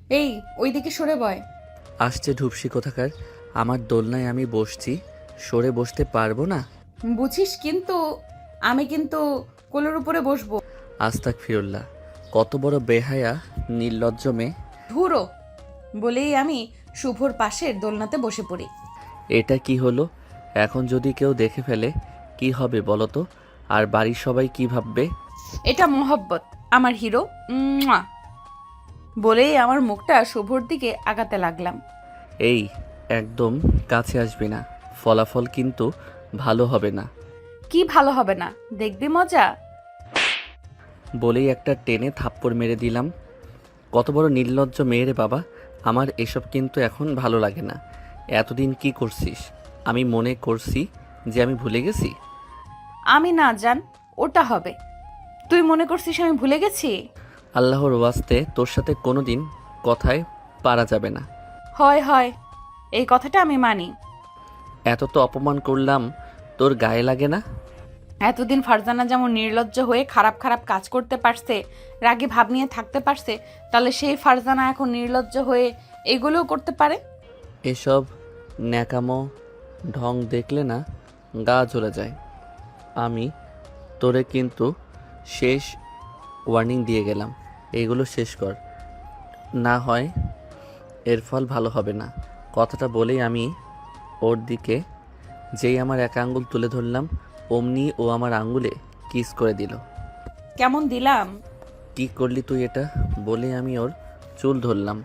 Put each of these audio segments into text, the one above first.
এই, ওইদিকে সরে বয়। আসছে ঢুপসি কোথাকার। আমার দোলনায় আমি বসছি, সরে বসতে পারবো না? বুঝিস কিন্তু, আমি কিন্তু কোলের উপরে বসবো। আস্তাক ফিরুল্লাহ, কত বড় বেহায়া, নির্লজ্জ মেয়ে। ধুরো বলেই আমি শুভর পাশের দোলনাতে বসে পড়ি। এটা কি হলো? এখন যদি কেউ দেখে ফেলে কি হবে বলো তো? আর বাড়ির সবাই কি ভাববে? এটা মোহব্বত, আমার হিরো। মুয়া। বলেই আমার মুখটা শুভর দিকে আগাতে লাগলাম। এই, একদম কাছে আসবি না, ফলাফল কিন্তু ভালো হবে না। কি ভালো হবে না, দেখবি মজা। বলেই একটা টেনে থাপ্পড় মেরে দিলাম। কত বড় নির্লজ্জ মেয়ে রে বাবা! আমার এসব কিন্তু এখন ভালো লাগে না। এতদিন কি করছিস? আমি মনে করছি যে আমি ভুলে গেছি। আমি না জান, ওটা হবে। তুই মনে করছিস আমি ভুলে গেছি? আল্লাহর ওয়াস্তে তোর সাথে কোনো দিন কথায় পারা যাবে না। হয় হয়, এই কথাটা আমি মানি। এত তো অপমান করলাম, তোর গায়ে লাগে না? এতদিন ফারজানা যেমন নির্লজ্জ হয়ে খারাপ খারাপ কাজ করতে পারছে, রাগে ভাব নিয়ে থাকতে পারছে, তাহলে সেই ফারজানা এখন নির্লজ্জ হয়ে এগুলোও করতে পারে। এসব ন্যাকামো ঢং দেখলে না গা জ্বলে যায়। আমি তোরে কিন্তু শেষ ওয়ার্নিং দিয়ে গেলাম, এগুলো শেষ কর, না হয় এর ফল ভালো হবে না। কথাটা বলেই আমি ওর দিকে যেই আমার এক আঙ্গুল তুলে ধরলাম, অমনি ও আমার আঙ্গুলে কিস করে দিল। কেমন দিলাম? কি করলি তুই এটা? বলে আমি ওর চুল ধরলাম।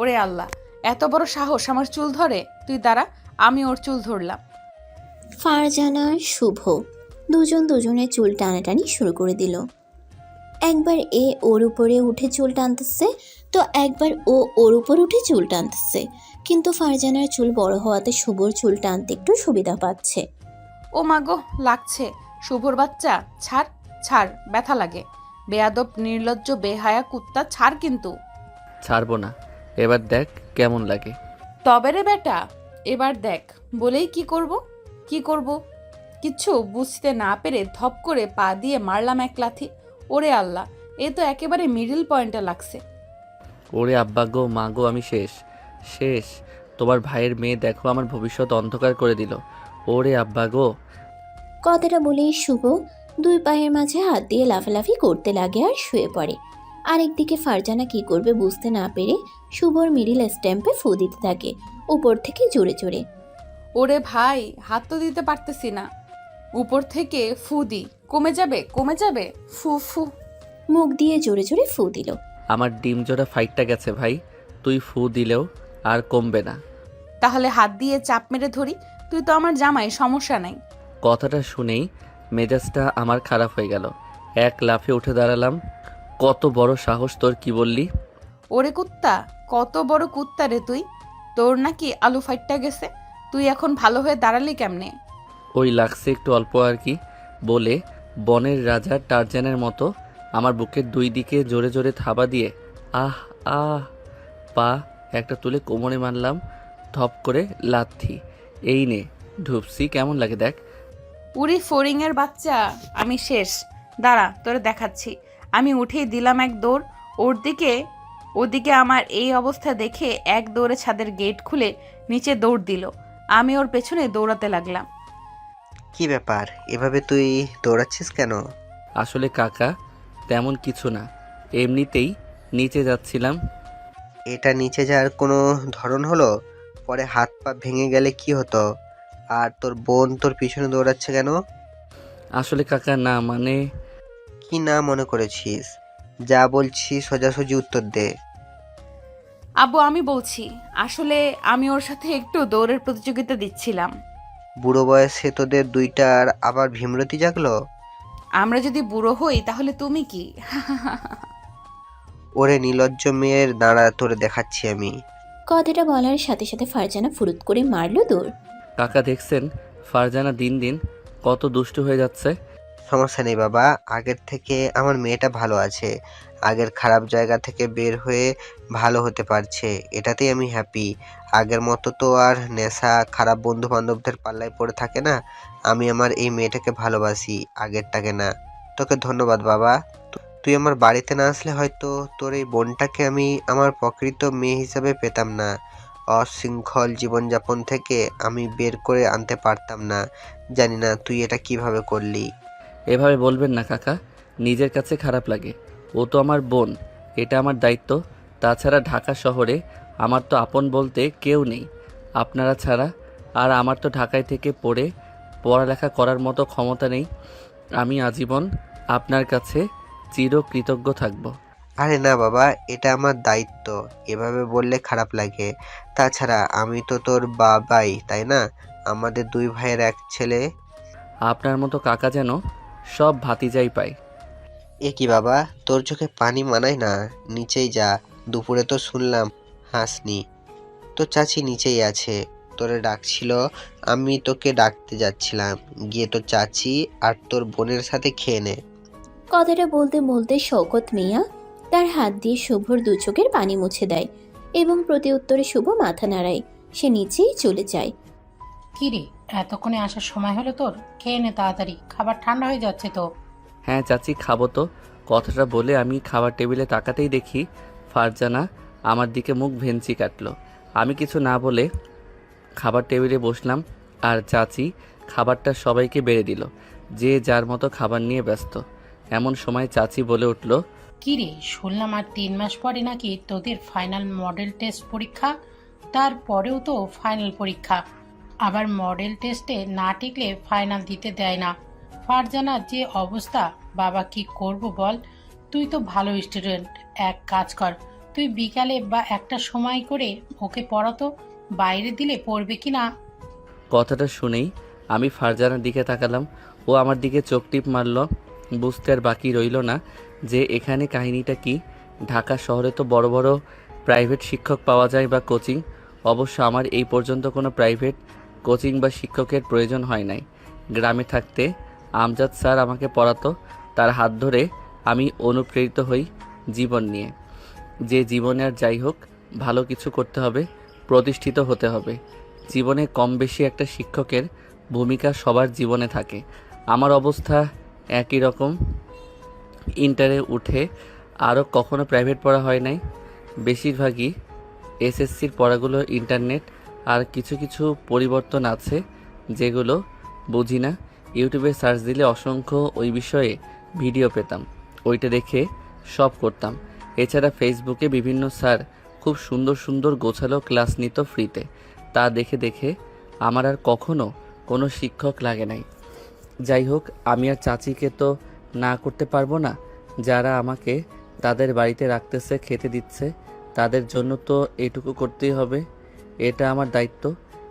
ওরে আল্লাহ, এত বড় সাহস আমার চুল ধরে! তুই দাঁড়া, আমি ওর চুল ধরলাম। ফারজানা আর শুভ দুজন দুজনের চুল টানাটানি শুরু করে দিল। একবার এ ওর উপরে উঠে চুল টানতেছে, তো একবার ও ওর উপর উঠে চুল টানতেছে। কিন্তু ফারজানার চুল বড় হওয়াতে শুভর চুল টানতে একটু সুবিধা পাচ্ছে। ও মা গো, লাগছে! শুভর বাচ্চা, ছাড় ছাড়, ব্যথা লাগে। বেয়াদব নির্লজ্জ বেহায়া কুত্তা, ছাড় কিন্তু। ছাড়বো না, এবার দেখ কেমন লাগে। তবে রে বেটা, এবার দেখ। বলেই কি করব, কি করব কিচ্ছু বুঝতে না পেরে ধপ করে পা দিয়ে মারলাম এক লাথি। ওরে আল্লাহ, এ তো একেবারে মিডল পয়েন্টে লাগছে। ওরে আব্বা গো, মা গো, আমি শেষ, শেষ। তোমার ভাইয়ের মেয়ে দেখো আমার ভবিষ্যৎ অন্ধকার করে দিল। ওরে আব্বা গো! কথাটা বলেই শুভ দুই পায়ের মাঝে হাত দিয়ে লাফালাফি করতে লাগে আর শুয়ে পড়ে। আরেকদিকে ফারজানা কি করবে বুঝতে না পেরে শুভর মিডিল স্ট্যাম্পে ফু দিতে থাকে উপর থেকে জোরে জোরে। ওরে ভাই, হাত তো দিতে পারতেছি না। উপর থেকে ফু দি, কমে যাবে কমে যাবে। ফু ফু। মুখ দিয়ে জোরে জোরে ফু দিল। আমার ডিম জোড়া ফাইটটা গেছে ভাই, তুই ফু দিলেও আর কমবে না। তাহলে হাত দিয়ে চাপ মেরে ধরি, তুই তো আমার জামাই, সমস্যা নাই। কথাটা শুনেই মেজাজটা আমার খারাপ হয়ে গেল। এক লাফে উঠে দাঁড়ালাম। কত বড় সাহস তোর, কি বললি? ওরে কুত্তা, কত বড় কুত্তা রে তুই! তোর নাকি আলু ফাইটটা গেছে? তুই এখন ভালো হয়ে দাঁড়ালি কেমনে? ওই লাগছে একটু অল্প আর কি, বলে বনের রাজা টারজানের মতো আমার বুকের দুই দিকে জোরে জোরে থাবা দিয়ে আহ আহ পা একটা তুলে কোমরে মারলাম, ধপ করে লাথি। এই নে ঢুপসি, কেমন লাগে দেখ। উরি ফড়িং এর বাচ্চা, আমি শেষ। দাঁড়া, তোরে দেখাচ্ছি। আমি উঠেই দিলাম এক দৌড় ওর দিকে। ওদিকে আমার এই অবস্থা দেখে এক দৌড়ে ছাদের গেট খুলে নিচে দৌড় দিল। আমি ওর পেছনে দৌড়াতে লাগলাম। কি ব্যাপার, এভাবে তুই দৌড়াচ্ছিস কেন? আসলে কাকা, তেমন কিছু না, এমনিতেই নিচে যাচ্ছিলাম। এটা নিচে যাওয়ার কোনো ধরন হলো? পরে হাত পা ভেঙে গেলে কি হতো? আর তোর বোন তোর পিছনে দৌড়াচ্ছে কেন? আসলে কাকা, না মানে। কি না মনে করেছিস? যা বলছি সোজাসুজি উত্তর দে। আব্বু, আমি বলছি, আসলে আমি ওর সাথে একটু দৌড়ের প্রতিযোগিতা দিচ্ছিলাম। বুড়ো বয়সে তোদের দুইটার আবার ভীমরতি জাগলো? আমরা যদি বুড়ো হই তাহলে তুমি কি? ওরে নির্লজ্জ মেয়ের, দাঁড়া তোরে দেখাচ্ছি আমি। কথাটা বলার সাথে সাথে ফারজানা ফুরুত করে মারলো দৌড়। কাকা দেখছেন, ফারজানা দিন দিন কত দুষ্টু হয়ে যাচ্ছে। সমস্যা নেই বাবা, আগের থেকে আমার মেয়েটা ভালো আছে। আগের খারাপ জায়গা থেকে বের হয়ে ভালো হতে পারছে, এটাতেই আমি হ্যাপি। আগের মতো তো আর নেশা খারাপ বন্ধু বান্ধবদের পাল্লায় পড়ে থাকে না। আমি আমার এই মেয়েটাকে ভালোবাসি, আগেরটাকে না। তোকে ধন্যবাদ বাবা। তুই আমার বাড়িতে না আসলে হয়তো তোর এই বোনটাকে আমি আমার প্রকৃত মেয়ে হিসাবে পেতাম না। অশৃঙ্খল জীবনযাপন থেকে আমি বের করে আনতে পারতাম না। জানি না তুই এটা কিভাবে করলি। এভাবে বলবেন না কাকা, নিজের কাছে খারাপ লাগে। ও তো আমার বোন, এটা আমার দায়িত্ব। তাছাড়া ঢাকা শহরে আমার তো আপন বলতে কেউ নেই আপনারা ছাড়া। আর আমার তো ঢাকায় থেকে পড়ালেখা করার মতো ক্ষমতা নেই। আমি আজীবন আপনার কাছে চিরকৃতজ্ঞ থাকব। আরে না বাবা, এটা আমার দায়িত্ব। এভাবে বললে খারাপ লাগে। তাছাড়া আমি তো তোর বাবাই, তাই না? আমাদের দুই ভাইয়ের এক ছেলে। আপনার মতো কাকা যেন সব ভাতিজাই পায়। এ কি বাবা, তোর চোখে পানি মানায় না? নিচেই যা। দুপুরে তো শুনলাম হাসনি। তোর চাচি নিচেই আছে, তোরে ডাকছিল। আমি তোকে ডাকতে যাচ্ছিলাম। গিয়ে তোর চাচি আর তোর বোনের সাথে খেয়ে নে। কথাটা বলতে বলতে শওকত মিয়া তার হাত দিয়ে শুভর দু চোখের পানি মুছে দেয় এবং প্রতি উত্তরে শুভ মাথা নাড়ায়। সে নিচেই চলে যায়। কি রে, এতক্ষণে আসার সময় হলো তোর? খেয়ে নে তাড়াতাড়ি, খাবার ঠান্ডা হয়ে যাচ্ছে তো। হ্যাঁ চাচি, খাবো তো। কথাটা বলে আমি খাবার টেবিলে তাকাতেই দেখি ফারজানা আমার দিকে মুখ ভেঞ্চি কাটলো। আমি কিছু না বলে খাবার টেবিলে বসলাম, আর চাচি খাবারটা সবাইকে বেড়ে দিল। যে যার মতো খাবার নিয়ে ব্যস্ত। এমন সময় চাচি বলে উঠল, কি রে, শুনলাম আর 3 মাস পরে নাকি তোদের ফাইনাল মডেল টেস্ট পরীক্ষা। তারপরেও তো ফাইনাল পরীক্ষা, আবার মডেল টেস্টে না টিকলে ফাইনাল দিতে দেয় না। ফারজানার যে অবস্থা, বাবা কি করব বল। তুই তো ভালো স্টুডেন্ট, এক কাজ কর, তুই বিকালে বা একটা সময় করে ওকে পড়াতো। বাইরে দিলে পড়বে কি না। কথাটা শুনেই আমি ফারজানার দিকে তাকালাম। ও আমার দিকে চোখ টিপ মারল। বুঝতে আর বাকি রইল না যে এখানে কাহিনীটা কি। ঢাকা শহরে তো বড় বড় প্রাইভেট শিক্ষক পাওয়া যায় বা কোচিং। অবশ্য আমার এই পর্যন্ত কোনো প্রাইভেট কোচিং বা শিক্ষকের প্রয়োজন হয় নাই। গ্রামে থাকতে আমজাদ স্যার আমাকে পড়াতো। তার হাত ধরে আমি অনুপ্রেরিত হই জীবন নিয়ে, যে জীবনে আর যাই হোক ভালো কিছু করতে হবে, প্রতিষ্ঠিত হতে হবে। জীবনে কম বেশি একটা শিক্ষকের ভূমিকা সবার জীবনে থাকে। আমার অবস্থা একই রকম। ইন্টারে উঠে আরও কখনো প্রাইভেট পড়া হয় নাই। বেশিরভাগই এসএসসির পড়াগুলো ইন্টারনেট, আর কিছু কিছু পরিবর্তন আছে যেগুলো বুঝি না। ইউটিউবে সার্চ দিলে অসংখ্য ওই বিষয়ে ভিডিও পেতাম, ওইটা দেখে সব করতাম। এছাড়া ফেসবুকে বিভিন্ন স্যার খুব সুন্দর সুন্দর গোছালো ক্লাস নিত ফ্রিতে। তা দেখে দেখে আমার আর কখনো কোনো শিক্ষক লাগে নাই। যাই হোক, আমি আর চাচিকে তো না করতে পারবো না। যারা আমাকে তাদের বাড়িতে রাখতেছে, খেতে দিচ্ছে, তাদের জন্য তো এটুকু করতেই হবে। এটা আমার দায়িত্ব।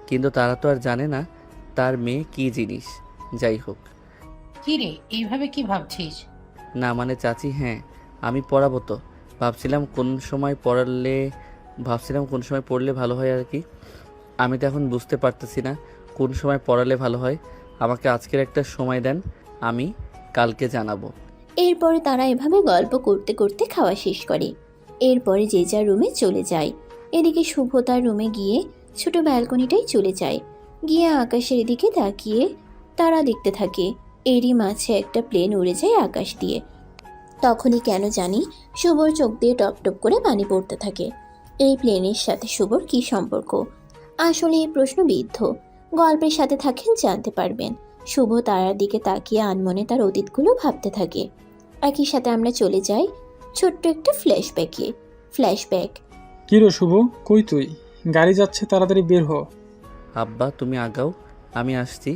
কিন্তু তারা তো আর জানে না তার মেয়ে কী জিনিস। যাই হোক। কি রে, এইভাবে কি ভাবছিস? না মানে চাচি, হ্যাঁ আমি পড়াবো তো। ভাবছিলাম কোন সময় পড়লে ভালো হয় আর কি। আমি তো এখন বুঝতে পারতেছি না কোন সময় পড়ালে ভালো হয়। আমাকে আজকের একটা সময় দেন, আমি কালকে জানাবো। এরপরে তারা এভাবে গল্প করতে করতে খাওয়া শেষ করে। এরপরে যে যার রুমে চলে যায়। এদিকে শুভ তার রুমে গিয়ে ছোট ব্যালকনিটাই চলে যায়। গিয়ে আকাশের দিকে তাকিয়ে তারা দেখতে থাকে। এরই মাঝে একটা প্লেন উড়ে যায় আকাশ দিয়ে। তখনই কেন জানি শুভর চোখ দিয়ে টপ টপ করে পানি পড়তে থাকে। এই প্লেনের সাথে শুভর কী সম্পর্ক? আসলে এই প্রশ্ন বিদ্ধ। গল্পের সাথে থাকেন জানতে পারবেন। শুভ তারার দিকে তাকিয়ে আনমনে তার অতীতগুলো ভাবতে থাকে। একই সাথে আমরা চলে যাই ছোট্ট একটা ফ্ল্যাশব্যাক। কি রে শুভ, কই তুই? গাড়ি যাচ্ছে, তাড়াতাড়ি বের হ। আব্বা তুমি আগাও, আমি আসছি।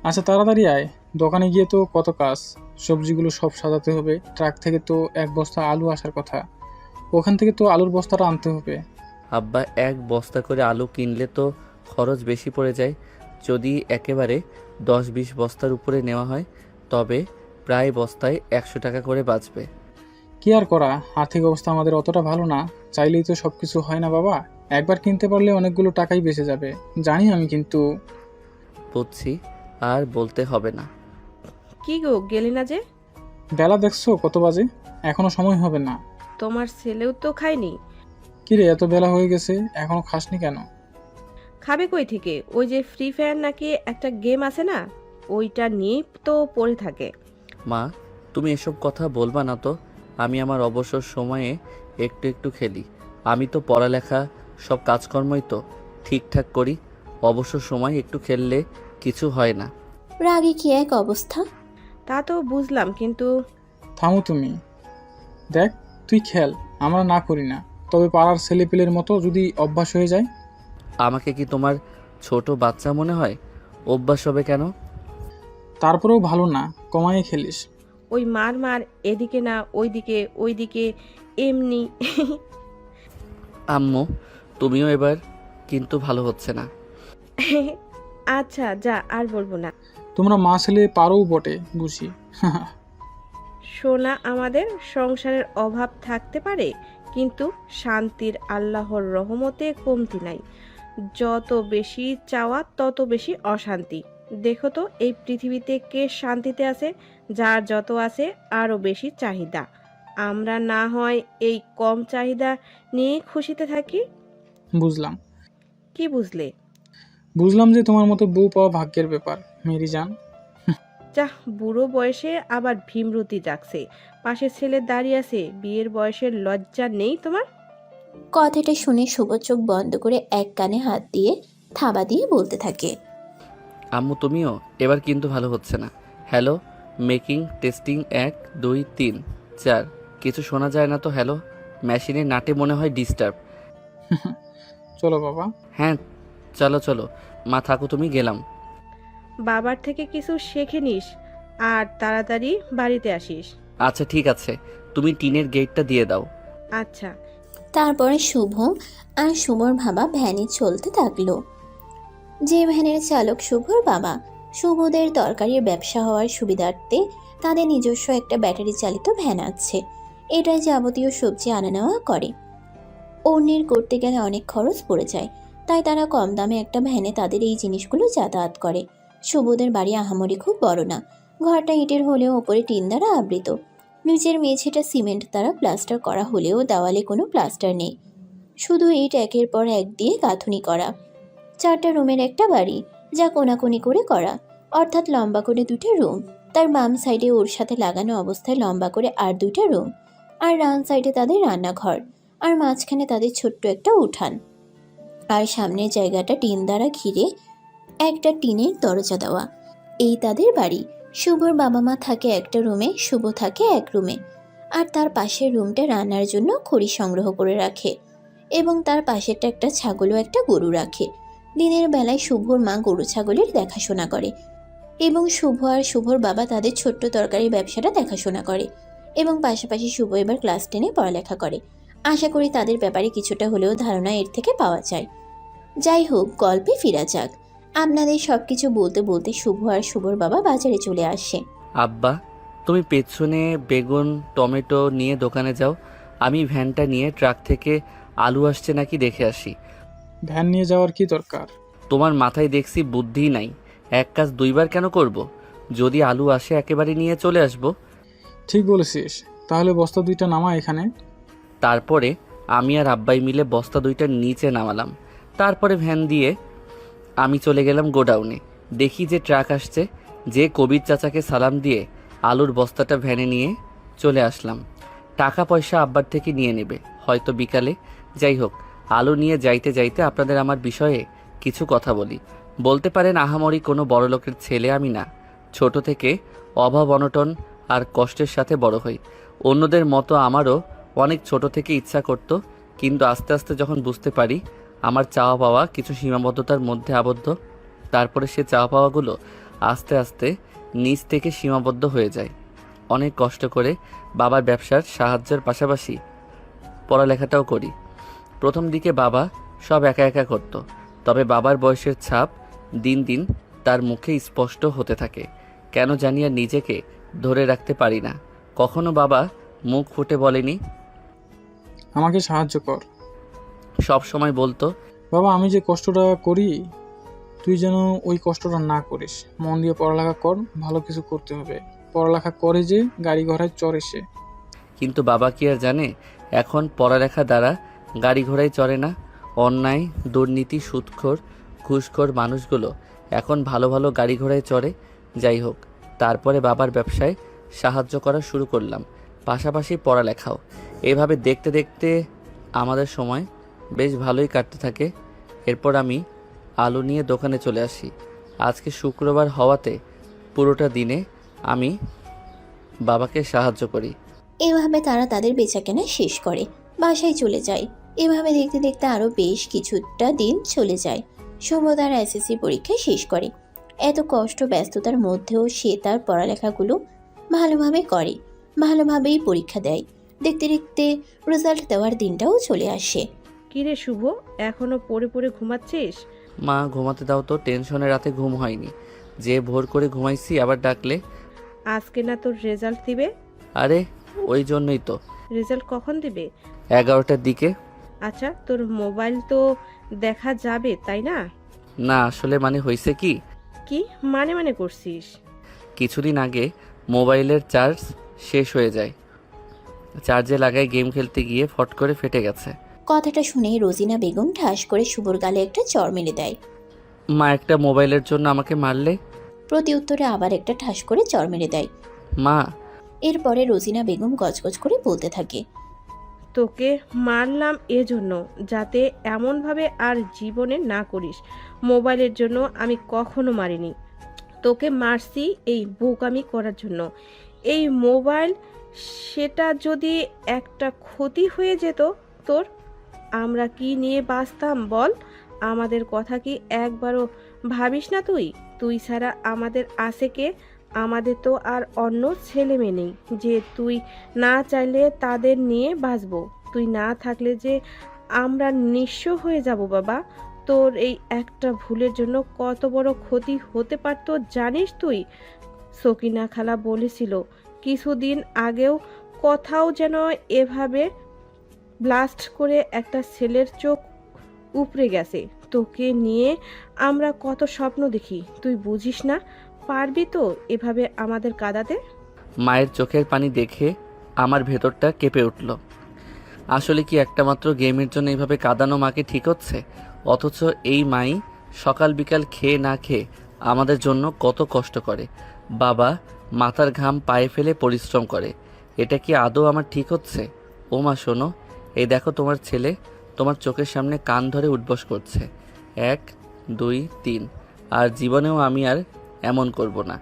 আচ্ছা তাড়াতাড়ি আয়। দোকানে গিয়ে তো কত কাজ। সবজিগুলো সব সাজাতে হবে। ট্রাক থেকে তো এক বস্তা আলু আসার কথা, ওখান থেকে তো আলুর বস্তাটা আনতে হবে। আব্বা এক বস্তা করে আলু কিনলে তো খরচ বেশি পড়ে যায়। যদি একেবারে 10-20 বস্তার উপরে নেওয়া হয় তবে প্রায় বস্তায় 100 টাকা করে বাঁচবে। কি আর করা, আর্থিক অবস্থা আমাদের অতটা ভালো না। চাইলেই তো সব কিছু হয় না বাবা। একবার কিনতে পারলে অনেকগুলো টাকাই বেঁচে যাবে, জানি আমি, কিন্তু বুঝছি, আর বলতে হবে না। কি গো, গেলি না যে? বেলা দেখছো কত বাজে, এখনো সময় হবে না। তোমার ছেলেও তো খায়নি। কিরে, এত বেলা হয়ে গেছে এখনো খাসনি কেন? খাবে কই থেকে? ওই যে ফ্রি ফায়ার নাকি একটা গেম আছে না, ওইটা নিয়েই তো পড়ে থাকে। মা তুমি এসব কথা বলবা না তো। আমি আমার অবসর সময়ে একটু একটু খেলি। আমি তো পড়ালেখা সব কাজকর্মই তো ঠিকঠাক করি, অবসর সময় একটু খেললে কিছু হয় না। রাগে কি এক অবস্থা। তা তো বুঝলাম, কিন্তু থামো তুমি। দেখ, তুই খেল, আমরা না করি না, তবে পাড়ার ছেলেপেলের মতো যদি অভ্যাস হয়ে যায়। আমাকে কি তোমার ছোট বাচ্চা মনে হয়? অভ্যাস হবে কেন? তারপরেও ভালো না, কমায়ে খেলিস। ওই মার মার, এদিকে না ওইদিকে, ওইদিকে, এমনি। আম্মু, তুমিও এবার কিন্তু ভালো হচ্ছে না। আচ্ছা যা, আর বলবো না। তোমরা মা ছেলে পারোও বটে বুঝি। সোনা, আমাদের সংসারের অভাব থাকতে পারে, কিন্তু শান্তির আল্লাহর রহমতে কমতি নাই। যত বেশি চাওয়া তত বেশি অশান্তি। দেখো তো এই পৃথিবীতে কে শান্তিতে আছে? যার যত আছে আরও বেশি চাহিদা। আমরা না হয় এই কম চাহিদা নিয়ে খুশিতে থাকি। বুঝলাম। কি বুঝলে? বুঝলাম যে তোমার মতো বউ পাওয়া ভাগ্যের ব্যাপার, মেরি জান। যাহ, বুড়ো বয়সে আবার ভীমরতি জাগছে। পাশে ছেলে দাঁড়িয়ে আছে, বিয়ের বয়সের লজ্জা নেই তোমার? কথাটা শুনে শুভ চোখ বন্ধ করে এক কানে হাত দিয়ে থাবা দিয়ে বলতে থাকে। আম্মু, তুমিও এবার কিন্তু ভালো হচ্ছে না। Hello, making, testing, 1 2 3 4। কিছু শোনা যায় না তো? হ্যালো, মেশিনের নাটে মনে হয় ডিস্টার্ব। চলো বাবা। হ্যাঁ, চলো চলো মা, থাকো তুমি, গেলাম। বাবার থেকে কিছু শেখে নিস, আর তাড়াতাড়ি বাড়িতে আসিস। আচ্ছা ঠিক আছে, তুমি টিনের গেটটা দিয়ে দাও। আচ্ছা। তারপরে শুভ আর শুভর বাবা ভ্যানে চলতে থাকলো। যে ভ্যানের চালক শুভর বাবা। শুভদের তরকারির ব্যবসা হওয়ার সুবিধার্থে তাদের নিজস্ব একটা ব্যাটারি চালিত ভ্যান আছে। এটাই যাবতীয় সবজি আনা নেওয়া করে। অন্যের করতে গেলে অনেক খরচ পড়ে যায়, তাই তারা কম দামে একটা ভ্যানে তাদের এই জিনিসগুলো যাতায়াত করে। শুভদের বাড়ি আহামরি খুব বড় না। ঘরটা ইটের হলেও ওপরে টিন দ্বারা আবৃত। নিচের মেঝেটা সিমেন্ট দ্বারা প্লাস্টার করা হলেও দেওয়ালে কোনো প্লাস্টার নেই, শুধু ইট একের পর এক দিয়ে গাঁথুনি করা। 4টা রুমের একটা বাড়ি, যা কোনাকুনি করে করা, অর্থাৎ লম্বা করে 2টা রুম। তার বাম সাইডে ওর সাথে লাগানো অবস্থায় লম্বা করে আর 2টা রুম, আর ডান সাইডে তাদের রান্নাঘর, আর মাঝখানে তাদের ছোট্ট একটা উঠান। আর সামনের জায়গাটা টিন দ্বারা ঘিরে একটা টিনের দরজা দেওয়া। এই তাদের বাড়ি। শুভর বাবা মা থাকে একটা রুমে, শুভ থাকে এক রুমে। আর তার পাশের রুমটা রান্নার জন্য খড়ি সংগ্রহ করে রাখে, এবং তার পাশেরটা একটা ছাগল ও একটা গরু রাখে। দিনের বেলায় শুভর মা গরু ছাগলের দেখাশোনা করে, এবং শুভ আর শুভর বাবা তাদের ছোট্ট তরকারি ব্যবসাটা দেখাশোনা করে, এবং পাশাপাশি শুভ এবার ক্লাস 10-এ পড়ালেখা করে। আশা করি তাদের ব্যাপারে কিছুটা হলেও ধারণা এর থেকে পাওয়া যায়। যাই হোক, গল্পে ফেরা যাক। আপনাদের সব কিছু বলতে বলতে শুভ আর শুভর বাবা বাজারে চলে আসে। আব্বা, তুমি পেছনে বেগুন টমেটো নিয়ে দোকানে যাও, আমি ভ্যানটা নিয়ে ট্রাক থেকে আলু আসছে নাকি দেখে আসি। ভ্যান নিয়ে যাওয়ার কি দরকার? তোমার মাথায় দেখছি বুদ্ধি নাই, এক কাজ দুইবার কেন করব? যদি আলু আসে একেবারে নিয়ে চলে আসব। ঠিক বলেছিস, তাহলে বস্তা 2টা নামা এখানে। তারপরে আমি আর আব্বাই মিলে বস্তা 2টা নিচে নামালাম। তারপরে ভ্যান দিয়ে আমি চলে গেলাম গোডাউনে। দেখি যে ট্রাক আসছে, যে কবির চাচাকে সালাম দিয়ে আলুর বস্তাটা ভ্যানে নিয়ে চলে আসলাম। টাকা পয়সা আব্বার থেকে নিয়ে নেবে হয়তো বিকালে। যাই হোক, আলু নিয়ে যাইতে যাইতে আপনাদের আমার বিষয়ে কিছু কথা বলি। বলতে পারেন আহামরি কোনো বড়লোকের ছেলে আমি না। ছোট থেকে অভাব অনটন আর কষ্টের সাথে বড় হই। অন্যদের মতো আমারও অনেক ছোট থেকে ইচ্ছা করতো, কিন্তু আস্তে আস্তে যখন বুঝতে পারি আমার চাওয়া পাওয়া কিছু সীমাবদ্ধতার মধ্যে আবদ্ধ, তারপরে সে চাওয়া পাওয়াগুলো আস্তে আস্তে নিজ থেকে সীমাবদ্ধ হয়ে যায়। অনেক কষ্ট করে বাবার ব্যবসার সাহায্যের পাশাপাশি পড়ালেখাটাও করি। প্রথম দিকে বাবা সব একা একা করত, তবে বাবার বয়সের ছাপ দিন দিন তার মুখে স্পষ্ট হতে থাকে। কেন জানি আর নিজেকে ধরে রাখতে পারি না। কখনো বাবা মুখ ফুটে বলেনি, আমাকে সাহায্য কর। সব সময় বলতো, বাবা, আমি যে কষ্টটা করি তুই যেন ওই কষ্টটা না করিস। মন দিয়ে পড়ালেখা কর, ভালো কিছু করতে হবে। পড়ালেখা করে যে গাড়ি ঘোড়ায় চড়ে সে। কিন্তু বাবা কি আর জানে এখন পড়ালেখা দ্বারা গাড়ি ঘোড়ায় চড়ে না। অন্যায়, দুর্নীতি, সুদখোর, ঘুষখোর মানুষগুলো এখন ভালো ভালো গাড়ি ঘোড়ায় চড়ে। যাই হোক, তারপরে বাবার ব্যবসায় সাহায্য করা শুরু করলাম। পাশাপাশি পড়ালেখাও। এভাবে দেখতে দেখতে আমাদের সময় বেশ ভালোই কাটতে থাকে। এরপর আমি আলু নিয়ে দোকানে চলে আসি। আজকে শুক্রবার হওয়াতে পুরোটা দিনে আমি বাবাকে সাহায্য করি। এভাবে তারা তাদের বেচাকেনা শেষ করে বাসায় চলে যায়। এভাবে দেখতে দেখতে আরও বেশ কিছুটা দিন চলে যায়। শুভ তার এসএসসি পরীক্ষা শেষ করে। এত কষ্ট ব্যস্ততার মধ্যেও সে তার পড়ালেখাগুলো ভালোভাবে করে, ভালোভাবেই পরীক্ষা দেয়। দেখতে দেখতে রেজাল্ট দেওয়ার দিনটাও চলে আসে। কিরে শুভ, এখনো পড়ে পড়ে ঘুমাচ্ছিস? মা ঘুমাতে দাও তো, টেনশনে রাতে ঘুম হয়নি। যে ভোর করে ঘুমাইছি আবার ডাকলে। আজকে না তোর রেজাল্ট দিবে? আরে ওই জন্যই তো। রেজাল্ট কখন দিবে? 11টার দিকে। আচ্ছা, তোর মোবাইল তো দেখা যাবে তাই না? না আসলে মানে হয়েছে কি, কি মানে করছিস? কিছুদিন আগে মোবাইলের চার্জ শেষ হয়ে যায়। চার্জে লাগাই গেম খেলতে গিয়ে ফট করে ফেটে গেছে। কথাটা শুনে রোজিনা বেগম ঠাস করে শুভর গালে একটা চড় মেরে দেয়। মা একটা মোবাইলের জন্য আমাকে মারলে? প্রতি উত্তরে আবার একটা ঠাস করে চড় মেরে দেয়। মা এরপরে রোজিনা বেগম গজগজ করে বলতে থাকে, তোকে মারলাম এজন্য যাতে এমনভাবে আর জীবনে না করিস। মোবাইলের জন্য আমি কখনো মারিনি, তোকে মারছি এই বোকামি করার জন্য। এই মোবাইল, সেটা যদি একটা ক্ষতি হয়ে যেত তোর, আমরা কি নিয়ে বাঁচতাম বল? আমাদের কথা কি একবারও ভাবিস না তুই? তুই ছাড়া আমাদের আছে কে? আমাদের তো আর অন্য ছেলে মেয়ে নেই যে তুই না চাইলে তাদের নিয়ে বাঁচবো। তুই না থাকলে যে আমরা নিঃস্ব হয়ে যাব বাবা। তোর এই একটা ভুলের জন্য কত বড় ক্ষতি হতে পারতো জানিস তুই? সকিনা খালা বলেছিল কিছুদিন আগেও, কোথাও যেন এভাবে ব্লাস্ট করে একটা ছেলের চোখ উপড়ে গেছে। তোকে নিয়ে আমরা কত স্বপ্ন দেখি, তুই বুঝিস না? পারবি তো এভাবে আমাদের কাঁদাতে? মায়ের চোখের পানি দেখে আমার ভেতরটা কেঁপে উঠল। আসলে কি একটা মাত্র গেমের জন্য এইভাবে কাঁদানো মাকে ঠিক হচ্ছে? অথচ এই মাই সকাল বিকাল খেয়ে না খেয়ে আমাদের জন্য কত কষ্ট করে। বাবা মাথার ঘাম পায়ে ফেলে পরিশ্রম করে। এটা কি আদৌ আমার ঠিক হচ্ছে? ও মা শোনো, এই দেখো তোমার ছেলে তোমার চোখের সামনে কান ধরে উঠবস করছে। 1 2 3। আর জীবনেও আমি আর এমন করব না।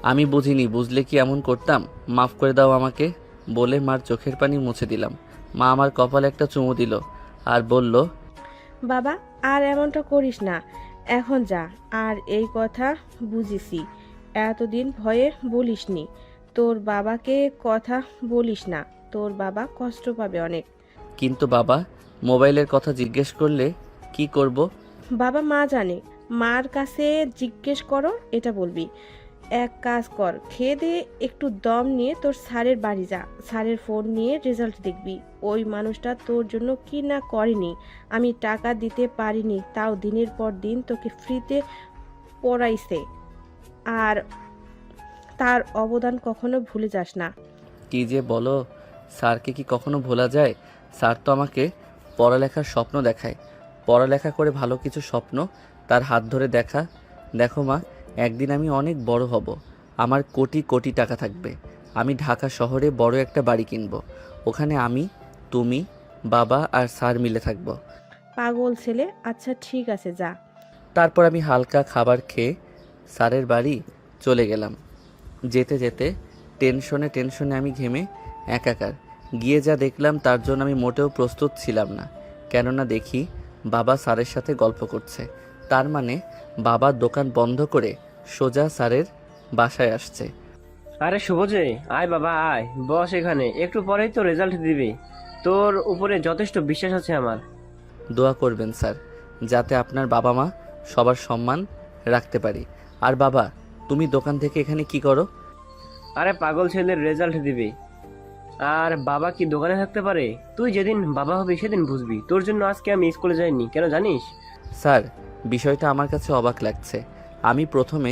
আমি বুঝিনি, বুঝলে কি এমন করতাম? মাফ করে দাও আমাকে বলে মার চোখের পানি মুছে দিলাম। মা আমার কপালে একটা চুমু দিল আর বলল, বাবা আর এমনটা করিস না, এখন যা। আর এই কথা বুঝিসি, এতদিন ভয়ে বলিসনি। তোর বাবাকে কথা বলিস না, তোর বাবা কষ্ট পাবে অনেক। কিন্তু বাবা মোবাইলের কথা জিজ্ঞেস করলে কি করব? বাবা মা জানে, মার কাছে জিজ্ঞেস করো এটা বলবি। এক কাজ কর, খেয়ে দিয়ে একটু দম নিয়ে তোর স্যারের বাড়ি যা, স্যারের ফোন নিয়ে রেজাল্ট দেখবি। ওই মানুষটা তোর জন্য কি না করেনি। আমি টাকা দিতে পারিনি, তাও দিনের পর দিন তোকে ফ্রিতে পড়াইছে। আর তার অবদান কখনো ভুলে যাস না। কি যে বলো, স্যারকে কি কখনো ভোলা যায়? স্যার তো আমাকে পড়ালেখার স্বপ্ন দেখায়। পড়ালেখা করে ভালো কিছু স্বপ্ন তার হাত ধরে দেখা। দেখো মা, একদিন আমি অনেক বড় হব, আমার কোটি কোটি টাকা থাকবে। আমি ঢাকা শহরে বড় একটা বাড়ি কিনব। ওখানে আমি, তুমি, বাবা আর স্যার মিলে থাকব। পাগল ছেলে, আচ্ছা ঠিক আছে যা। তারপর আমি হালকা খাবার খেয়ে স্যারের বাড়ি চলে গেলাম। যেতে যেতে টেনশনে আমি ঘেমে একাকার। গিয়ে যা দেখলাম তার জন্য আমি মোটেও প্রস্তুত ছিলাম না। কেননা দেখি বাবা স্যারের সাথে গল্প করছে। তার মানে বাবা দোকান বন্ধ করে সোজা স্যারের বাসায় আসছে। আরে শুভ যে, আয় বাবা আয়, বস এখানে, একটু পরেই তো রেজাল্ট দিবি। তোর উপরে যথেষ্ট বিশ্বাস আছে আমার। দোয়া করবেন স্যার, যাতে আপনার বাবা মা সবার সম্মান রাখতে পারি। আর বাবা, তুমি দোকান থেকে এখানে কি করো? আরে পাগল ছেলের রেজাল্ট দিবি, আর বাবা কি দোকানে থাকতে পারে? তুই যেদিন বাবা হবি সেদিন বুঝবি। তোর জন্য আজকে আমি স্কুলে যাইনি, কেন জানিস? স্যার, বিষয়টা আমার কাছে অবাক লাগছে। আমি প্রথমে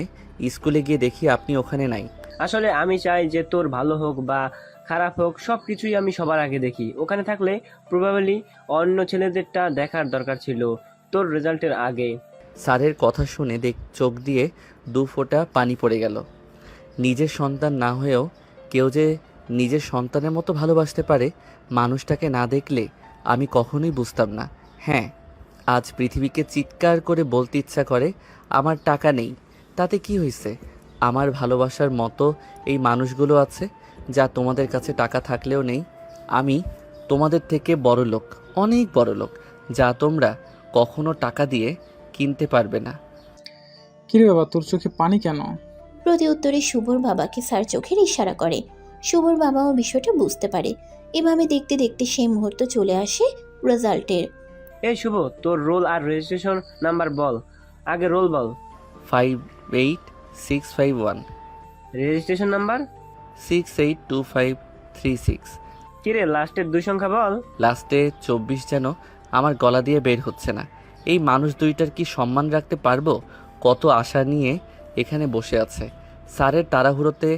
স্কুলে গিয়ে দেখি আপনি ওখানে নাই। আসলে আমি চাই যে তোর ভালো হোক বা খারাপ হোক, সব কিছুই আমি সবার আগে দেখি। ওখানে থাকলে প্রবাবলি অন্য ছেলেদেরটা দেখার দরকার ছিল তোর রেজাল্টের আগে। স্যারের কথা শুনে চোখ দিয়ে 2 ফোঁটা পানি পড়ে গেল। নিজের সন্তান না হয়েও কেউ যে নিজের সন্তানের মতো ভালোবাসতে পারে মানুষটাকে না দেখলে আমি কখনোই বুঝতাম না। হ্যাঁ, আজ পৃথিবীকে চিৎকার করে বলতে ইচ্ছা করে আমার টাকা নেই। তাতে কি হয়েছে? আমার ভালোবাসার মতো এই মানুষগুলো আছে যা তোমাদের কাছে টাকা থাকলেও নেই। আমি তোমাদের থেকে বড় লোক, অনেক বড় লোক, যা তোমরা কখনো টাকা দিয়ে কিনতে পারবে না। কিরে বাবা, তোর চোখে পানি কেন? প্রতি উত্তরে শুভর বাবাকে স্যার চোখের ইশারা করে। শুভর বাবাও বিষয়টা বুঝতে পারে। এভাবে দেখতে দেখতে সেই মুহূর্ত চলে আসে রেজাল্টের। এই শুভ, তোর রোল আর রেজিস্ট্রেশন নাম্বার বল। আগে রোল বল। 58651 registration number 682536। কিরে লাস্টের 2 সংখ্যা বল। লাস্টে 24 যেন আমার গলা দিয়ে বের হচ্ছে না। এই মানুষ দুইটার কি সম্মান রাখতে পারবো? কত আশা নিয়ে এখানে বসে আছে। স্যারের তাড়াহুড়োতে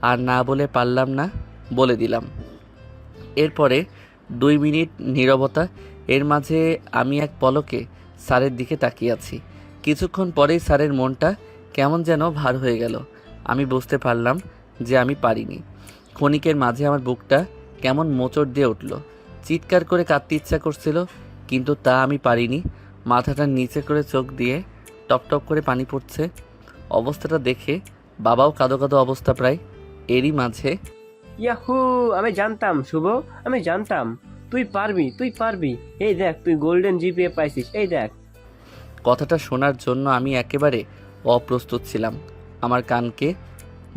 আর না বলে পারলাম না, বলে দিলাম। এরপরে 2 মিনিট নীরবতা। এর মাঝে আমি এক পলকে স্যারের দিকে তাকিয়ে আছি। কিছুক্ষণ পরেই স্যারের মনটা কেমন যেন ভার হয়ে গেল। আমি বুঝতে পারলাম যে আমি পারিনি। ক্ষণিকের মাঝে আমার বুকটা কেমন মোচড় দিয়ে উঠল। চিৎকার করে কাঁদতে ইচ্ছা করছিল, কিন্তু তা আমি পারিনি। মাথাটা নিচে করে চোখ দিয়ে টপটপ করে পানি পড়ছে। অবস্থাটা দেখে বাবাও কাঁদো কাঁদো অবস্থা প্রায়। এরই মাঝে ইয়াহু, আমি জানতাম শুভ, আমি জানতাম তুই পারবি, তুই পারবি। এই দেখ, তুই গোল্ডেন জিপিএ পাইছিস, এই দেখ। কথাটা শোনার জন্য আমি একেবারে অপ্রস্তুত ছিলাম। আমার কানকে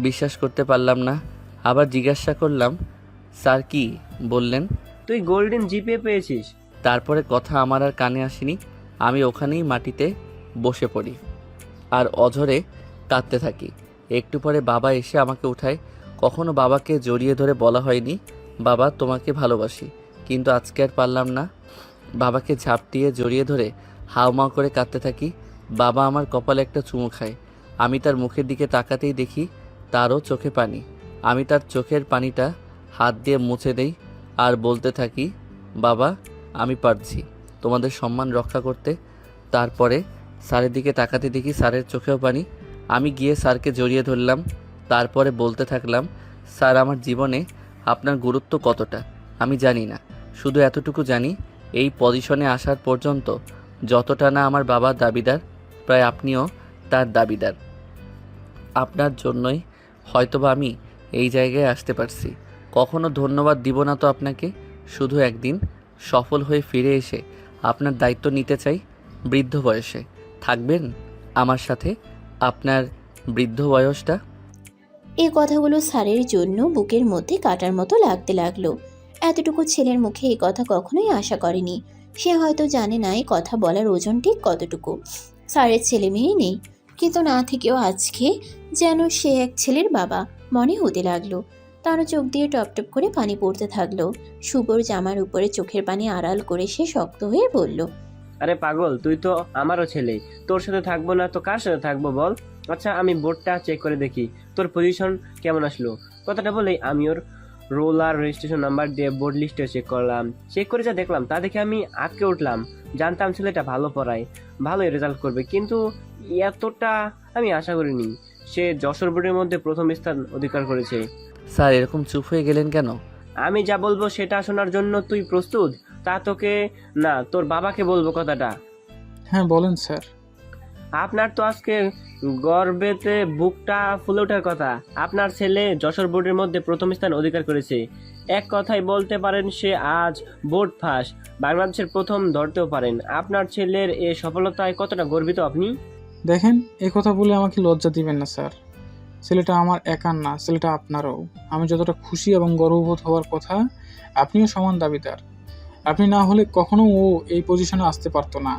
বিশ্বাস করতে পারলাম না। আবার জিজ্ঞাসা করলাম, স্যার কি বললেন? তুই গোল্ডেন জিপিএ পেয়েছিস। তারপরে কথা আমার আর কানে আসেনি। আমি ওখানেই মাটিতে বসে পড়ি আর অঝরে কাঁদতে থাকি। একটু পরে বাবা এসে আমাকে উঠায়। কখনো বাবাকে জড়িয়ে ধরে বলা হয়নি, বাবা তোমাকে ভালোবাসি, কিন্তু আজকে আর পারলাম না। বাবাকে ঝাপটিয়ে জড়িয়ে ধরে হাউমাউ করে কাঁদতে থাকি। বাবা আমার কপালে একটা চুমু খায়। আমি তার মুখের দিকে তাকাতেই দেখি তারও চোখে পানি। আমি তার চোখের পানিটা হাত দিয়ে মুছে দেই আর বলতে থাকি, বাবা আমি পারছি তোমাদের সম্মান রক্ষা করতে। তারপরে স্যারের দিকে তাকাতে দেখি স্যারের চোখেও পানি। আমি গিয়ে স্যারকে জড়িয়ে ধরলাম। তারপরে বলতে থাকলাম, স্যার আমার জীবনে আপনার গুরুত্ব কতটা আমি জানি না, শুধু এতটুকু জানি এই পজিশনে আসার পর্যন্ত যতটা না আমার বাবার দাবিদার, প্রায় আপনিও তার দাবিদার। আপনার জন্যই হয়তোবা আমি এই জায়গায় আসতে পারছি। কখনো ধন্যবাদ দিব না তো আপনাকে, শুধু একদিন সফল হয়ে ফিরে এসে আপনার দায়িত্ব নিতে চাই। বৃদ্ধ বয়সে থাকবেন আমার সাথে আপনার বৃদ্ধ বয়সটা। এই কথাগুলো স্যারের জন্য বুকের মধ্যে কাটার মতো লাগতে লাগলো। এতটুকু ছেলের মুখে এই কথা কখনোই আশা করেনি। সে হয়তো জানে না এই কথা বলার ওজন ঠিক কতটুকু। স্যারের ছেলে মেয়ে নেই, কিন্তু না থেকেও আজকে যেন সে এক ছেলের বাবা মনে হতে লাগলো। তারও চোখ দিয়ে টপটপ করে পানি পড়তে থাকলো। শুভর জামার উপরে চোখের পানি আড়াল করে সে শক্ত হয়ে বলল, আরে পাগল, তুই তো আমারও ছেলে। তোর সাথে থাকবো না তো কার সাথে থাকবো বল? আচ্ছা, আমি বোর্ডটা চেক করে দেখি তোর পজিশন কেমন আসলো। কথাটা বলেই আমি ওর রোল আর রেজিস্ট্রেশন নাম্বার দিয়ে বোর্ড লিস্টে চেক করলাম। চেক করে যা দেখলাম তা দেখে আমি আটকে উঠলাম। জানতাম ছেলেটা ভালো পড়ায়, ভালোই রেজাল্ট করবে, কিন্তু এতটা আমি আশা করিনি। সে যশোর বোর্ডের মধ্যে প্রথম স্থান অধিকার করেছে। স্যার এরকম চুপ হয়ে গেলেন কেন? আমি যা বলবো সেটা শোনার জন্য তুই প্রস্তুত? তা তোকে না, তোর বাবাকে বলবো কথাটা। হ্যাঁ বলেন স্যার। আপনার তো আজকে গর্বেতে বুকটা ফুলে ওঠার কথা। আপনার ছেলে যশোর বোর্ডের মধ্যে প্রথম স্থান অধিকার করেছে। এক কথায় বলতে পারেন সে আজ বোর্ড ফার্স্ট, বাংলাদেশের প্রথম ধরতেও পারেন। আপনার ছেলের এ সফলতায় কতটা গর্বিত আপনি? দেখেন, এই কথা বলে আমাকে লজ্জা দিবেন না স্যার। ছেলেটা আমার একার না, ছেলেটা আপনারও। আমি যতটা খুশি এবং গর্ববোধ হওয়ার কথা, আপনিও সমান দাবিদার। আপনি না হলে কখনো ও এই পজিশনে আসতে পারতো না।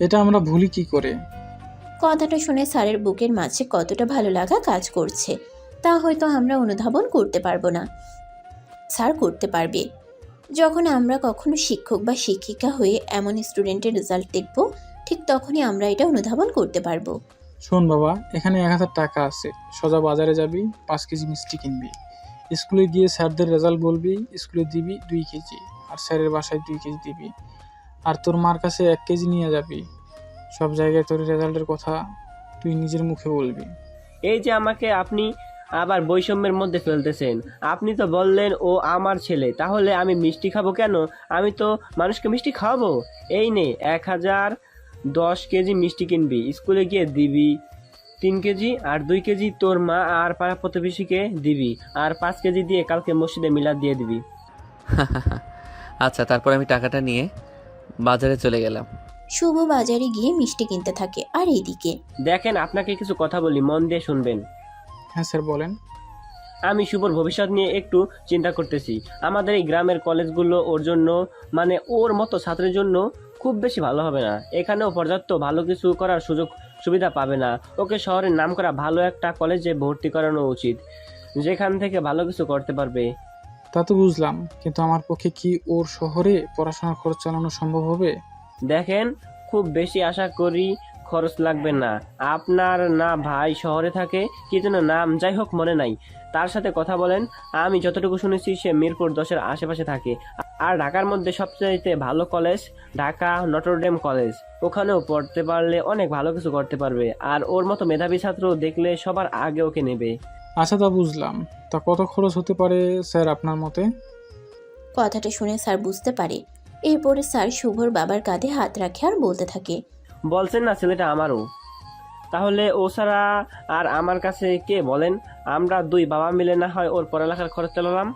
এটা আমরা ভুলি কি করে? কথাটা শুনে স্যারের বুকের মাঝে কতটা ভালো লাগা কাজ করছে তা হয়তো আমরা অনুধাবন করতে পারবো না। স্যার করতে পারবে। যখন আমরা কখনো শিক্ষক বা শিক্ষিকা হয়ে এমন স্টুডেন্টের রেজাল্ট দেখব, ঠিক তখনই আমরা এটা অনুধাবন করতে পারবো। শোন বাবা, এখানে 1000 টাকা আছে। সোজা বাজারে যাবি, 5 কেজি মিষ্টি কিনবি। স্কুলে গিয়ে স্যারদের রেজাল্ট বলবি, স্কুলে দিবি 2 কেজি, আর স্যারের বাসায় 2 কেজি দিবি। আর তোর মার কাছে 1 কেজি নিয়ে যাবি। সব জায়গায় তোর রেজাল্টের কথা তুই নিজের মুখে বলবি। এই যে আমাকে আপনি আবার বৈষম্যের মধ্যে ফেলতেছেন। আপনি তো বললেন ও আমার ছেলে, তাহলে আমি মিষ্টি খাবো কেন? আমি তো মানুষকে মিষ্টি খাওয়াবো। এই নে 1010 কেজি মিষ্টি কিনবি, স্কুলে গিয়ে দিবি 3 কেজি, আর 2 কেজি তোর মা আর পাড়া প্রতিবেশীকে দিবি, আর 5 কেজি দিয়ে কালকে মসজিদে মিলাদ দিয়ে দিবি। আচ্ছা, তারপর আমি টাকাটা নিয়ে বাজারে চলে গেলাম। শুভ বাজারে গিয়ে মিষ্টি কিনতে থাকে আর এইদিকে দেখেন, আপনাকে কিছু কথা বলি, মন দিয়ে শুনবেন। হ্যাঁ স্যার বলেন। আমি শুভর ভবিষ্যৎ নিয়ে একটু চিন্তা করতেছি। আমাদের এই গ্রামের কলেজগুলো ওর জন্য, মানে ওর মতো ছাত্রের জন্য খুব বেশি ভালো হবে না। এখানেও পর্যাপ্ত ভালো কিছু করার সুযোগ সুবিধা পাবে না। ওকে শহরের নামকরা ভালো একটা কলেজে ভর্তি করানো উচিত, যেখান থেকে ভালো কিছু করতে পারবে। তা তো বুঝলাম, কিন্তু আমার পক্ষে কি ওর শহরে পড়াশোনার খরচ চালানো সম্ভব হবে? দেখেন, খুব বেশি আশা করি খরচ লাগবে না। আপনার না ভাই শহরে থাকে, কি যেন নাম, যাই হোক মনে নাই। তার সাথে কথা বলেন। আমি যতটুকু শুনেছি সে মিরপুর 10-এর আশেপাশে থাকে। আর ঢাকার মধ্যে সবচাইতে ভালো কলেজ ঢাকা নটরডেম কলেজ। ওখানেও পড়তে পারলে অনেক ভালো কিছু করতে পারবে। আর ওর মতো মেধাবী ছাত্র দেখলে সবার আগে ওকে নেবে। আচ্ছা, তা বুঝলাম। তা কত খরচ হতে পারে স্যার আপনার মতে? কথাটা শুনে স্যার বুঝতে পারে। এরপরে স্যার শুভর বাবার কাঁধে হাত রাখে আর বলতে থাকে, বলছেন না ছেলেটা আমারও, তাহলে ও ছাড়া আর আমার কাছে কে বলেন? আমরা 2 বাবা মিলে না হয় ওর পড়ালেখার খরচ চালালাম।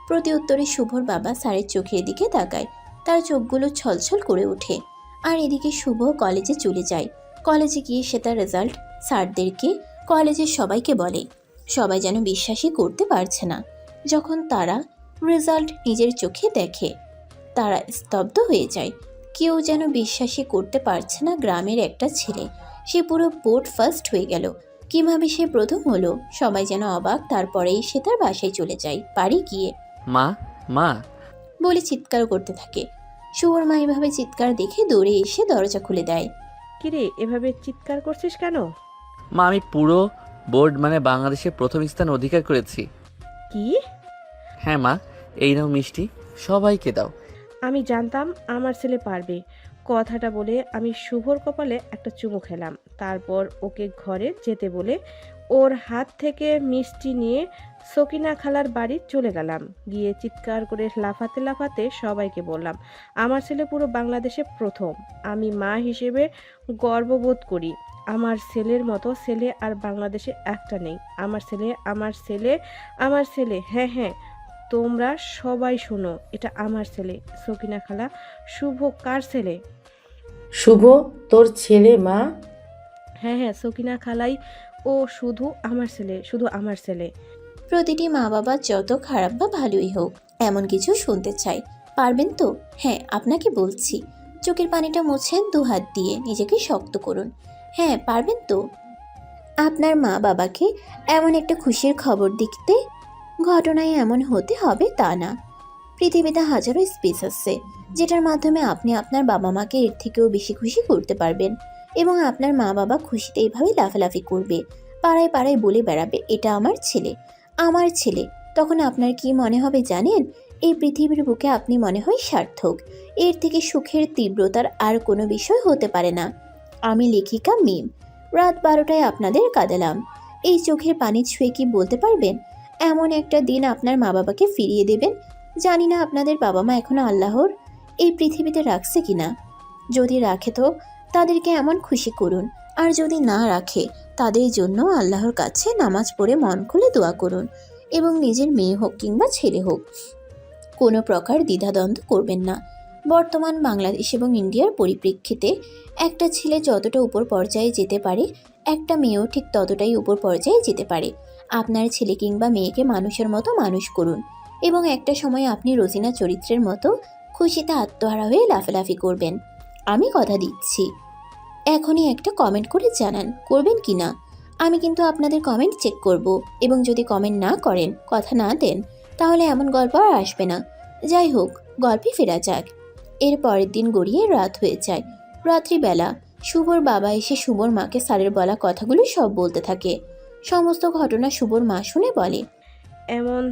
প্রতি উত্তরে শুভর বাবা স্যারের চোখের দিকে তাকায়। তার চোখগুলো ছলছল করে ওঠে। আর এদিকে শুভ কলেজে চলে যায়। কলেজে গিয়ে সে তার রেজাল্ট স্যারদেরকে, কলেজের সবাইকে বলে। সবাই যেন বিশ্বাসই করতে পারছে না। যখন তারা রেজাল্ট নিজের চোখে দেখে, তারা স্তব্ধ হয়ে যায়। কেউ যেন বিশ্বাসই করতে পারছে না গ্রামের একটা ছেলে সে পুরো বোর্ড ফার্স্ট হয়ে গেল। কিভাবে সে প্রথম হলো, সবাই যেন অবাক। তারপরেই সে তার বাসায় চলে যায়। বাড়ি গিয়ে মা, মা। বলে চিৎকার করতে থাকে। শুভর মা এভাবে চিৎকার দেখে দৌড়ে এসে দরজা খুলে দেয়। কিরে, এভাবে চিৎকার করছিস কেন? মা, আমি পুরো বোর্ড মানে বাংলাদেশে প্রথম স্থান অধিকার করেছি। কি? হ্যাঁ মা, এই নাও মিষ্টি, সবাইকে দাও। আমি জানতাম আমার ছেলে পারবে। কথাটা বলে আমি শুভর কপালে একটা চুমু খেলাম। তারপর ওকে ঘরে যেতে বলে ওর হাত থেকে মিষ্টি নিয়ে সকিনা খালার বাড়ি চলে গেলাম। গিয়ে চিৎকার করে লাফাতে লাফাতে সবাইকে বললাম, আমার ছেলে পুরো বাংলাদেশে প্রথম। আমি মা হিসেবে গর্ববোধ করি। আমার ছেলের মতো ছেলে আর বাংলাদেশে একটা নেই। আমার ছেলে, আমার ছেলে, আমার ছেলে। হ্যাঁ হ্যাঁ, তোমরা সবাই শোনো, এটা আমার ছেলে। সকিনা খালা, শুভ কার ছেলে? শুভ তোর ছেলে মা? হ্যাঁ হ্যাঁ, সকিনা খালাই, ও শুধু আমার ছেলে, শুধু আমার ছেলে। প্রতিটি মা বাবা যত খারাপ বা ভালোই হোক এমন কিছু শুনতে চাই। পারবেন তো? হ্যাঁ, আপনাকে বলছি। চোখের পানিটা মুছেন 2 হাত দিয়ে, নিজেকে শক্ত করুন। হ্যাঁ, পারবেন তো? আপনার মা বাবাকে এমন একটা খুশির খবর দিতে ঘটনায় এমন হতে হবে তা না। পৃথিবীতে হাজারো স্পেস আছে যেটার মাধ্যমে আপনি আপনার বাবা মাকে এর থেকেও বেশি খুশি করতে পারবেন। এবং আপনার মা বাবা খুশিতে এইভাবে লাফালাফি করবে, পাড়ায় পাড়ায় বলে বেড়াবে, এটা আমার ছেলে, আমার ছেলে। তখন আপনার কি মনে হবে জানেন? এই পৃথিবীর বুকে আপনি মনে হয় সার্থক। এর থেকে সুখের তীব্রতার আর কোনো বিষয় হতে পারে না। আমি লেখিকা মিম, রাত 12টায় আপনাদের কাঁদালাম। এই চোখের পানি ছুঁয়ে কি বলতে পারবেন এমন একটা দিন আপনার মা বাবাকে ফিরিয়ে দেবেন? জানি না আপনাদের বাবা মা এখনো আল্লাহর এই পৃথিবীতে রাখছে কিনা। যদি রাখে তো তাদেরকে এমন খুশি করুন, আর যদি না রাখে তাদের জন্য আল্লাহর কাছে নামাজ পড়ে মন খুলে দোয়া করুন। এবং নিজের মেয়ে হোক কিংবা ছেলে হোক, কোনো প্রকার দ্বিধাদ্বন্দ্ব করবেন না। বর্তমান বাংলাদেশ এবং ইন্ডিয়ার পরিপ্রেক্ষিতে একটা ছেলে যতটা উপর পর্যায়ে যেতে পারে, একটা মেয়েও ঠিক ততটাই উপর পর্যায়ে যেতে পারে। আপনার ছেলে কিংবা মেয়েকে মানুষের মতো মানুষ করুন, এবং একটা সময় আপনি রোজিনা চরিত্রের মতো খুশিতে আত্মহারা হয়ে লাফালাফি করবেন। আমি কথা দিচ্ছি। এখনই একটা কমেন্ট করে জানান করবেন কি না। আমি কিন্তু আপনাদের কমেন্ট চেক করব, এবং যদি কমেন্ট না করেন, কথা না দেন, তাহলে এমন গল্প আর আসবে না। যাই হোক, গল্পে ফেরা যাক। এর পরের দিন গড়িয়ে রাত হয়ে যায়। রাত্রিবেলা শুভর বাবা এসে শুভর মাকে স্যারের বলা কথাগুলো সব বলতে থাকে। সমস্ত ঘটনা শুভর মা শুনে বলে, এমন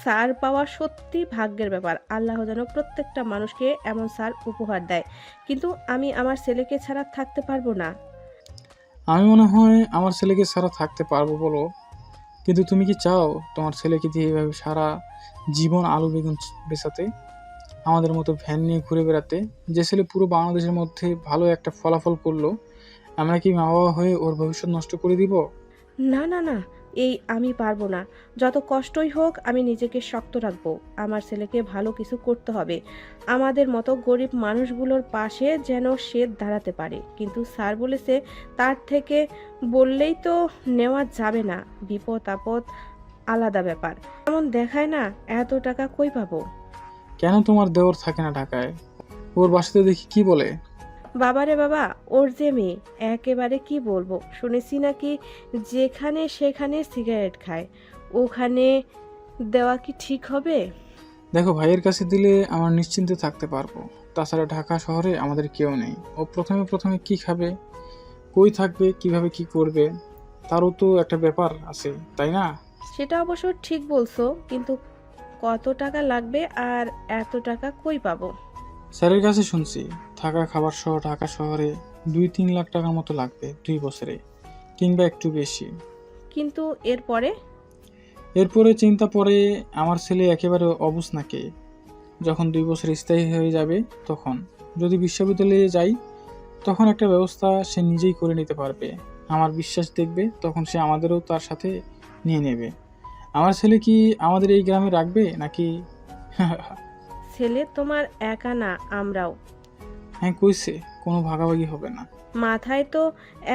স্যার পাওয়া সত্যি ভাগ্যের ব্যাপার। আল্লাহ যেন প্রত্যেকটা মানুষকে এমন স্যার উপহার দেয়। কিন্তু আমি আমার ছেলেকে ছাড়া থাকতে পারবো না। আমি মনে হয় আমার ছেলেকে ছাড়া থাকতে পারবো বলো, কিন্তু তুমি কি চাও তোমার ছেলেকে দিয়ে এভাবে সারা জীবন আলু বেগুন বেচাতে, আমাদের মতো ভ্যান নিয়ে ঘুরে বেড়াতে? যে ছেলে পুরো বাংলাদেশের মধ্যে ভালো একটা ফলাফল করলো, আমরা কি মা বাবা হয়ে ওর ভবিষ্যৎ নষ্ট করে দিব? না না না, এই আমি পারবো না। যত কষ্টই হোক আমি নিজেকে শক্ত রাখবো। আমার ছেলেকে ভালো কিছু করতে হবে, আমাদের মতো গরিব মানুষগুলোর পাশে যেন সে দাঁড়াতে পারে। কিন্তু স্যার বলেছে তার থেকে বললেই তো নেওয়া যাবে না, বিপদ আপদ আলাদা ব্যাপার। এমন দেখায় না, এত টাকা কই পাবো? কেন তোমার দেওর থাকে না ঢাকায়? ওর বাসাতে দেখি কি বলে। বাবারে বাবা, ওর যে মেয়ে, একেবারে কি বলবো, শুনেছি নাকি যেখানে সেখানে সিগারেট খায়। ওখানে দেওয়া কি ঠিক হবে? দেখো, ভাইয়ের কাছে দিলে আমার নিশ্চিন্তে থাকতে পারবো। তাছাড়া ঢাকা শহরে আমাদের কেউ নেই। ও প্রথমে প্রথমে কি খাবে, কই থাকবে, কিভাবে কি করবে, তারও তো একটা ব্যাপার আছে, তাই না? সেটা অবশ্য ঠিক বলছো, কিন্তু কত টাকা লাগবে আর এত টাকা কই পাবো? স্যারের কাছে শুনছি থাকা খাবার সহ ঢাকা শহরে 2-3 লাখ টাকার মতো লাগবে 2 বছরে, কিংবা একটু বেশি। কিন্তু এরপরে? এরপরে চিন্তা পড়ে আমার ছেলে একেবারে অবুঝ নাকি। যখন 2 বছর স্থায়ী হয়ে যাবে, তখন যদি বিশ্ববিদ্যালয়ে যাই, তখন একটা ব্যবস্থা সে নিজেই করে নিতে পারবে। আমার বিশ্বাস দেখবে, তখন সে আমাদেরও তার সাথে নিয়ে নেবে। আমার ছেলে কি আমাদের এই গ্রামে রাখবে নাকি? ছেলে তোমার একা না, আমরাও। হ্যাঁ, কইছে কোনো ভাগাভাগি হবে না। মাথায় তো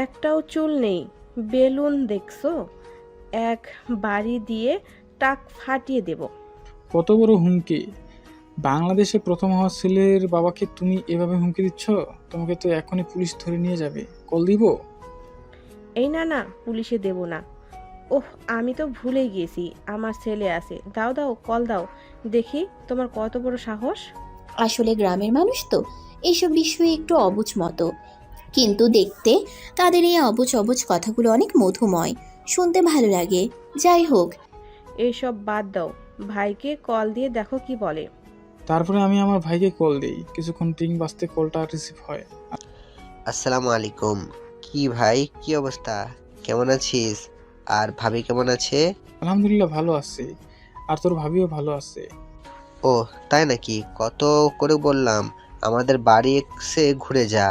একটাও চুল নেই, বেলুন দেখছো? এক বাড়ি দিয়ে টাক ফাটিয়ে দেব। কত বড় হুমকি! বাংলাদেশে প্রথম হওয়া ছেলের বাবাকে তুমি এভাবে হুমকি দিচ্ছ? তোমাকে তো এখনই পুলিশ ধরে নিয়ে যাবে। কল দিব? এই না না, পুলিশে দেব না। ওহ, আমি তো ভুলেই গেছি, আমার ছেলে আছে। দাও দাও, কল দাও, দেখি তোমার কত বড় সাহস। আসলে গ্রামের মানুষ তো এইসব বিষয়ে একটু অবুঝ মতো, কিন্তু দেখতে তাদের এই অবুঝ অবুঝ কথাগুলো অনেক মধুময়, শুনতে ভালো লাগে। যাই হোক, এইসব বাদ দাও, ভাইকে কল দিয়ে দেখো কি বলে। তারপরে আমি আমার ভাইকে কল দিই। কিছুক্ষণ টিং বাজতে কলটা রিসিভ হয়। আসসালামু আলাইকুম। কি ভাই, কি অবস্থা? কেমন আছিস? আর ভাবি কেমন আছে? আলহামদুলিল্লাহ ভালো আছে, আর তোর ভাবিও ভালো আছে। ও, তাই নাকি? কত করে বললাম আমাদের বাড়ি এসে ঘুরে যা।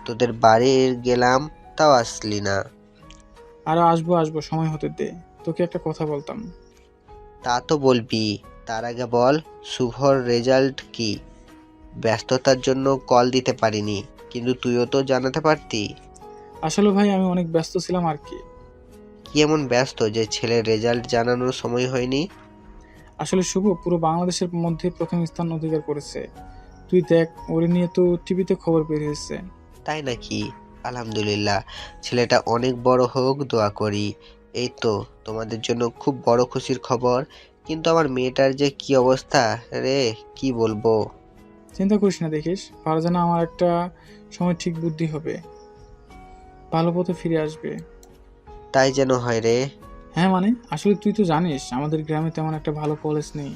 তোদের বাড়ি গেলাম, তাও আসলি না। আর আসবো আসবো, সময় হতে দে। তোকে একটা কথা বলতাম। তা তো বলবি, তার আগে বল শুভর রেজাল্ট কি? ব্যস্ততার জন্য কল দিতে পারিনি, কিন্তু তুইও তো জানাতে পারতি। আসলে ভাই আমি অনেক ব্যস্ত ছিলাম আর কি। কি এমন ব্যস্ত যে ছেলের রেজাল্ট জানানোর সময় হয়নি? আসলে শুভ পুরো বাংলাদেশের মধ্যে প্রথম স্থান অধিকার করেছে। তুই দেখ, ওরে নিয়ে তো টিভিতে খবর বের হয়েছে। তাই নাকি? আলহামদুলিল্লাহ, ছেলেটা অনেক বড় হোক, দোয়া করি। এই তো তোমাদের জন্য খুব বড় খুশির খবর। কিন্তু আমার মেয়েটার যে কি অবস্থা রে, কি বলবো। চিন্তা করিস না, দেখিস ফারজানা আমার একটা সময় ঠিক বুদ্ধি হবে, ভালো পথে ফিরে আসবে। তাই যেন হয় রে। হ্যাঁ মানে, আসলে তুই তো জানিস আমাদের গ্রামে তেমন একটা ভালো কলেজ নেই।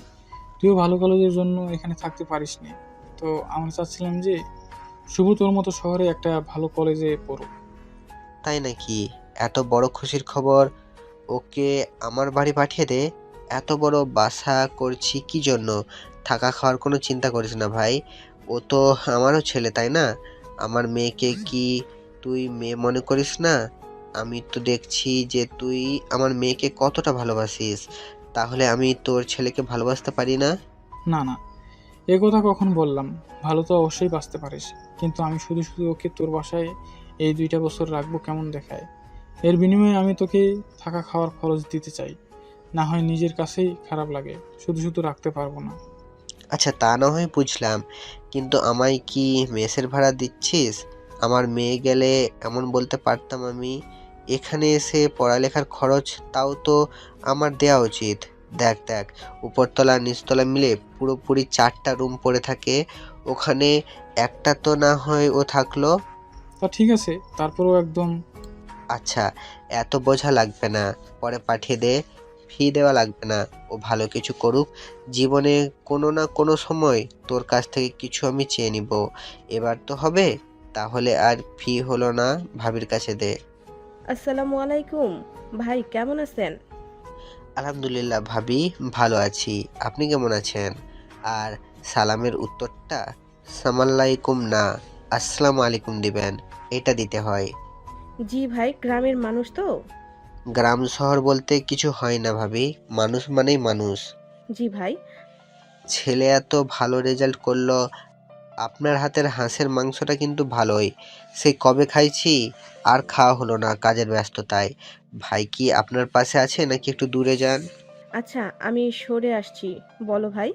তুইও ভালো কলেজের জন্য এখানে থাকতে পারিস নি। তো আমরা চাচ্ছিলাম যে শুভ তোর মতো শহরে একটা ভালো কলেজে পড়ুক। তাই নাকি? এত বড় খুশির খবর, ওকে আমার বাড়ি পাঠিয়ে দে। এত বড় বাসা করছি কি জন্য? থাকা খাওয়ার কোনো চিন্তা করিস না ভাই। ও তো আমারও ছেলে, তাই না? আমার মেয়েকে কি তুই মেয়ে মনে করিস না? আমি তো দেখছি যে তুই আমার মেয়েকে কতটা ভালোবাসিস। তাহলে আমি তোর ছেলেকে ভালোবাসতে পারি না? না না, এ কথা কখন বললাম? ভালো তো অবশ্যই বাঁচতে পারিস, কিন্তু আমি শুধু শুধু ওকে তোর বাসায় এই 2টা বছর রাখবো কেমন দেখায়? এর বিনিময়ে আমি তোকে থাকা খাওয়ার খরচ দিতে চাই। না হয় নিজের কাছেই খারাপ লাগে, শুধু শুধু রাখতে পারবো না। আচ্ছা, তা না হয় বুঝলাম, কিন্তু আমায় কি মেসের ভাড়া দিচ্ছিস? আমার মেয়ে গেলে এমন বলতে পারতাম আমি। এখানে এসে পড়ালেখার খরচ তাও তো আমার দেওয়া উচিত। দেখ দেখ, উপরতলা নিচতলা মিলে পুরোপুরি 4টা রুম পড়ে থাকে। ওখানে একটা তো না হয় ও থাকলো। তা ঠিক আছে, তারপরেও একদম। আচ্ছা, এত বোঝা লাগবে না, পরে পাঠিয়ে দে। ফি দেওয়া লাগবে না, ও ভালো কিছু করুক। জীবনে কোনো না কোনো সময় তোর কাছ থেকে কিছু আমি চেয়ে নিব। এবার তো হবে। তাহলে আর ফি হলো না, ভাবির কাছে দে। আসসালামু আলাইকুম। ভাই কেমন আছেন? আলহামদুলিল্লাহ ভাবি, ভালো আছি। আপনি কেমন আছেন? আর সালামের উত্তরটা সামালাইকুম না, আসসালামু আলাইকুম দিবেন। এটা দিতে হয়। জি ভাই, গ্রামের মানুষ তো। গ্রাম শহর বলতে কিছু হয় না ভাবি, মানুষ মানেই মানুষ। জি ভাই। ছেলে এত ভালো রেজাল্ট করলো, আপনার হাতের হাঁসের মাংসটা কিন্তু ভালোই। সেই কবে খাইছি, আর খাওয়া হলো না কাজের ব্যস্ততায়। ভাই কি আপনার পাশে আছে নাকি একটু দূরে যান? আচ্ছা, আমি সরে আসছি। বলো ভাই।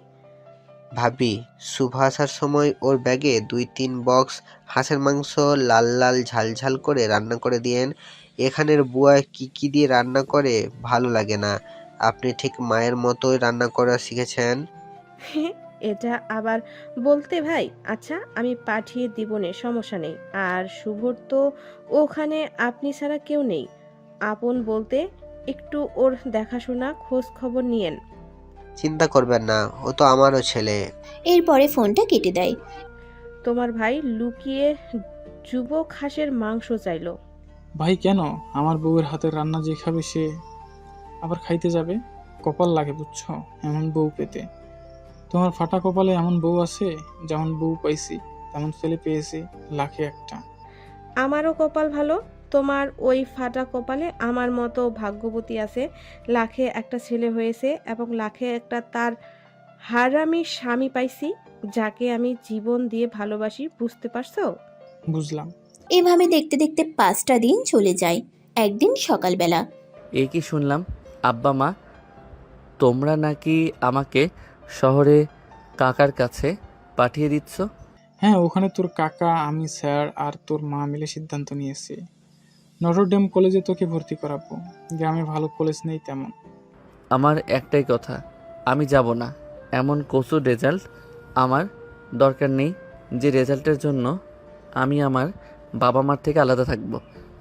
ভাবি, শুভ আসার সময় ওর ব্যাগে 2-3 বক্স হাঁসের মাংস লাল লাল ঝাল ঝাল করে রান্না করে দিয়েন। এখানের বুয়া কি কি দিয়ে রান্না করে ভালো লাগে না। আপনি ঠিক মায়ের মতোই রান্না করা শিখেছেন। এটা আবার বলতে ভাই। আচ্ছা, আমি পাঠিয়ে দিবনে, সমস্যা নেই। আর শুভর তো ওখানে আপনি ছাড়া কেউ নেই। আপন বলতে একটু ওর দেখাশোনা খোঁজ খবর নিয়েন। চিন্তা করবেন না, ও তো আমারও ছেলে। এরপরে ফোনটা কেটে দেয়। তোমার ভাই লুকিয়ে যুবক হাঁসের মাংস চাইলো। ভাই কেন? আমার বউয়ের হাতের রান্না যে খাবে সে আবার খাইতে যাবে? কপাল লাগে বুঝছো এমন বউ পেতে। তোমার ফাটা কপালে এমন বউ আছে, যেমন বউ পাইছি তেমন ছেলে পেয়েছি লাখে একটা। আমারও কপাল ভালো। তোমার ওই ফাটা কপালে আমার মতো ভাগ্যবতী আছে। লাখে একটা ছেলে হয়েছে এবং লাখে একটা তার হারামি স্বামী পাইছি, যাকে আমি জীবন দিয়ে ভালোবাসি। বুঝতে পারছো? বুঝলাম। এভাবে দেখতে দেখতে 5টা দিন চলে যায়। একদিন সকালবেলা এই কি শুনলাম, আব্বা মা তোমরা নাকি আমাকে শহরে কাকার কাছে পাঠিয়ে দিচ্ছ? হ্যাঁ, ওখানে তোর কাকা, আমি, স্যার আর তোর মা মিলে সিদ্ধান্ত নিয়েছি নটরডেম কলেজে তোকে ভর্তি করাবো। গ্রামে ভালো কলেজ নেই তেমন। আমার একটাই কথা, আমি যাব না। এমন কচুর রেজাল্ট আমার দরকার নেই, যে রেজাল্টের জন্য আমি আমার বাবা মার থেকে আলাদা থাকব।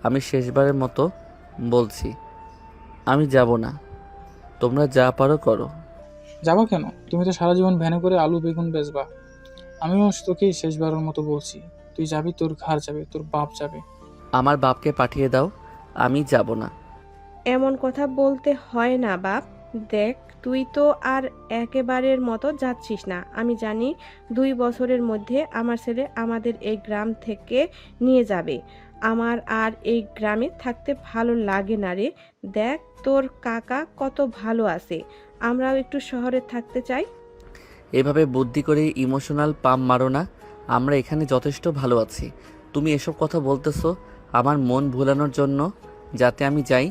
আমি শেষবারের মতো বলছি, আমি যাব না। তোমরা যা পারো করো। যাবা কেন? তুমি তো সারা জীবন ভ্যানে করে আলু বেগুন বেচবা। আমিও তোকে শেষবারের মতো বলছি, তুই যাবি, তোর ঘর যাবে, তোর বাপ যাবে। আমার বাপকে পাঠিয়ে দাও, আমি যাব না। এমন কথা বলতে হয় না বাপ। দেখ, তুই তো আর একেবারের মতো যাচ্ছিস না। আমি জানি 2 বছরের মধ্যে আমার ছেলে আমাদের এই গ্রাম থেকে নিয়ে যাবে। আমার আর এই গ্রামে থাকতে ভালো লাগে না রে। দেখ, তোর কাকা কত ভালো আছে। আমরাও একটু শহরে থাকতে চাই। এভাবে বুদ্ধি করে ইমোশনাল পাম্প মারো না। আমরা এখানে যথেষ্ট ভালো আছি। তুমি এসব কথা বলতেছো আমার মন ভুলানোর জন্য, যাতে আমি যাই।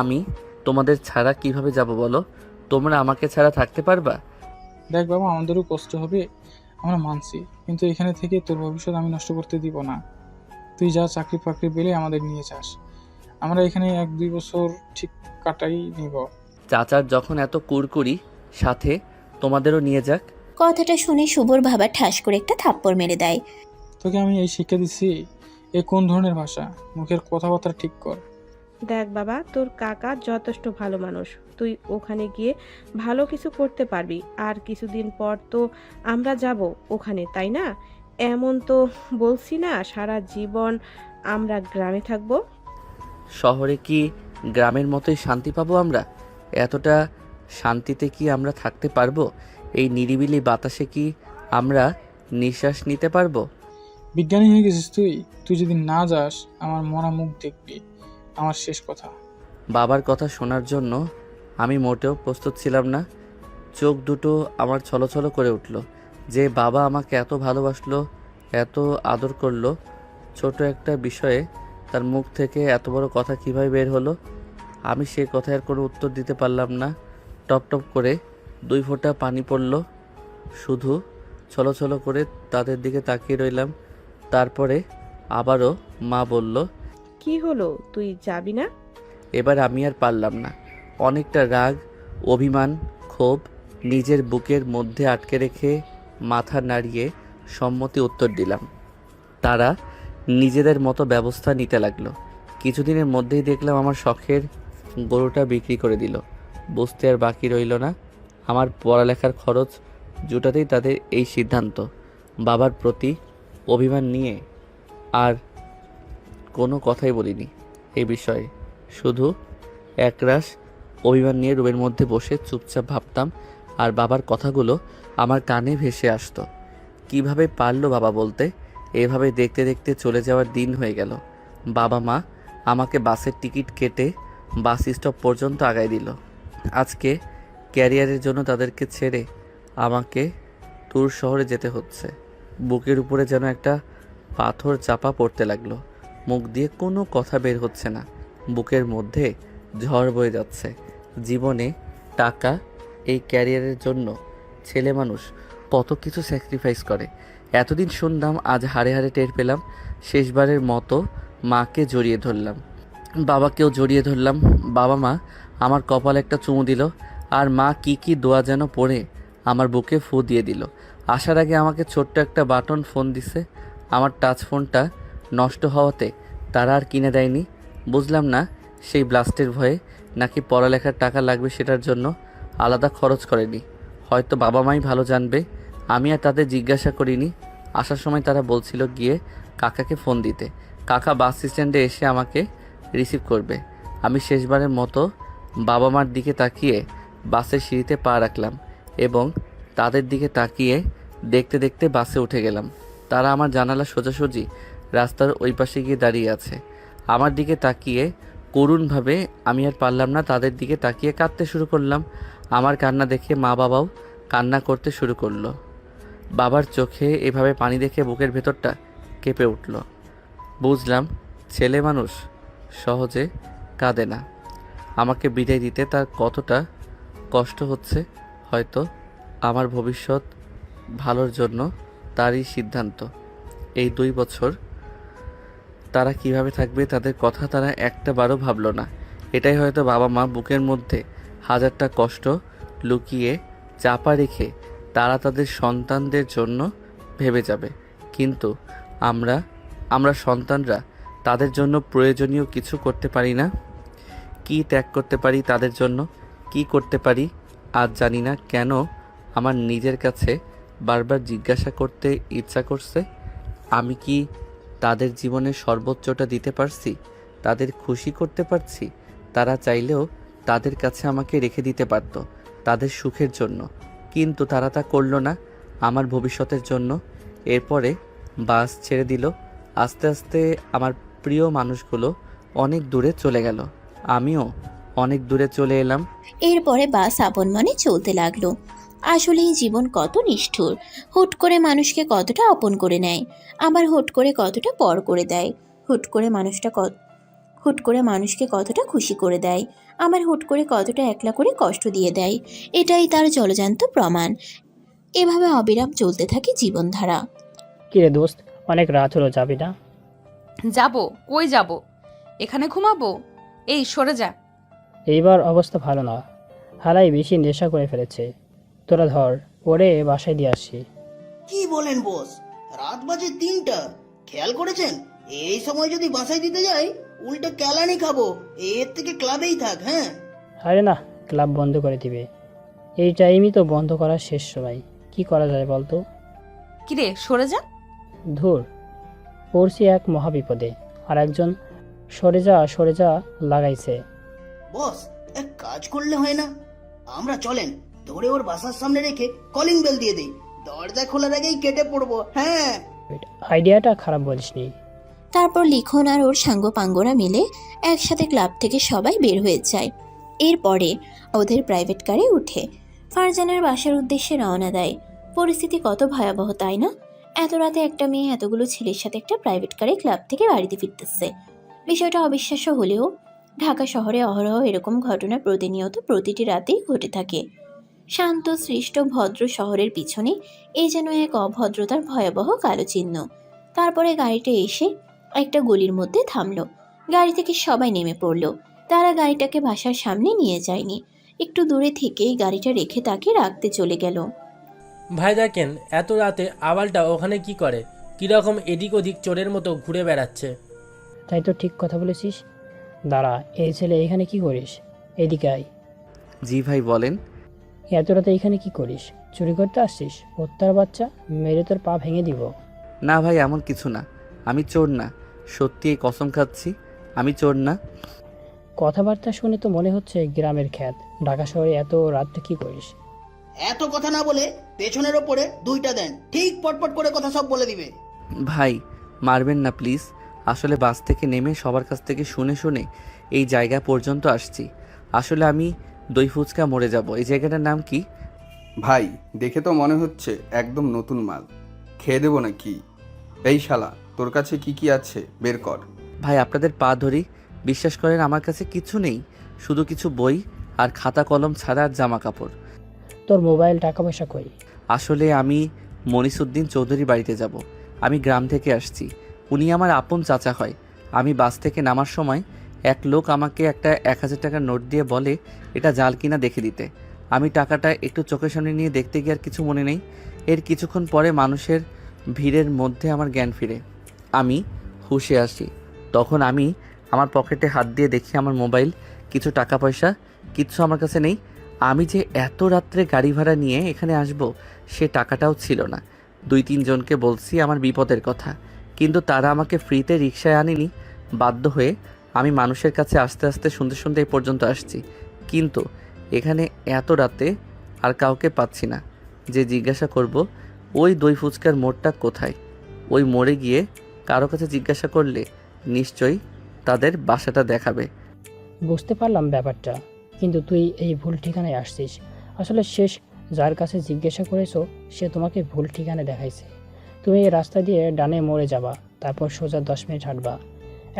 আমি তোমাদের ছাড়া কিভাবে যাব বলো? তোমরা আমাকে ছাড়া থাকতে পারবা? দেখ বাবা, আমাদেরও কষ্ট হবে, আমরা মানছি, কিন্তু এখানে থেকে তোর ভবিষ্যৎ আমি নষ্ট করতে দিব না। তুই যা চাকরি ফাকরি পেলে আমাদের নিয়ে যাস। আমরা এখানে 1-2 বছর ঠিক কাটাই নিব। চাচার যখন এত কুরকুরি, সাথে তোমাদেরও নিয়ে যাক। কথাটা শুনে শুভর বাবা ঠাস করে একটা থাপ্পড় মেরে দেয়। তোকে আমি এই শিক্ষা দিচ্ছি? এ কোন ধরনের ভাষা? মুখের কথাবার্তা ঠিক কর। দেখ বাবা, তোর কাকা যথেষ্ট ভালো মানুষ। তুই ওখানে গিয়ে ভালো কিছু করতে পারবি। আর কিছুদিন পর তো আমরা যাব ওখানে, তাই না? এমন তো বলছি না সারা জীবন আমরা গ্রামে থাকবো। শহরে কি গ্রামের মতোই শান্তি পাবো আমরা? এতটা শান্তিতে কি আমরা থাকতে পারবো? এই নিরিবিলি বাতাসে কি আমরা নিঃশ্বাস নিতে পারবো? বিজ্ঞানী হয়ে গেছিস তুই? তুই যদি না যাস আমার মরা মুখ দেখবি। আমার শেষ কথা। বাবার কথা শোনার জন্য আমি মোটেও প্রস্তুত ছিলাম না। চোখ দুটো আমার ছলছল করে উঠল। যে বাবা আমাকে এত ভালোবাসলো, এত আদর করলো, ছোট একটা বিষয়ে তার মুখ থেকে এত বড় কথা কিভাবে বের হলো? আমি সে কথার কোনো উত্তর দিতে পারলাম না। টপ টপ করে 2 ফোঁটা পানি পড়ল। শুধু ছলছল করে তাদের দিকে তাকিয়ে রইলাম। তারপরে আবারও মা বলল, কি হলো, তুই যাবি না? এবার আমি আর পারলাম না। অনেকটা রাগ, অভিমান, ক্ষোভ নিজের বুকের মধ্যে আটকে রেখে মাথা নাড়িয়ে সম্মতি উত্তর দিলাম। তারা নিজেদের মতো ব্যবস্থা নিতে লাগলো। কিছুদিনের মধ্যেই দেখলাম আমার শখের গরুটা বিক্রি করে দিল। বুঝতে আর বাকি রইল না। আমার পড়ালেখার খরচ জোটাতেই তাদের এই সিদ্ধান্ত। বাবার প্রতি অভিমান নিয়ে আর কোনো কথাই বলিনি এই বিষয়ে। শুধু একরাশ অভিমান নিয়ে রুমের মধ্যে বসে চুপচাপ ভাবতাম, আর বাবার কথাগুলো আমার কানে ভেসে আসতো। কিভাবে পারলো বাবা বলতে? এভাবে দেখতে দেখতে চলে যাওয়ার দিন হয়ে গেল। বাবা মা আমাকে বাসের টিকিট কেটে বাস স্টপ পর্যন্ত আগায় দিল। আজকে ক্যারিয়ারের জন্য তাদেরকে ছেড়ে আমাকে দূর শহরে যেতে হচ্ছে। বুকের উপরে যেন একটা পাথর চাপা পড়তে লাগলো। মুখ দিয়ে কোনো কথা বের হচ্ছে না। বুকের মধ্যে ঝড় বয়ে যাচ্ছে। জীবনে টাকা, এই ক্যারিয়ারের জন্য ছেলে মানুষ কত কিছু স্যাক্রিফাইস করে। এতদিন শুনলাম, আজ হাড়ে হাড়ে টের পেলাম। শেষবারের মতো মাকে জড়িয়ে ধরলাম, বাবাকেও জড়িয়ে ধরলাম। বাবা মা আমার কপালে একটা চুমু দিল, আর মা কি দোয়া যেন পড়ে আমার বুকে ফু দিয়ে দিল। আসার আগে আমাকে ছোট্ট একটা বাটন ফোন দিছে। আমার টাচ ফোনটা নষ্ট হওয়াতে তারা আর কিনে দেয়নি। বুঝলাম না সেই ব্লাস্টের ভয়ে নাকি পড়ালেখার টাকা লাগবে সেটার জন্য আলাদা খরচ করেনি। হয়তো বাবা মাই ভালো জানবে, আমি আর তাদের জিজ্ঞাসা করিনি। আসার সময় তারা বলছিল গিয়ে কাকাকে ফোন দিতে, কাকা বাস স্ট্যান্ডে এসে আমাকে রিসিভ করবে। আমি শেষবারের মতো বাবা মার দিকে তাকিয়ে বাসের সিঁড়িতে পা রাখলাম এবং তাদের দিকে তাকিয়ে দেখতে দেখতে বাসে উঠে গেলাম। তারা আমার জানালা সোজাসুজি রাস্তার ওই পাশে গিয়ে দাঁড়িয়ে আছে আমার দিকে তাকিয়ে করুণভাবে। আমি আর পারলাম না, তাদের দিকে তাকিয়ে কাঁদতে শুরু করলাম। আমার কান্না দেখে মা বাবাও কান্না করতে শুরু করলো। বাবার চোখে এভাবে পানি দেখে বুকের ভেতরটা কেঁপে উঠল। বুঝলাম ছেলে মানুষ সহজে কাঁদে না। আমাকে বিদায় দিতে তার কতটা কষ্ট হচ্ছে। হয়তো আমার ভবিষ্যৎ ভালোর জন্য তারই সিদ্ধান্ত। এই 2 বছর তারা কিভাবে থাকবে তাদের কথা তারা একটাবারও ভাবলো না। এটাই হয়তো বাবা মা বুকের মধ্যে হাজারটা কষ্ট লুকিয়ে চাপা রেখে তারা তাদের সন্তানদের জন্য ভেবে যাবে। কিন্তু আমরা সন্তানরা তাদের জন্য প্রয়োজনীয় কিছু করতে পারি না। কি ত্যাগ করতে পারি তাদের জন্য, কি করতে পারি আজ জানি না। কেন আমার নিজের কাছে বারবার জিজ্ঞাসা করতে ইচ্ছা করছে, আমি কি তাদের জীবনের সর্বোচ্চটা দিতে পারছি? তাদের খুশি করতে পারছি? তারা চাইলেও তাদের কাছে আমাকে রেখে দিতে পারত তাদের সুখের জন্য, কিন্তু তারা তা করলো না আমার ভবিষ্যতের জন্য। এরপরে বাস ছেড়ে দিল। আস্তে আস্তে আমার প্রিয় মানুষগুলো অনেক দূরে চলে গেল, আমিও অনেক দূরে চলে এলাম। এরপরে বাস আপন মনে চলতে লাগলো। আসলেই জীবন কত নিষ্ঠুর। হুট করে মানুষকে কতটা আপন করে নেয়, আবার হুট করে কতটা পর করে দেয়। হুট করে মানুষকে কতটা খুশি করে দেয়, আবার হুট করে কতটা একলা করে কষ্ট দিয়ে দেয়। এটাই তার জলজান্ত প্রমাণ। এভাবে অবিরাম চলতে থাকে জীবনধারা। কিরে দোস্ত, অনেক রাত হলো, যাবি না? যাব? কই যাব? এখানে ঘুমাবো? এই সরে যা। এইবার অবস্থা ভালো না, হালাই বেশি নেশা করে ফেলেছে। তোরা ধর, পরে বাসায় দিয়ে আসি। কি বলেন বস? রাত বাজে 3টা, খেয়াল করেছেন? এই সময় যদি বাসায় দিতে যাই উল্টে কেলানি খাবো। এর থেকে ক্লাবেই থাক। হ্যাঁ, আরে না, ক্লাব বন্ধ করে দিবে। এই টাইমই তো বন্ধ করার শেষ সময়। কি করা যায় বলতো? কিরে সরে যা। ধুর, পড়ছি এক মহাবিপদে, আর একজন সরে যা লাগাইছে। বস এক কাজ করলে হয় না? আমরা চলেন ধরে ওর বাসার সামনে রেখে কলিং বেল দিয়ে দেই, দরজা খোলার আগেই কেটে পড়বো। হ্যাঁ, আইডিয়াটা খারাপ বলিসনি। তারপর লিখন আর ওর সাঙ্গপাঙ্গরা মিলে একসাথে ক্লাব থেকে সবাই বের হয়ে যায়। এরপরে ওদের প্রাইভেট কারে উঠে ফারজানার বাসার উদ্দেশ্যে রওনা দেয়। পরিস্থিতি কত ভয়াবহ তাই না? এত রাতে একটা মেয়ে এতগুলো ছেলের সাথে একটা প্রাইভেট কারে ক্লাব থেকে বাড়িতে ফিরতেছে। বিষয়টা অবিশ্বাস্য হলেও ঢাকা শহরে অহরহ এরকম ঘটনা প্রতিনিয়ত প্রতিটি রাতেই ঘটে থাকে। শান্ত সৃষ্ট ভদ্র শহরের পিছনে এই যেন এক অভদ্রতার ভয়াবহ কালো চিহ্ন। তারপরে গাড়িটা এসে একটা গলির মধ্যে থামলো। গাড়ি থেকে সবাই নেমে পড়লো। তারা গাড়িটাকে বাসার সামনে নিয়ে যায়নি, একটু দূরে থেকেই গাড়িটা রেখে তাকে রাখতে চলে গেল। ভাই দেখেন, এত রাতে আওয়ালটা ওখানে কি করে? কিরকম এদিক ওদিক চোরের মতো ঘুরে বেড়াচ্ছে। তাই তো, ঠিক কথা বলেছিস। দাঁড়া, এই ছেলে এখানে কি করিস? এদিকে আয়। জি ভাই বলেন। এত রাতে এখানে কি করিস? চুরি করতে আসছিস? হত্যার বাচ্চা, মেরে তোর পা ভেঙে দিব। না ভাই, এমন কিছু না, আমি চোর না, সত্যি এই কসম খাচ্ছি আমি চোর না। কথাবার্তা শুনে তো মনে হচ্ছে গ্রামের খ্যাত। ঢাকা শহরে এত রাত্রে কি করিস? এত কথা না বলে পেছনের ওপরে 2টা দেন, ঠিক পটপট করে কথা সব বলে দিবে। ভাই মারবেন না প্লিজ। আসলে বাস থেকে নেমে সবার কাছ থেকে শুনে শুনে এই জায়গা পর্যন্ত আসছি। আসলে আমি দই ফুচকা মরে যাব। এই জায়গাটার নাম কি? ভাই দেখে তো মনে হচ্ছে একদম নতুন মাল, খেয়ে দেবো নাকি? এই শালা, তোর কাছে কি কি আছে বের কর। ভাই আপনাদের পা ধরি, বিশ্বাস করেন আমার কাছে কিছু নেই, শুধু কিছু বই আর খাতা কলম ছাড়া আর জামা কাপড়। তোর মোবাইল, টাকা পয়সা কই? আসলে আমি মনিসুদ্দিন চৌধুরী বাড়িতে যাব। আমি গ্রাম থেকে আসছি, উনি আমার আপন চাচা হয়। আমি বাস থেকে নামার সময় এক লোক আমাকে একটা 1000 টাকার নোট দিয়ে বলে এটা জাল কিনা দেখে দিতে। আমি টাকাটা একটু চোখের সামনে নিয়ে দেখতে গিয়ে আর কিছু মনে নেই। এর কিছুক্ষণ পরে মানুষের ভিড়ের মধ্যে আমার জ্ঞান ফিরে, আমি হুঁশে আসি। তখন আমি আমার পকেটে হাত দিয়ে দেখি আমার মোবাইল, কিছু টাকা পয়সা, কিচ্ছু আমার কাছে নেই। আমি যে এত রাত্রে গাড়ি ভাড়া নিয়ে এখানে আসব সে টাকাটাও ছিল না। 2-3 জনকে বলছি আমার বিপদের কথা, কিন্তু তারা আমাকে ফ্রিতে রিকশায় আনেনি। বাধ্য হয়ে আমি মানুষের কাছে আস্তে আস্তে শুনতে শুনতে এই পর্যন্ত আসছি, কিন্তু এখানে এত রাতে আর কাউকে পাচ্ছি না যে জিজ্ঞাসা করব ওই দই ফুচকার মোড়টা কোথায়। ওই মোড়ে গিয়ে কারো কাছে জিজ্ঞাসা করলে নিশ্চয়ই তাদের বাসাটা দেখাবে। বুঝতে পারলাম ব্যাপারটা, কিন্তু তুই এই ভুল ঠিকানায় আসছিস। আসলে শেষ যার কাছে জিজ্ঞাসা করেছো সে তোমাকে ভুল ঠিকানা দেখাইছে। তুমি এই রাস্তা দিয়ে ডানে মোড়ে যাবা, তারপর সোজা 10 মিনিট হাঁটবা,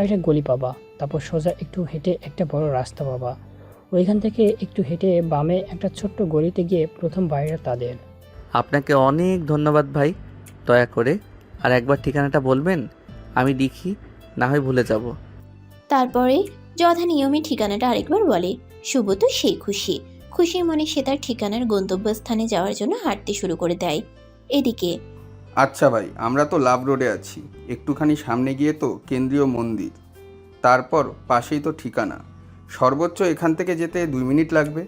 একটা গলি পাবা, তারপর সোজা একটু হেঁটে একটা বড় রাস্তা পাবা। ওইখান থেকে একটু হেঁটে বামে একটা ছোট্ট গলিতে গিয়ে প্রথম বাড়িটা তাদের। আপনাকে অনেক ধন্যবাদ ভাই। দয়া করে আর একবার ঠিকানাটা বলবেন, আমি লিখি, না হয় ভুলে যাব। তারপরে যথা নিয়মে ঠিকানাটা আরেকবার বলে। শুভ তো সেই খুশি খুশি মনে সে তার ঠিকানার গন্তব্যস্থানে যাওয়ার জন্য হাঁটতে শুরু করে দেয়। এদিকে আচ্ছা ভাই, আমরা তো লাভ রোডে আছি, একটুখানি সামনে গিয়ে তো কেন্দ্রীয় মন্দির, তারপর পাশেই তো ঠিকানা। সর্বোচ্চ এখান থেকে যেতে 2 মিনিট লাগবে।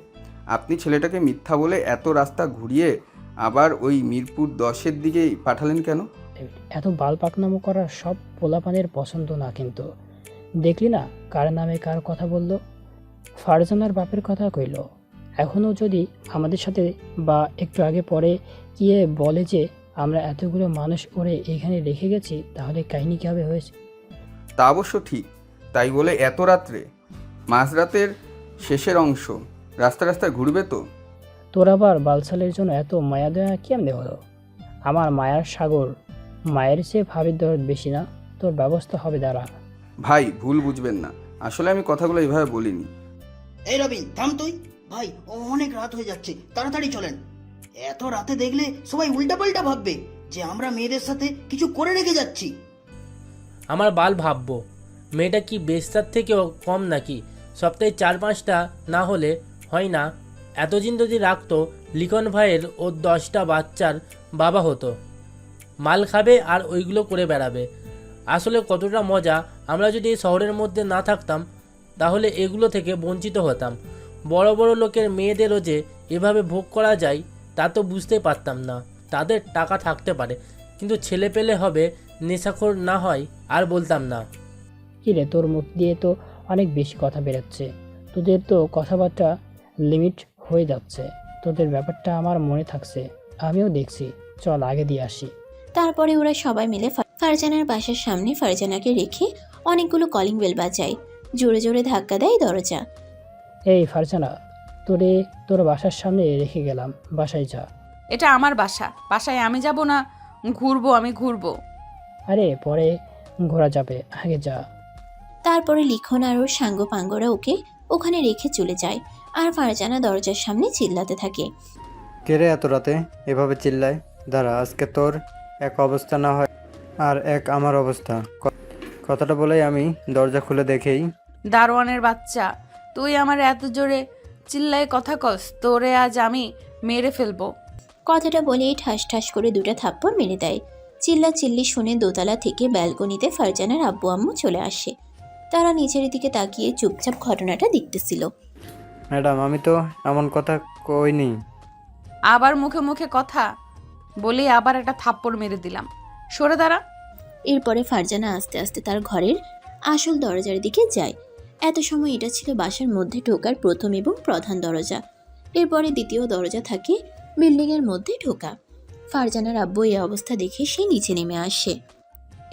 আপনি ছেলেটাকে মিথ্যা বলে এত রাস্তা ঘুরিয়ে আবার ওই মিরপুর 10-এর দিকেই পাঠালেন কেন? এত বাল পাকনামো করার সব পোলাপানের পছন্দ না, কিন্তু দেখলি না কার নামে কার কথা বললো? ফারজানার বাপের কথা কইল। এখনও যদি আমাদের সাথে বা একটু আগে পরে গিয়ে বলে যে আমরা এতগুলো মানুষ ওরে এখানে রেখে গেছি, তাহলে কাহিনী কীভাবে হয়েছে? তা অবশ্য ঠিক, তাই বলে এত রাত্রে, মাঝরাতের শেষের অংশ, রাস্তা রাস্তায় ঘুরবে তো? তোর আবার বালসালের জন্য এত মায়া দয়া কেমনে হলো? আমার মায়ার সাগর, মায়ের চেয়ে ভাবির দরদ বেশি না? তোর ব্যবস্থা হবে দাঁড়া। ভাই ভুল বুঝবেন না, আসলে আমি কথাগুলো এইভাবে বলিনি। এই রবিন, থাম তুই। ভাই অনেক রাত হয়ে যাচ্ছে, তাড়াতাড়ি চলেন। এত রাতে দেখলে সবাই উল্টাপাল্টা ভাববে যে আমরা মেয়েদের সাথে কিছু করে রেখে যাচ্ছি। আমার বাল ভাববো, মেয়েটা কি বেস্তার থেকেও কম নাকি? সপ্তাহে 4-5টা না হলে হয় না? এতদিন যদি রাখতো, লিখন ভাইয়ের ও 10টা বাচ্চার বাবা হতো। মাল খাবে আর ওইগুলো করে বেড়াবে। আসলে কতটা মজা! আমরা যদি এই শহরের মধ্যে না থাকতাম তাহলে এগুলো থেকে বঞ্চিত হতাম। বড় বড় লোকের মেয়েদেরও যে এভাবে ভোগ করা যায় তা তো বুঝতে পারতাম না। তাদের টাকা থাকতে পারে, কিন্তু ছেলে পেলে হবে নেশাখোর না হয় আর বলতাম না। কিরে, তোর মুখ দিয়ে তো অনেক বেশি কথা বেরোচ্ছে। তোদের তো কথাবার্তা লিমিট হয়ে যাচ্ছে। তোদের ব্যাপারটা আমার মনে থাকছে, আমিও দেখছি। চল আগে দিয়ে আসি। তারপরে ওরা সবাই মিলে ফারজানার বাসার সামনে ফারজানাকে রেখে অনেকগুলো কলিং বেল বাজায়। জোরে জোরে ধাক্কা দেয় দরজা। এই ফারজানা, তোর বাসার সামনে রেখে গেলাম, বাসায় যা। এটা আমার বাসা, বাসায় আমি যাব না? আমি ঘুরবো। আরে পরে ঘোরা যাবে, আগে যা। তারপরে লিখন আর ওর সাঙ্গ পাঙ্গরা ওকে ওখানে রেখে চলে যায়। আর ফারজানা দরজার সামনে চিল্লাতে থাকে। কে রে এত রাতে এভাবে চিল্লায়? দাঁড়া, আজকে তোর এক অবস্থা না হয় আর এক আমার অবস্থা। কথাটা বলেই আমি দরজা খুলে দেখেই। দারোয়ানের বাচ্চা, তুই আমার এত জোরে চিল্লায় কথা কস, তোরে আজ আমি মেরে ফেলবো। কথাটা বলেই ঠাস ঠাস করে 2টা থাপ্পড় মেরে দেয়। চিল্লা চিল্লি শুনে দোতলা থেকে ব্যালকনিতে ফারজানার আব্বু আম্মু চলে আসে। তারা নিচের দিকে তাকিয়ে চুপচাপ ঘটনাটা দেখতেছিল। ম্যাডাম, আমি তো এমন কথা কইনি। আবার মুখে মুখে কথা বলি, আবার একটা থাপ্পড় মেরে দিলাম। সরে দাঁড়া। এরপরে ফারজানা আস্তে আস্তে তার ঘরের আসল দরজার দিকে যায়। এত সময় এটা ছিল বাসার মধ্যে ঢোকার প্রথম এবং প্রধান দরজা। এরপরে দ্বিতীয় দরজা থাকে বিল্ডিংয়ের মধ্যে ঢোকা। ফারজানার আব্বু এই অবস্থা দেখে সে নিচে নেমে আসে।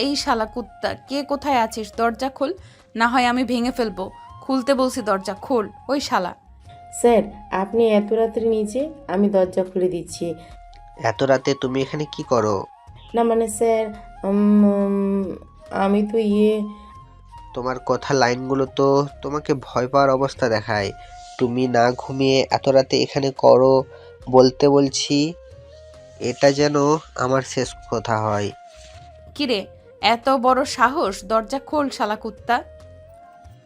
এই শালা কুত্তা, কে কোথায় আছিস? দরজা খোল, না হয় আমি ভেঙে ফেলবো। খুলতে বলছি, দরজা খোল। ওই শালা। স্যার, আপনি এত রাত্রে নিচে, আমি দরজা খুলে দিচ্ছি। এত রাতে তুমি এখানে কি করো? না মানে স্যার, আমি তো তোমার কথা লাইনগুলো তো তোমাকে ভয় পাওয়ার অবস্থা দেখায়। তুমি না ঘুমিয়ে এত রাতে এখানে করো বলতে বলছি, এটা যেন আমার শেষ কথা হয়। কিরে, এত বড় সাহস? দরজা খোল শালা কুত্তা।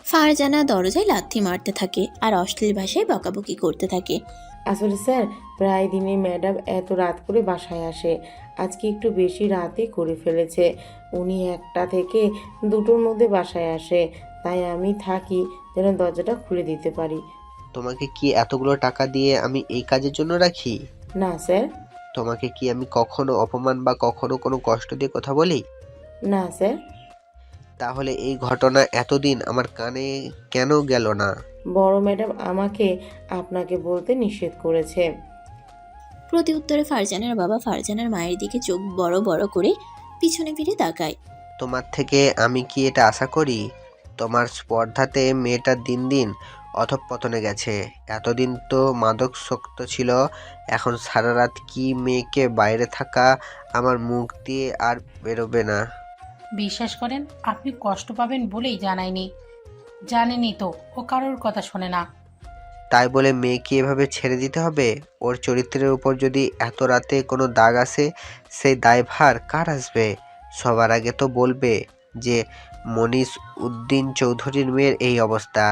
ফারজানা দরজায় লাথি মারতে থাকে আর অশ্লীল ভাষায় বকাবকি করতে থাকে। আসলে স্যার, প্রায় দিনে ম্যাডাম এত রাত করে বাসায় আসে। আজকে একটু বেশি রাতে করে ফেলেছে। উনি 1টা থেকে 2টোর মধ্যে বাসায় আসে, তাই আমি থাকি যেন দরজাটা খুলে দিতে পারি। তোমাকে কি এতগুলো টাকা দিয়ে আমি এই কাজের জন্য রাখি? না স্যার। তোমাকে কি আমি কখনো অপমান বা কখনো কোনো কষ্ট দিয়ে কথা বলি? না স্যার। তাহলে এই ঘটনা এতদিন আমার কানে কেন গেল না? বড় ম্যাডাম আমাকে আপনাকে বলতে নিষেধ করেছে। প্রতি উত্তরে ফারজানার বাবা ফারজানার মায়ের দিকে চোখ বড় বড় করে পিছনে ফিরে তাকায়। তোমার থেকে আমি কি এটা আশা করি? তোমার স্পর্ধাতে মেয়েটা দিন দিন অধঃপতনে গেছে। এতদিন তো মাদকাসক্ত ছিল, এখন সারা রাত কি মেয়েকে বাইরে থাকা আমার মুখ দিয়ে আর বেরোবে না। বিশ্বাস করেন, আপনি কষ্ট পাবেন বলেই জানাইনি। জানেনই তো ও কারোর কথা শোনে না। তাই বলে মেয়েকে এভাবে ছেড়ে দিতে হবে? ওর চরিত্রের উপর যদি এত রাতে কোনো দাগ আসে, সেই দায়ভার কার আসবে? সবার আগে তো বলবে যে মনীষ উদ্দিন চৌধুরীর মেয়ের এই অবস্থা,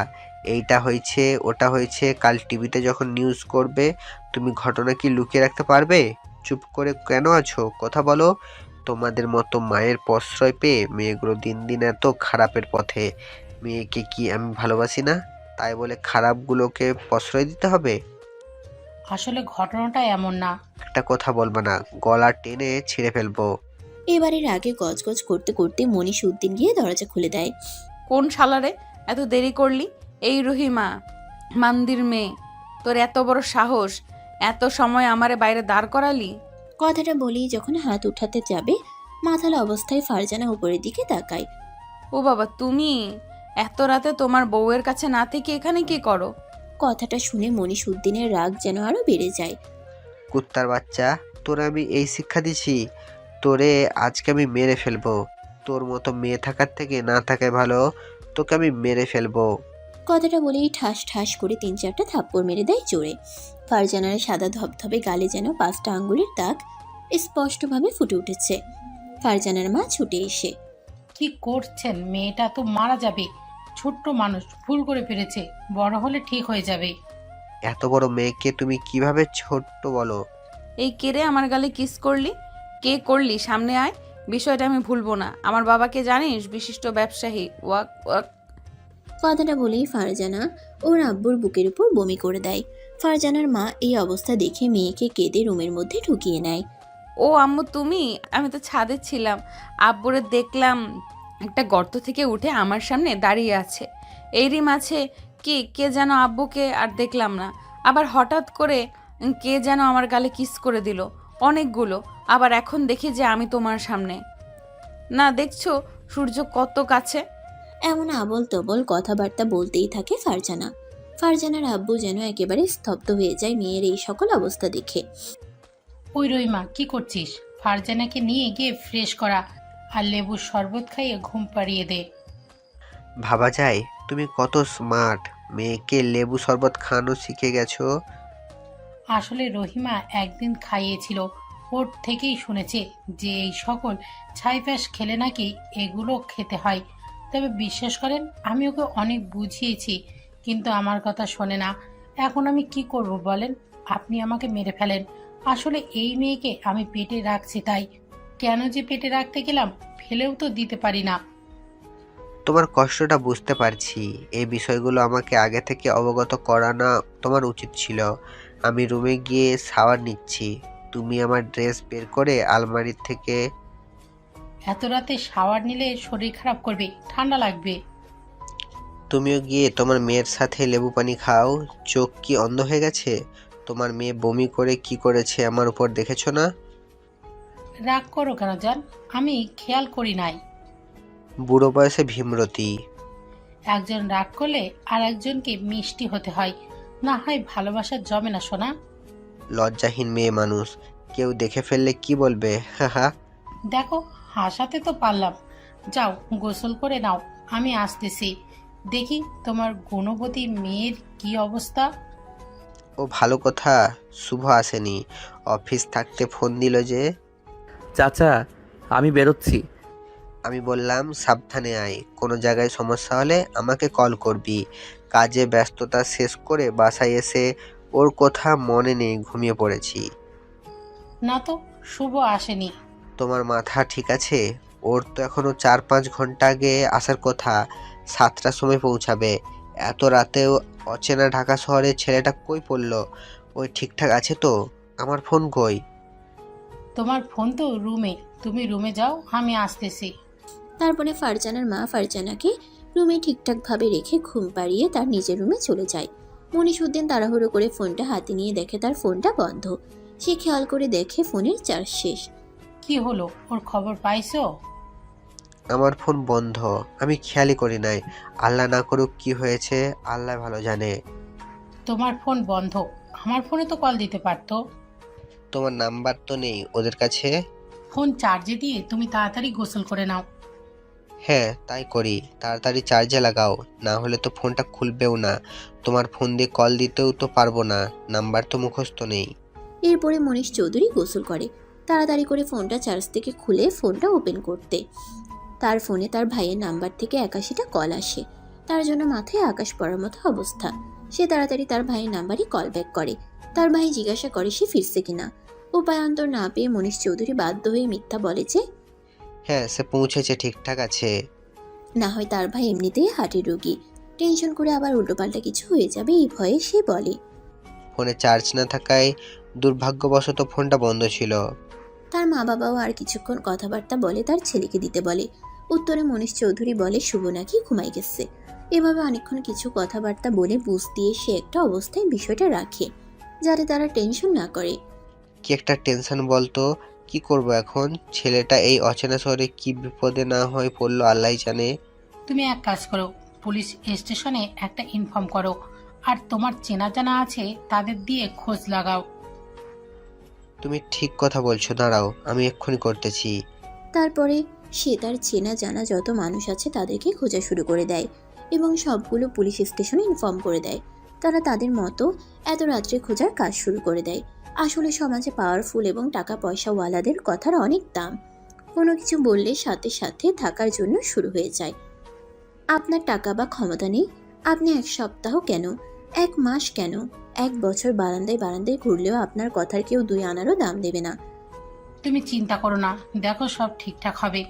এইটা হয়েছে, ওটা হয়েছে। কাল টিভিতে যখন নিউজ করবে, তুমি ঘটনা কি লুকিয়ে রাখতে পারবে? চুপ করে কেন আছো? কথা বলো। তোমাদের মতো মায়ের প্রশ্রয় পেয়ে মেয়েগুলো দিন দিন এত খারাপের পথে। মেয়েকে কি আমি ভালোবাসি না, তাই বলে খারাপগুলোকে প্রশ্রয় দিতে হবে? আসলে ঘটনাটা এমন না। একটা কথা বলবে না, গলা টেনে ছিঁড়ে ফেলবো। এবারের আগে গজগজ করতে করতে মনীষ উদ্দিন গিয়ে দরজা খুলে দেয়। কোন শালারে এত দেরি করলি? এই রহিমা, মান্দির মেয়ে, তোর এত বড় সাহস! এত সময় আমারে বাইরে দাঁড় করালি? কথাটা বলেই যখন হাত উঠাতে যাবে, মাথালা অবস্থায় ফারজানা উপরের দিকে তাকায়। ও বাবা, তুমি এত রাতে তোমার বউয়ের কাছে না থেকে এখানে কি করো? কথাটা শুনে মনীষ উদ্দিনের রাগ যেন আরো বেড়ে যায়। কুত্তার বাচ্চা, তোরে আমি এই শিক্ষা দিছি, তোরে আজকে আমি মেরে ফেলবো। তোর মতো মেয়ে থাকার থেকে না থাকাই ভালো, তোকে আমি মেরে ফেলবো। কথাটা বলেই ঠাস ঠাস করে 3-4টা থাপ্পড় মেরে দেয় জোরে। ফারজানার সাদা ধবধবে গালে যেন 5টা আঙ্গুলের দাগ স্পষ্টভাবে ফুটে উঠেছে। ফারজানার মা ছুটে এসে, কি করছেন? মেয়েটা তো মারা যাবে। ছোট্ট মানুষ, ভুল করে ফেলেছে, বড় হলে ঠিক হয়ে যাবে। এত বড় মেয়েকে তুমি কিভাবে ছোট্ট বলো? এই কেড়ে আমার গালে কিস করলি? কে করলি? সামনে আয়, বিষয়টা আমি ভুলবো না। আমার বাবাকে জানিস? বিশিষ্ট ব্যবসায়ী। Walk walk. কথাটা বলেই ফারজানা ওর আব্বুর বুকের উপর বমি করে দেয়। ফারজানার মা এই অবস্থা দেখে মেয়েকে কেঁদে রুমের মধ্যে ঢুকিয়ে নেয়। ও আম্মু, তুমি? আমি তো ছাদে ছিলাম, আব্বুরে দেখলাম একটা গর্ত থেকে উঠে আমার সামনে দাঁড়িয়ে আছে। এরই মাঝে কে যেন আব্বুকে আর দেখলাম না। আবার হঠাৎ করে কে যেন আমার গালে কিস করে দিল অনেকগুলো। আবার এখন দেখি যে আমি তোমার সামনে। না, দেখছো সূর্য কত কাছে? এমন আবল তবল কথাবার্তা বলতেই থাকে ফারজানা। ফারজানার আব্বু যেন একেবারে স্তব্ধ হয়ে যায় মেয়ের এই সকল অবস্থা দেখে। ওই রহিমা, কি করছিস? ফারজানাকে নিয়ে গিয়ে ফ্রেশ করা আর লেবুর শরবত খাইয়ে ঘুম পাড়িয়ে দে। ভাবা যায় তুমি কত স্মার্ট, মেয়েকে লেবু শরবত খাওয়ানো শিখে গেছো। আসলে রহিমা একদিন খাইয়েছিল, ওর থেকেই শুনেছে যে এই সকল ছাইপাশ খেলে নাকি এগুলো খেতে হয়। তবে বিশ্বাস করেন, আমি ওকে অনেক বুঝিয়েছি, কিন্তু আমার কথা শোনে না। এখন আমি কি করব বলেন? আপনি আমাকে মেরে ফেলেন। আসলে এই মেয়েকে আমি পেটে রাখছি, তাই কেন যে পেটে রাখতে গেলাম, ফেলেও তো দিতে পারি না। তোমার কষ্টটা বুঝতে পারছি। এই বিষয়গুলো আমাকে আগে থেকে অবগত করানো তোমার উচিত ছিল। আমি রুমে গিয়ে শাওয়ার নিচ্ছি, তুমি আমার ড্রেস বের করে আলমারি থেকে। এত রাতে শাওয়ার নিলে শরীর খারাপ করবে, ঠান্ডা লাগবে। তুমিও গিয়ে তোমার মেয়ের সাথে লেবু পানি খাও। চোখ কি অন্ধ হয়ে গেছে? তোমার মেয়ে বমি করে কি করেছে আমার উপর দেখেছো না? রাগ করো কেন জান? আমি খেয়াল করি নাই। বুড়ো বয়সে ভীমরতি। একজন রাগ করলে আর একজনকে মিষ্টি হতে হয়, না হয় ভালোবাসা জমে না সোনা। লজ্জাহীন মেয়ে মানুষ। কেউ দেখে ফেললে কি বলবে? হাহা। দেখো, হাসাতে তো পারলাম। যাও গোসল করে নাও, আমি আসতেছি। দেখি তোমার গুণবতী মেয়ের কি অবস্থা। ও ভালো কথা, শুভ আসেনি। অফিস থাকতে ফোন দিল যে। চাচা, আমি বেরোচ্ছি। আমি বললাম সাবধানে আয়, কোনো জায়গায় সমস্যা হলে আমাকে কল করবি। কাজে ব্যস্ততা শেষ করে বাসায় এসে ওর কথা মনে নেই, ঘুমিয়ে পড়েছি। না তো, শুভ আসেনি। তোমার মাথা ঠিক আছে? ওর তো এখনো 4-5 ঘন্টা আগে আসার কথা। 7টার সময় পৌঁছাবে। এত রাতেও অচেনা ঢাকা শহরের ছেলেটা কই পড়লো? ওই ঠিকঠাক আছে তো? আমার ফোন কই? তোমার ফোন তো রুমে, তুমি রুমে যাও, আমি আসতেছি। তারপরে ফারজানার মা ফারজানাকে রুমে ঠিকঠাকভাবে রেখে ঘুম পাড়িয়ে তার নিজের রুমে চলে যায়। মনিসুদ্দিন তাড়াহুড়ো করে ফোনটা হাতে নিয়ে দেখে তার ফোনটা বন্ধ। সে খেয়াল করে দেখে ফোনের চার্জ শেষ। কি হলো, ওর খবর পাইছো? আমার ফোন বন্ধ। আমি খেয়ালই করি নাই। আল্লাহ না করুক কি হয়েছে, আল্লাহ ভালো জানে। তোমার ফোন বন্ধ, আমার ফোনে তো কল দিতে পারতো। তোমার নাম্বার তো নেই ওদের কাছে? ফোন চার্জে দিয়ে তুমি তাড়াতাড়ি গোসল করে নাও। হ্যাঁ তাই করি, তাড়াতাড়ি চার্জে লাগাও, না হলে তো ফোনটা খুলবেও না। তোমার ফোন দিয়ে কল দিতেও তো পারবো না, নাম্বার তো মুখস্থ নেই। এরপরে মনীষ চৌধুরী গোসল করে তাড়াতাড়ি করে ফোনটা চার্জ থেকে খুলে ফোনটা ওপেন করতে তার ফোনে তার ভাইয়ের নাম্বার থেকে 81টা কল আসে। তার জন্য মাথায় আকাশ পড়ার মতো অবস্থা। সে তাড়াতাড়ি তার ভাইয়ের নাম্বারই কল ব্যাক করে। তার ভাই জিজ্ঞাসা করে সে ফিরছে কিনা। উপায়ান্তর না পেয়ে মনীষ চৌধুরী বাধ্য হয়ে মিথ্যা বলে যে হ্যাঁ সে পৌঁছেছে, ঠিকঠাক আছে। না হয় তার ভাই এমনিতেই হার্টের রোগী, টেনশন করে আবার উল্টোপাল্টা কিছু হয়ে যাবে এই ভয়ে সে বলে। ফোনে চার্জ না থাকায় দুর্ভাগ্যবশত ফোনটা বন্ধ ছিল। তার মা বাবাও আর কিছুক্ষণ কথাবার্তা বলে তার ছেলেকে দিতে বলে। উত্তরে মনীষ চৌধুরী বলে শুভ নাকি ঘুমাই গেছে। এভাবে অনেকক্ষণ কিছু কথাবার্তা বলে বুঝ দিয়ে সে একটা অবস্থায় বিষয়টা রাখে যাতে তারা টেনশন না করে। কি একটা টেনশন বলতো, কি করব এখন? ছেলেটা এই অচেনা শহরে কি বিপদে না হয়ে পড়লো আল্লাহই জানে। তুমি এক কাজ করো, পুলিশ স্টেশনে একটা ইনফর্ম করো, আর তোমার চেনা জানা আছে তাদের দিয়ে খোঁজ লাগাও। তুমি ঠিক কথা বলছো, দাঁড়াও আমি এক্ষুনি করতেছি। তারপরে সে তার চেনা জানা যত মানুষ আছে তাদেরকে খোঁজা শুরু করে দেয় এবং সবগুলো পুলিশ স্টেশনে ইনফর্ম করে দেয়। তারা তাদের মতো এত রাত্রে খোঁজার কাজ শুরু করে দেয়। আসলে সমাজে পাওয়ারফুল এবং টাকা পয়সাওয়ালাদের কথার অনেক দাম। কোনো কিছু বললে সাথে সাথে থাকার জন্য শুরু হয়ে যায়। আপনার টাকা বা ক্ষমতা নেই, আপনি 1 সপ্তাহ কেন, 1 মাস কেন, 1 বছর বারান্দায় বারান্দায় ঘুরলেও আপনার কথার কেউ 2 আনারও দাম দেবে না। তুমি চিন্তা করো না, দেখো সব ঠিকঠাক হবে।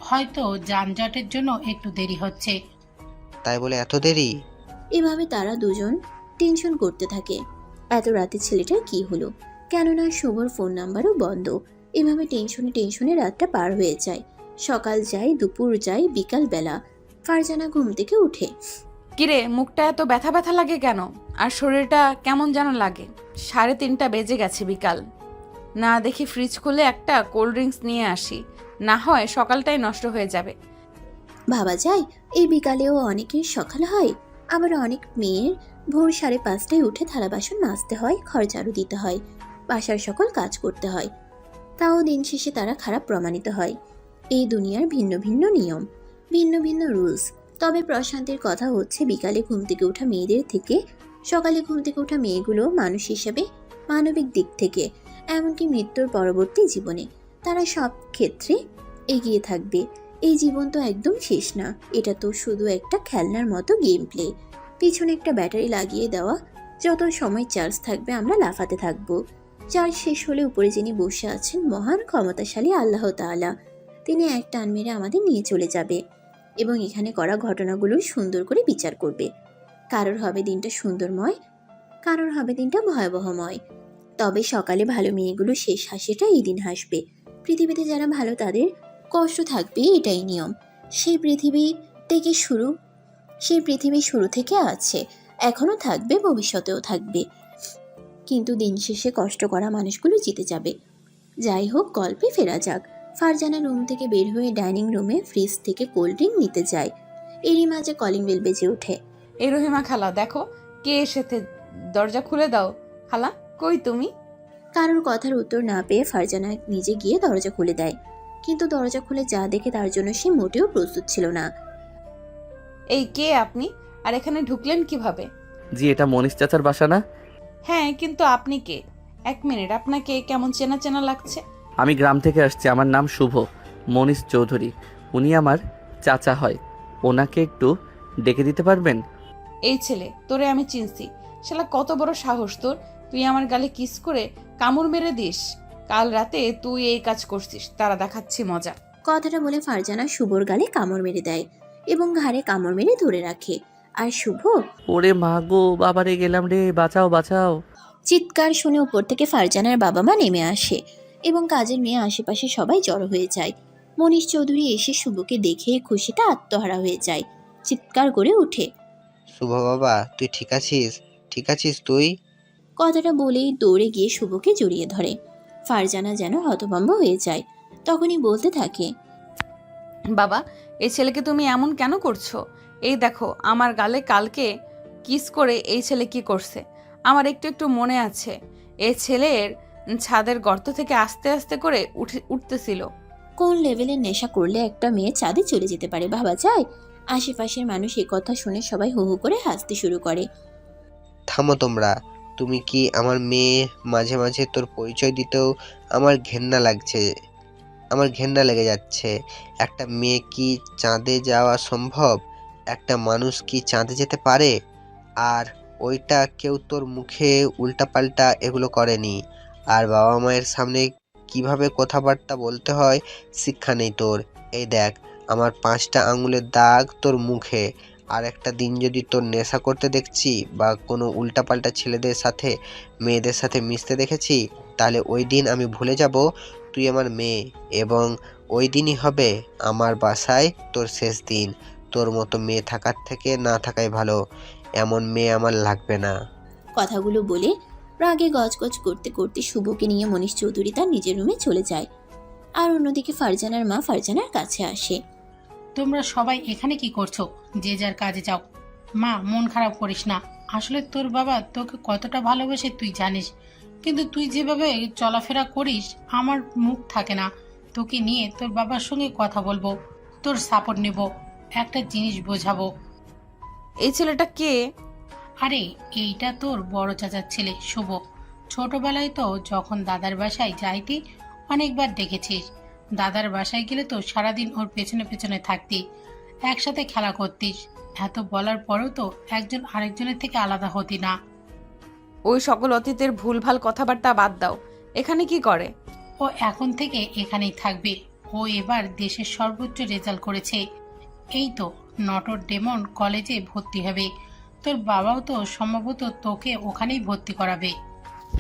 হয়তো যানজটের জন্য একটু দেরি হচ্ছে। তাই বলে এত দেরি? এভাবে তারা দুজন টেনশন করতে থাকে এত রাতে ছেলেটার কি হলো, কেননা শুভর ফোন নাম্বারও বন্ধ। এভাবে টেনশনে টেনশনে রাতটা পার হয়ে যায়। সকাল যায়, দুপুর যায়, বিকাল বেলা। ফারজানা ঘুম থেকে উঠে। কিরে, মুখটা এত ব্যথা ব্যথা লাগে কেন? আর শরীরটা কেমন যেন লাগে। 3:30 বেজে গেছে বিকাল। না দেখি ফ্রিজ খুলে একটা কোল্ড ড্রিঙ্কস নিয়ে আসি, না হয় সকালটাই নষ্ট হয়ে যাবে। ভাবা যায় এই বিকালেও অনেকের সকাল হয়, আবার অনেক মেয়ের ভোর 5:30টায় উঠে থালা বাসন মাজতে হয়, ঘর ঝাড়ু দিতে হয়, বাসার সকল কাজ করতে হয়। তাও দিন শেষে তারা খারাপ প্রমাণিত হয়। এই দুনিয়ার ভিন্ন ভিন্ন নিয়ম, ভিন্ন ভিন্ন রুলস। তবে প্রশান্তির কথা হচ্ছে বিকালে ঘুম থেকে ওঠা মেয়েদের থেকে সকালে ঘুম থেকে ওঠা মেয়েগুলো মানুষ হিসেবে, মানবিক দিক থেকে, এমনকি মৃত্যুর পরবর্তী জীবনে তারা সব ক্ষেত্রে এগিয়ে থাকবে। এই জীবন তো একদম শেষ না, এটা তো শুধু একটা খেলনার মতো গেম প্লে। পিছনে একটা ব্যাটারি লাগিয়ে দেওয়া, যত সময় চার্জ থাকবে আমরা লাফাতে থাকবো। চার্জ শেষ হলে উপরে যিনি বসে আছেন মহান ক্ষমতাশালী আল্লাহ তাআলা, তিনি এক টান মেরে আমাদের নিয়ে চলে যাবে এবং এখানে করা ঘটনাগুলোর সুন্দর করে বিচার করবে। কারোর হবে দিনটা সুন্দরময়, কারোর হবে দিনটা ভয়াবহময়। তবে সকালে ভালো মেয়েগুলো শেষ হাসিটা এই দিন হাসবে। পৃথিবীতে যারা ভালো তাদের কষ্ট থাকবে, এটাই নিয়ম। সেই পৃথিবী থেকে শুরু সেই পৃথিবী শুরু থেকে আছে, এখনো থাকবে, ভবিষ্যতেও থাকবে। কিন্তু দিন শেষে কষ্ট করা মানুষগুলো জিতে যাবে। যাই হোক, গল্পে ফেরা যাক। ফারজানা রুম থেকে বের হয়ে ডাইনিং রুমে ফ্রিজ থেকে কোল্ড ড্রিঙ্ক নিতে যায়। এরই মাঝে কলিং বেল বেজে ওঠে। এই রহিমা খালা, দেখো কে এসেছে, দরজা খুলে দাও। খালা, কই তুমি? কারোর কথার উত্তর না পেয়ে ফারজানা নিজে গিয়ে দরজা খুলে দেয়, কিন্তু দরজা খুলে যা দেখে তার জন্য সে মোটেও প্রস্তুত ছিল না। এই কে আপনি, আর এখানে ঢুকলেন কিভাবে? জি, এটা মনীষ চাচার বাসা না? হ্যাঁ, কিন্তু আপনি কে? এক মিনিট, আপনাকে কেমন চেনা চেনা লাগছে। আমি গ্রাম থেকে আসছি, আমার নাম শুভ, মনীষ চৌধুরী। উনি আমার চাচা হয়, ওনাকে একটু ডেকে দিতে পারবেন? এই ছেলে, তোরে আমি চিনছি। শালা কত বড় সাহস তোর, তুই আমার গালে কিস করে কামড় মেরে দিস। কাল রাতে তুই এই কাজ করছিস, তারা দেখাচ্ছি মজা। কথাটা বলে ফারজানা শুভর গালে কামড় মেরে দেয় এবং ঘাড়ে কামড় মেরে ধরে রাখে। আর শুভ ওরে মা গো, বাবারে গেলাম রে, বাঁচাও বাঁচাও। চিৎকার শুনে উপর থেকে ফারজানার বাবা মা নেমে আসে এবং কাজের মেয়ে আশেপাশে সবাই জড়ো হয়ে যায়। মনীষ চৌধুরী এসে শুভকে দেখে খুশিতে আত্মহারা হয়ে যায়, চিৎকার করে ওঠে। শুভ বাবা, তুই ঠিক আছিস? ঠিক আছিস তুই? কথাটা বলেই দৌড়ে গিয়ে শুভকে জড়িয়ে ধরে। ফারজানা যেন হতভম্ব হয়ে যায়, তখনই বলতে থাকে, বাবা, এই ছেলেকে তুমি এমন কেন করছো? এই দেখো, আমার গালে কালকে কিস করে এই ছেলে কি করছে আমার একটু একটু মনে আছে। এই ছেলের ছাদের গর্ত থেকে আস্তে আস্তে করে উঠতেছিল। কোন লেভেলের নেশা করলে একটা মেয়ে চাঁদে চলে যেতে পারে ভাবা যায়? আশেপাশের মানুষ এই কথা শুনে সবাই হু হু করে হাসতে শুরু করে। থামো তোমরা। তুমি কি আমার মেয়ে? মাঝে মাঝে তোর পরিচয় দিতেও আমার ঘেন্না লাগছে, আমার ঘেন্না লেগে যাচ্ছে। একটা মেয়ে কি চাঁদে যাওয়া সম্ভব? একটা মানুষ কি চাঁদে যেতে পারে? আর ওইটা কেউ তোর মুখে উল্টাপাল্টা এগুলো করেনি। আর বাবা মায়ের সামনে কিভাবে কথাবার্তা বলতে হয় শিক্ষা নেই তোর। এই দেখ, আমার 5টা আঙুলের দাগ তোর মুখে। আর একটা দিন যদি তোর নেশা করতে দেখছি বা কোনো উল্টাপাল্টা ছেলেদের সাথে মেয়েদের সাথে মিশতে দেখেছি, তাহলে ওই দিন আমি ভুলে যাব তুই আমার মেয়ে, এবং ওই দিনই হবে আমার বাসায় তোর শেষ দিন। তোর মতো মেয়ে থাকার থেকে না থাকাই ভালো। এমন মেয়ে আমার লাগবে না। কথাগুলো বলে রাগে গজগজ করতে করতে শুভকে নিয়ে মনীষ চৌধুরী তার নিজের রুমে চলে যায়। আর অন্যদিকে ফারজানার মা ফারজানার কাছে আসে। তোমরা সবাই এখানে কি করছো? যে যার কাজে যাও। মা, মন খারাপ করিস না। আসলে তোর বাবা তোকে কতটা ভালোবাসে তুই জানিস, কিন্তু তুই যেভাবে চলাফেরা করিস আমার মুখ থাকে না। তোকে নিয়ে তোর বাবার সঙ্গে কথা বলবো, তোর সাপোর্ট নেব, একটা জিনিস বোঝাবো। এই ছেলেটা কে? আরে, এইটা তোর বড় চাচার ছেলে শুভ। ছোটবেলায় তো যখন দাদার বাসায় যাইতি অনেকবার দেখেছিস। দাদার বাসায় গেলে তো সারাদিন ওর পেছনে পেছনে থাকতি, একসাথে খেলা করতিস। এত বলার পরেও তো একজন আরেকজনের থেকে আলাদা হতি না। ওই সকল অতীতের ভুলভাল কথাবার্তা বাদ দাও। এখানে কি করে? ও এখন থেকে এখানেই থাকবে। ও এবার দেশের সর্বোচ্চ রেজাল্ট করেছে। এই তো নটর ডেমন কলেজে ভর্তি হবে। তোর বাবাও তো সম্ভবত তোকে ওখানেই ভর্তি করাবে।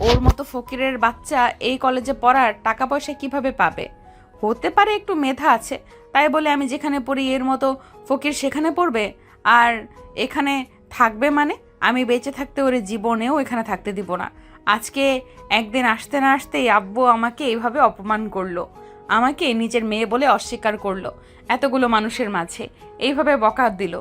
ওর মতো ফকিরের বাচ্চা এই কলেজে পড়ার টাকা পয়সা কিভাবে পাবে? হতে পারে একটু মেধা আছে, তাই বলে আমি যেখানে পড়ি এর মতো ফকির সেখানে পড়বে আর এখানে থাকবে? মানে আমি বেঁচে থাকতে ওরে জীবনেও এখানে থাকতে দিব না। আজকে একদিন আসতে না আসতেই আব্বু আমাকে এইভাবে অপমান করলো, আমাকে নিজের মেয়ে বলে অস্বীকার করলো, এতগুলো মানুষের মাঝে এইভাবে বকা দিল,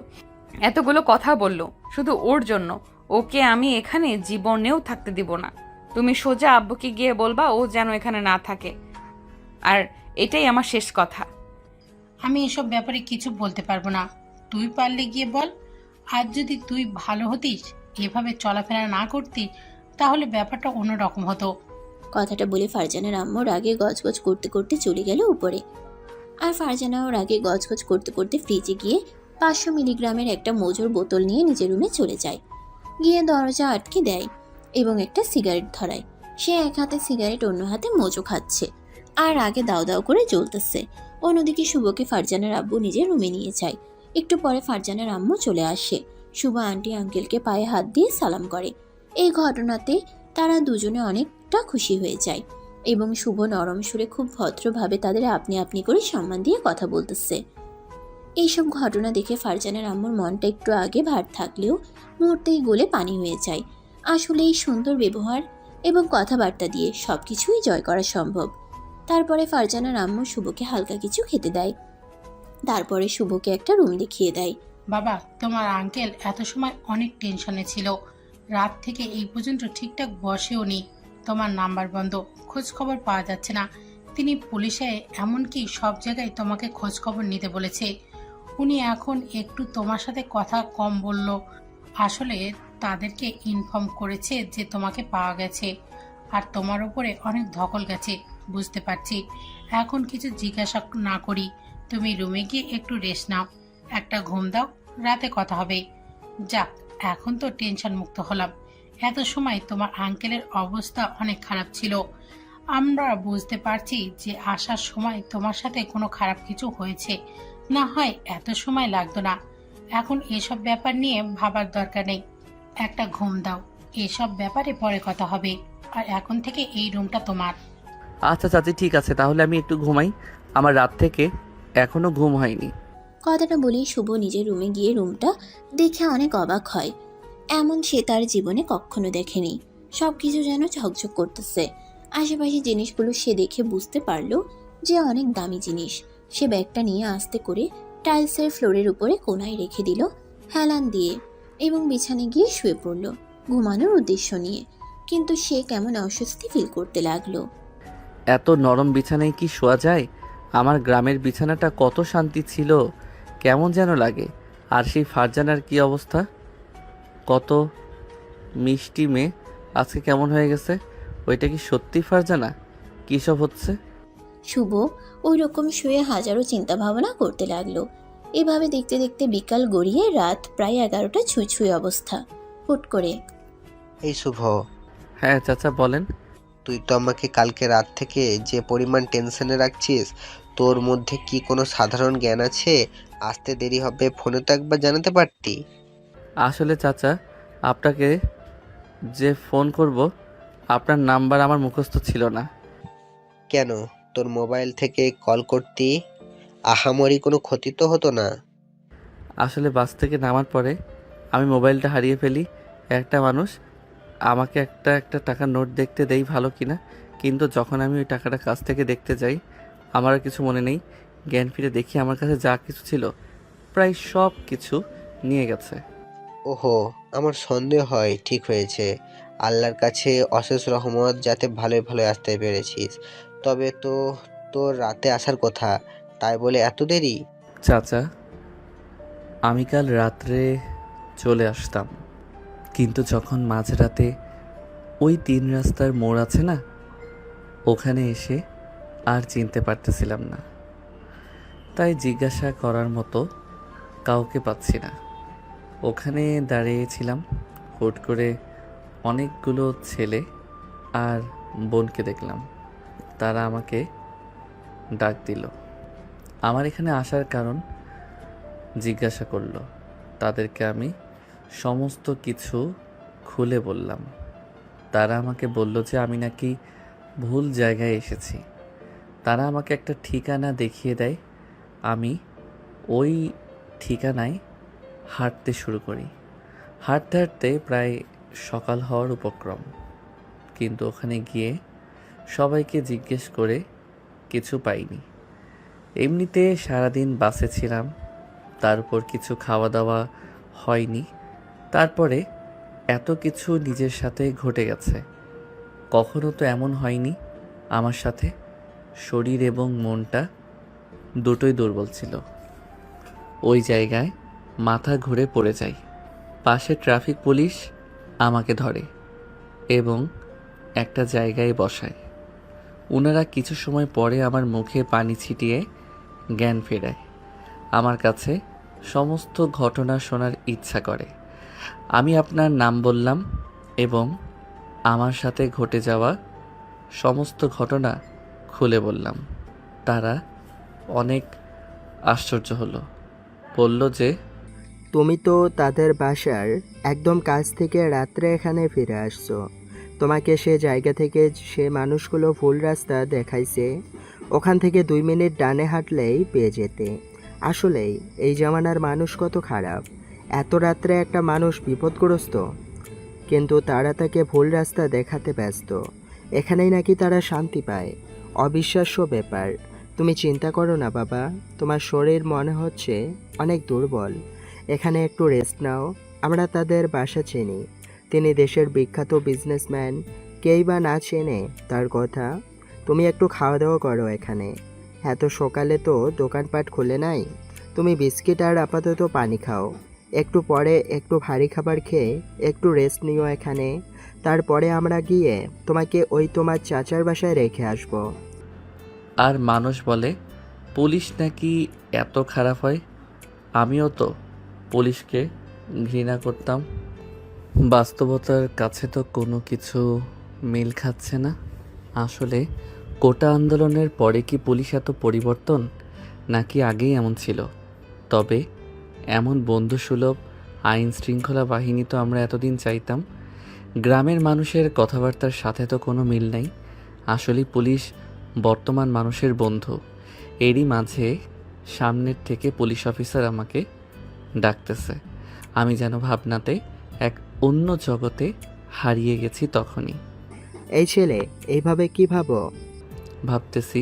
এতগুলো কথা বলল শুধু ওর জন্য। ওকে আমি এখানে জীবনেও থাকতে দিব না। তুমি সোজা আব্বুকে গিয়ে বলবা ও যেন এখানে না থাকে, আর এটাই আমার শেষ কথা। আমি এসব ব্যাপারে কিছু বলতে পারবো না, তুই পারলে গিয়ে বল। আর যদি তুই ভালো হতিস, এভাবে চলাফেরা না করতি, তাহলে ব্যাপারটা অন্যরকম হতো। কথাটা বলে ফারজানার আম্মু রাগে গজগজ করতে করতে চলে গেল উপরে। আর ফারজানাও রাগে গজগজ করতে করতে ফ্রিজে গিয়ে 500 মিলিগ্রামের একটা মজুর বোতল নিয়ে নিজের রুমে চলে যায়। গিয়ে দরজা আটকে দেয় এবং একটা সিগারেট ধরায়। সে এক হাতে সিগারেট, অন্য হাতে মোজো খাচ্ছে আর আগে দাও দাও করে জ্বলতেছে। অন্যদিকে শুভকে ফারজানার আব্বু নিজের রুমে নিয়ে যায়। একটু পরে ফারজানার আম্মু চলে আসে। শুভ আন্টি আঙ্কেলকে পায়ে হাত দিয়ে সালাম করে। এই ঘটনাতে তারা দুজনে অনেকটা খুশি হয়ে যায় এবং শুভ নরম সুরে খুব ভদ্রভাবে তাদের আপনি আপনি করে সম্মান দিয়ে কথা বলতেছে। এইসব ঘটনা দেখে ফারজানার আম্মুর মনটা একটু আগে ভার থাকলেও মুহূর্তেই গলে পানি হয়ে যায়। আসলে এই সুন্দর ব্যবহার এবং কথাবার্তা দিয়ে সবকিছুই জয় করা সম্ভব। তারপরে ফারজানার আম্মু শুভকে হালকা কিছু খেতে দেয়, তারপরে শুভকে একটা রুম দেখিয়ে দেয়। বাবা, তোমার আঙ্কেল এত সময় অনেক টেনশনে ছিল, রাত থেকে এই পর্যন্ত ঠিকঠাক বসেও নি। তোমার নাম্বার বন্ধ, খোঁজ খবর পাওয়া যাচ্ছে না। তিনি পুলিশে এমনকি সব জায়গায় তোমাকে খোঁজ খবর নিতে বলেছে। উনি এখন একটু তোমার সাথে কথা কম বলল। আসলে তাদেরকে ইনফর্ম করেছে যে তোমাকে পাওয়া গেছে আর তোমার উপরে অনেক ধকল গেছে। বুঝতে পারছি, এখন কিছু জিজ্ঞাসা না করি তুমি রুমে গিয়ে একটু রেস্ট নাও, একটা ঘুম দাও, রাতে কথা হবে। যাক, এখন তো টেনশন মুক্ত হলাম। এত সময় তোমার আঙ্কেলের অবস্থা অনেক খারাপ ছিল। আমরা বুঝতে পারছি যে আসার সময় তোমার সাথে কোনো খারাপ কিছু হয়েছে, না হয় এত সময় লাগতো না। এখন এসব ব্যাপার নিয়ে ভাবার দরকার নেই, একটা ঘুম দাও, এসব ব্যাপারে পরে কথা হবে। আর এখন থেকে এই রুমটা তোমার। আচ্ছা চাচি, ঠিক আছে, তাহলে আমি একটু ঘুমাই। আমার রাত থেকে এখনো ঘুম হয়নি। কথাটা বলেই শুভ নিজের রুমে গিয়ে রুমটা দেখে অনেক অবাক হয়। এমন সে তার জীবনে কখনো দেখেনি। সবকিছু যেন ঝকঝক করতেছে। আশেপাশে জিনিসগুলো সে দেখে বুঝতে পারলো যে অনেক দামি জিনিস। সে ব্যাগটা নিয়ে আস্তে করে টাইলসের ফ্লোরের উপরে কোনায় রেখে দিল হেলান দিয়ে এবং বিছানে গিয়ে শুয়ে পড়ল ঘুমানোর উদ্দেশ্য নিয়ে। কিন্তু সে কেমন অস্বস্তি ফিল করতে লাগলো। এত নরম বিছানায় কি শোয়া যায়? আমার গ্রামের বিছানাটা কত শান্তি ছিল, কেমন যেন লাগে। আর সেই ফারজানার কি অবস্থা, কত মিষ্টি মেয়ে, আজকে কেমন হয়ে গেছে? ওইটা কি সত্যি ফারজানা? কী সব হচ্ছে? শুভ ওই রকম শুয়ে হাজারো চিন্তা ভাবনা করতে লাগলো। এভাবে দেখতে দেখতে বিকাল গড়িয়ে রাত প্রায় 11টা ছুঁই ছুঁই অবস্থা। হুট করে, এই শুভ, হ্যাঁ চাচা বলেন। তুই তো আমাকে কালকে রাত থেকে যে পরিমাণ টেনশনে রাখছিস, তোর মধ্যে কি কোনো সাধারণ জ্ঞান আছে? আসতে দেরি হবে, ফোনে তো একবার জানাতে পারতি। আসলে চাচা, আপনাকে যে ফোন করব, আপনার নাম্বার আমার মুখস্থ ছিল না। কেন, তোর মোবাইল থেকে কল করতি, আহামরি কোনো ক্ষতি তো হতো না। আসলে বাস থেকে নামার পরে আমি মোবাইলটা হারিয়ে ফেলি। একটা মানুষ আমাকে একটা টাকার নোট দেখতে দেই ভালো কিনা, কিন্তু যখন আমি ওই টাকাটা কাছ থেকে দেখতে যাই আমার আর কিছু মনে নেই। জ্ঞান ফিরে দেখি আমার কাছে যা কিছু ছিল প্রায় সব কিছু নিয়ে গেছে। ওহো, আমার সন্দেহ হয় ঠিক হয়েছে। আল্লাহর কাছে অশেষ রহমত যাতে ভালোই ভালোই আসতে পেরেছিস। তবে তো তোর রাতে আসার কথা, তাই বলে এত দেরি? চাচা, আমি কাল রাত্রে চলে আসতাম, কিন্তু যখন মাঝরাতে ওই 3 রাস্তার মোড় আছে না, ওখানে এসে আর চিনতে পারতেছিলাম না। তাই জিজ্ঞাসা করার মতো কাউকে পাচ্ছি না। ওখানে দাঁড়িয়েছিলাম, হুট করে অনেকগুলো ছেলে আর বোনকে দেখলাম। তারা আমাকে ডাক দিল। আমার এখানে আসার কারণ জিজ্ঞাসা করলো। তাদেরকে আমি সমস্ত কিছু খুলে বললাম। তারা আমাকে বলল যে আমি নাকি ভুল জায়গায় এসেছি। তারা আমাকে একটা ঠিকানা দেখিয়ে দেয়। আমি ওই ঠিকানায় হাঁটতে শুরু করি। হাঁটতে হাঁটতে প্রায় সকাল হওয়ার উপক্রম, কিন্তু ওখানে গিয়ে সবাইকে জিজ্ঞেস করে কিছু পাইনি। এমনিতে সারাদিন বাসে ছিলাম, তার উপর কিছু খাওয়া দাওয়া হয়নি। তারপরে এত কিছু নিজের সাথে ঘটে গেছে। কখনো তো এমন হয়নি আমার সাথে। শরীর এবং মনটা দুটোই দুর্বল ছিল। ওই জায়গায় মাথা ঘুরে পড়ে যাই। পাশে ট্রাফিক পুলিশ আমাকে ধরে এবং একটা জায়গায় বসায়। ওনারা কিছু সময় পরে আমার মুখে পানি ছিটিয়ে জ্ঞান ফেরায়। আমার কাছে সমস্ত ঘটনা শোনার ইচ্ছা করে। আমি আপনার নাম বললাম এবং আমার সাথে ঘটে যাওয়া সমস্ত ঘটনা খুলে বললাম। তারা অনেক আশ্চর্য হলো, বলল যে তুমি তো তাদের বাসার একদম কাছ থেকে রাত্রে এখানে ফিরে আসছো। তোমাকে সে জায়গা থেকে সে মানুষগুলো ভুল রাস্তা দেখাইছে, ওখান থেকে 2 মিনিট ডানে হাঁটলেই পেয়ে যেতে। আসলেই এই জামানার মানুষ কত খারাপ। এত রাত্রে একটা মানুষ বিপদগ্রস্ত, কিন্তু তারা তাকে ভুল রাস্তা দেখাতে ব্যস্ত। এখানেই নাকি তারা শান্তি পায়। অবিশ্বাস্য ব্যাপার। তুমি চিন্তা করো না বাবা, তোমার শরীর মনে হচ্ছে অনেক দুর্বল। এখানে একটু রেস্ট নাও। আমরা তাদের বাসা চিনি। তিনি দেশের বিখ্যাত বিজনেসম্যান, কেই বা না চেনে তার কথা। তুমি একটু খাওয়া দাওয়া করো এখানে। এত সকালে তো দোকানপাট খুলে নাই। তুমি বিস্কিট আর আপাতত পানি খাও। একটু পরে একটু ভারী খাবার খেয়ে একটু রেস্ট নিও এখানে। তারপরে আমরা গিয়ে তোমাকে ওই তোমার চাচার বাসায় রেখে আসবো। আর মানুষ বলে পুলিশ নাকি এত খারাপ হয়। আমিও তো পুলিশকে ঘৃণা করতাম। বাস্তবতার কাছে তো কোনো কিছু মিল খাচ্ছে না। আসলে কোটা আন্দোলনের পরে কি পুলিশ এত পরিবর্তন, নাকি আগেই এমন ছিল? তবে এমন বন্ধুসুলভ আইন শৃঙ্খলা বাহিনী তো আমরা এতদিন চাইতাম। গ্রামের মানুষের কথাবার্তার সাথে তো কোনো মিল নাই। আসলে পুলিশ বর্তমান মানুষের বন্ধু। এরই মাঝে সামনের থেকে পুলিশ অফিসার আমাকে ডাকতেছে। আমি যেন ভাবনাতে এক অন্য জগতে হারিয়ে গেছি। তখনই এই ছেলে এইভাবে কি ভাবো? ভাবতেছি,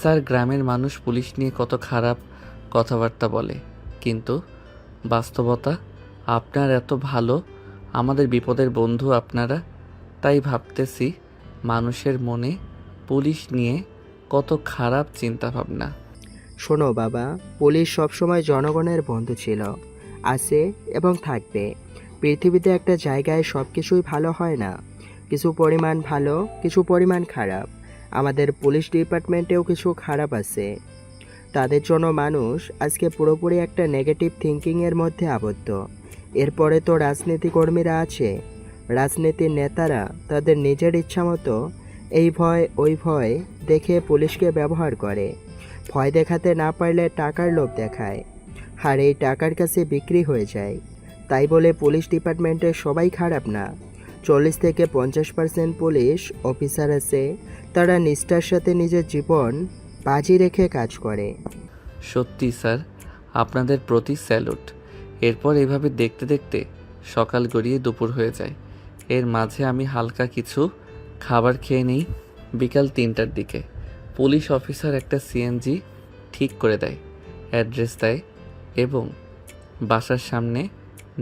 স্যার গ্রামের মানুষ পুলিশ নিয়ে কত খারাপ কথাবার্তা বলে, কিন্তু বাস্তবতা আপনার এত ভালো, আমাদের বিপদের বন্ধু আপনারা। তাই ভাবতেছি মানুষের মনে পুলিশ নিয়ে কত খারাপ চিন্তা ভাবনা। শোনো বাবা, পুলিশ সবসময় জনগণের বন্ধু ছিল, আছে এবং থাকবে। পৃথিবীতে একটা জায়গায় সব কিছুই ভালো হয় না। কিছু পরিমাণ ভালো, কিছু পরিমাণ খারাপ। আমাদের পুলিশ ডিপার্টমেন্টেও কিছু খারাপ আছে। তাদের জন্য মানুষ আজকে পুরোপুরি একটা নেগেটিভ থিঙ্কিংয়ের মধ্যে আবদ্ধ। এরপরে তো রাজনীতি কর্মীরা আছে। রাজনীতির নেতারা তাদের নিজের ইচ্ছামতো এই ভয় ওই ভয় দেখে পুলিশকে ব্যবহার করে। ভয় দেখাতে না পারলে টাকার লোভ দেখায়, আর এই টাকার কাছে বিক্রি হয়ে যায়। তাই বলে পুলিশ ডিপার্টমেন্টের সবাই খারাপ না। 40 থেকে 50% পুলিশ অফিসার আছে, তারা নিষ্ঠার সাথে নিজের জীবন বাজি রেখে কাজ করে। সত্যি স্যার, আপনাদের প্রতি স্যালুট। এরপর এভাবে দেখতে দেখতে সকাল গড়িয়ে দুপুর হয়ে যায়। এর মাঝে আমি হালকা কিছু খাবার খেয়ে নিই। বিকাল 3টার দিকে পুলিশ অফিসার একটা সিএনজি ঠিক করে দেয়, অ্যাড্রেস দেয় এবং বাসার সামনে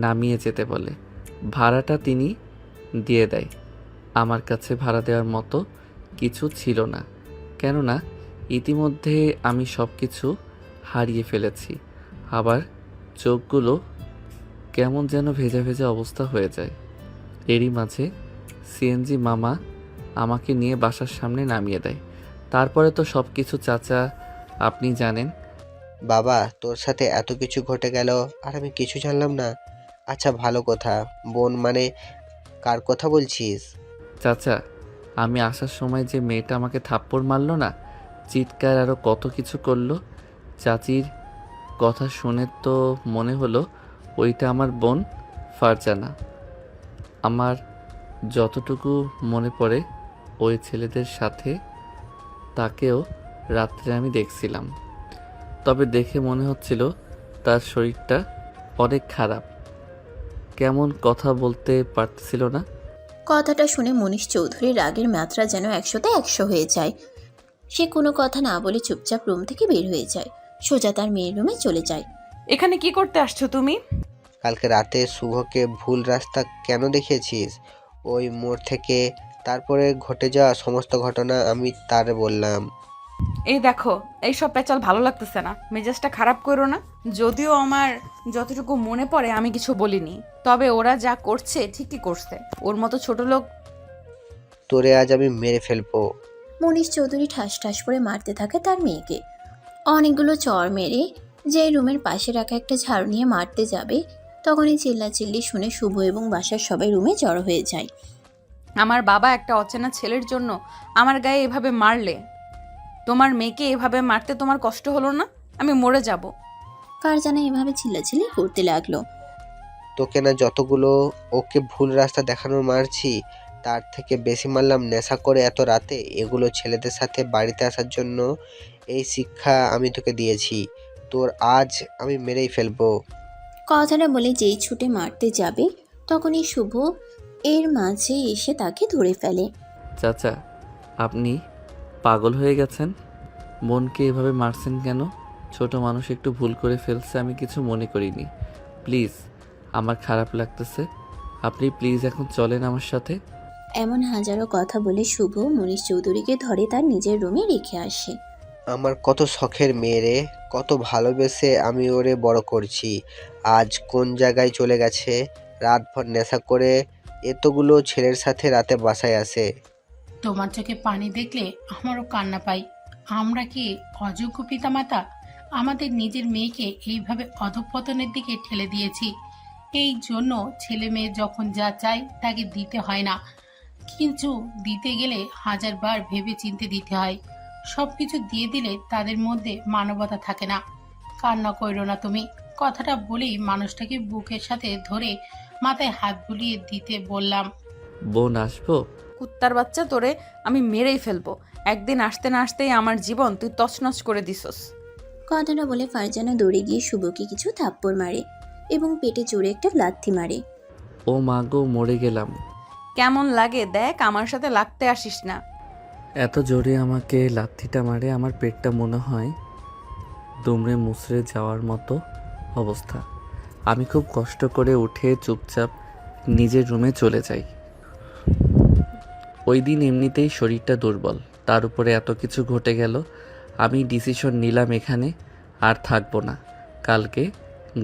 নামিয়ে যেতে বলে। ভাড়াটা তিনি দিয়ে দেয়। আমার কাছে ভাড়া দেওয়ার মতো কিছু ছিল না, কেননা ইতিমধ্যে আমি সব কিছু হারিয়ে ফেলেছি। আবার চোখগুলো কেমন যেন ভেজা ভেজা অবস্থা হয়ে যায়। এরই মাঝে সিএনজি মামা আমাকে নিয়ে বাসার সামনে নামিয়ে দেয়। তারপরে তো সব কিছু চাচা আপনি জানেন। বাবা, তোর সাথে এত কিছু ঘটে গেল আর আমি কিছু জানলাম না। আচ্ছা, ভালো কথা। বোন মানে কার কথা বলছিস? চাচা, আমি আসার সময় যে মেয়েটা আমাকে থাপ্পড় মারলো না, চিৎকার আরও কত কিছু করলো, চাচির কথা শুনে তো মনে হলো ওইটা আমার বোন ফারজানা। আমার যতটুকু মনে পড়ে ওই ছেলেদের সাথে তাকেও রাত্রে আমি দেখছিলাম। তবে দেখে মনে হচ্ছিল তার শরীরটা অনেক খারাপ, কেমন কথা বলতে পারছিল না। কথাটা শুনে মনীষ চৌধুরীর রাগের মাত্রা যেন 100তে 100 হয়ে যায়। সে কোনো কথা না বলে চুপচাপ রুম থেকে বের হয়ে যায়, সোজা তার মেয়ের রুমে চলে যায়। এখানে কি করতে আসছো তুমি? কালকে রাতে শুভকে ভুল রাস্তা কেন দেখিয়েছিস? ওই মোড় থেকে তারপরে ঘটে যাওয়া সমস্ত ঘটনা আমি তারে বললাম। এই দেখো, এইসব পেঁচাল ভালো লাগতেছে না, মেজাজটা খারাপ করো না। যদিও আমার যতটুকু মনে পড়ে আমি কিছু বলিনি, তবে ওরা যা করছে ঠিকই করছে। ওর মতো ছোট লোক তোরে আজ আমি মেরে ফেলবো। মনীষ চৌধুরী ঠাস ঠাস করে মারতে থাকে তার মেয়েকে। অনেকগুলো চড় মেরে যে রুমের পাশে রাখা একটা ঝাড়ু নিয়ে মারতে যাবে, তখনই চিল্লাচিল্লি শুনে শুভ এবং বাসার সবাই রুমে জড়ো হয়ে যায়। আমার বাবা একটা অচেনা ছেলের জন্য আমার গায়ে এভাবে মারলে, তোমার মেয়েকে এভাবে মারতে তোমার কষ্ট হলো না? আমি মরে যাব। ফারজানা এভাবে চিল্লাচিল্লি করতে লাগলো। তোকে না যতগুলো ওকে ভুল রাস্তা দেখানোর মারছি, তার থেকে বেশি মারলাম নেশা করে এত রাতে। এগুলো ছেলেদের সাথে বাড়িতে আসার জন্য এই শিক্ষা আমি তোকে দিয়েছি। তোর আজ আমি মেরেই ফেলবো। কথাটা বলে যেই ছুটে মারতে যাবে তখনই শুভ এর মাঝে এসে তাকে ধরে ফেলে। চাচা, আপনি পাগল হয়ে গেছেন? বোনকে এভাবে মারছেন কেন? ছোট মানুষ একটু ভুল করে ফেলছে, আমি কিছু মনে করিনি। প্লিজ, আমার খারাপ লাগতেছে। আপনি প্লিজ এখন চলেন আমার সাথে। এমন হাজারো কথা বলে শুভ মনীষ চৌধুরীকে ধরে তার নিজের রুমে রেখে আসে। আমার কত শখের মেয়ে রে, কত ভালোবেসে আমি ওরে বড় করছি, আজ কোন জায়গায় চলে গেছে। রাতভর নেশা করে এতগুলো ছেলের সাথে রাতে বাসায় আসে। তোমার চোখে পানি দেখলে আমারও কান্না পাই। আমরা কি অযোগ্য পিতামাতা? আমাদের নিজের মেয়েকে এইভাবে অধঃপতনের দিকে ঠেলে দিয়েছি। এই জন্য ছেলে মেয়ে যখন যা চায় তাকে দিতে হয় না, কিন্তু দিতে গেলে হাজারবার ভেবে চিন্তে দিতে হয়। সব কিছু দিয়ে দিলে তাদের মধ্যে মানবতা থাকে না। কান্না কইরো না তুমি। কথাটা বলেই মানুষটাকে বুকের সাথে ধরে মাথায় হাত বুলিয়ে দিতে বললাম। বোন, আসবো? কুত্তার বাচ্চা, তোরে আমি মেরেই ফেলবো। একদিন আসতে না আসতেই আমার জীবন তুই তছনছ করে দিছস। কথাটা বলে ফারজানা দৌড়ে গিয়ে শুভকে কিছু থাপ্পড় মারে এবং পেটে জোরে একটা লাথি মারে। ও মা গো, মরে গেলাম। কেমন লাগে দেখ, আমার সাথে লাগতে আসিস না। এত জোরে আমাকে লাথিটা মারে, আমার পেটটা মনে হয় দুমড়ে মুচড়ে যাওয়ার মতো অবস্থা। আমি খুব কষ্ট করে উঠে চুপচাপ নিজের রুমে চলে যাই। ওই দিন এমনিতেই শরীরটা দুর্বল, তার উপরে এত কিছু ঘটে গেল। আমি ডিসিশন নিলাম এখানে আর থাকবো না, কালকে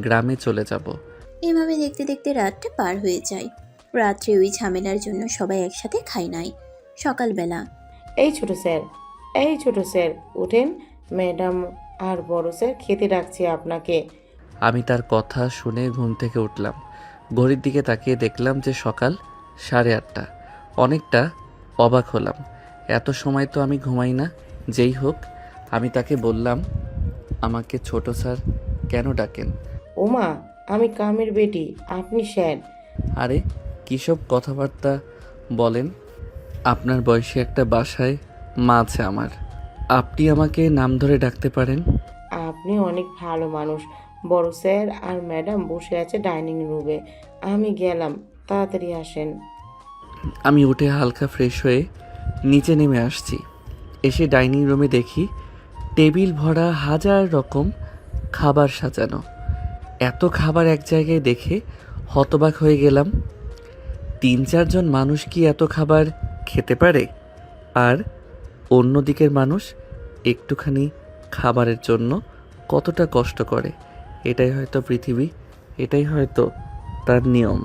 গ্রামে চলে যাব। এভাবে দেখতে দেখতে রাতটা পার হয়ে যায়। রাত্রে ওই ঝামেলার জন্য সবাই একসাথে খায় নাই। সকালবেলা এই ছোট স্যার ওঠেন, ম্যাডাম আর বড় স্যার খেতে ডাকছি আপনাকে। আমি তার কথা শুনে ঘুম থেকে উঠলাম। ঘড়ির দিকে তাকিয়ে দেখলাম যে সকাল 8:30। অনেকটা অবাক হলাম, এত সময় তো আমি ঘুমাই না। যেই হোক, আমি তাকে বললাম, আমাকে ছোট স্যার কেন ডাকেন? ওমা, আমি কামের বেটি, আপনি স্যার। আরে কী সব কথাবার্তা বলেন? আপনার বয়সী একটা বাসায় মা আছে আমার, আপনি আমাকে নাম ধরে ডাকতে পারেন। আপনি অনেক ভালো মানুষ। বড় স্যার আর ম্যাডাম বসে আছে ডাইনিং রুমে, আমি গেলাম, তাড়াতাড়ি আসেন। আমি উঠে হালকা ফ্রেশ হয়ে নিচে নেমে আসছি। এসে ডাইনিং রুমে দেখি টেবিল ভরা হাজার রকম খাবার সাজানো। এত খাবার এক জায়গায় দেখে হতবাক হয়ে গেলাম। 3-4 জন মানুষ কি এত খাবার খেতে পারে? আর অন্য দিকের মানুষ একটুখানি খাবারের জন্য কতটা কষ্ট করে। এটাই হয়তো পৃথিবী, এটাই হয়তো তার নিয়ম।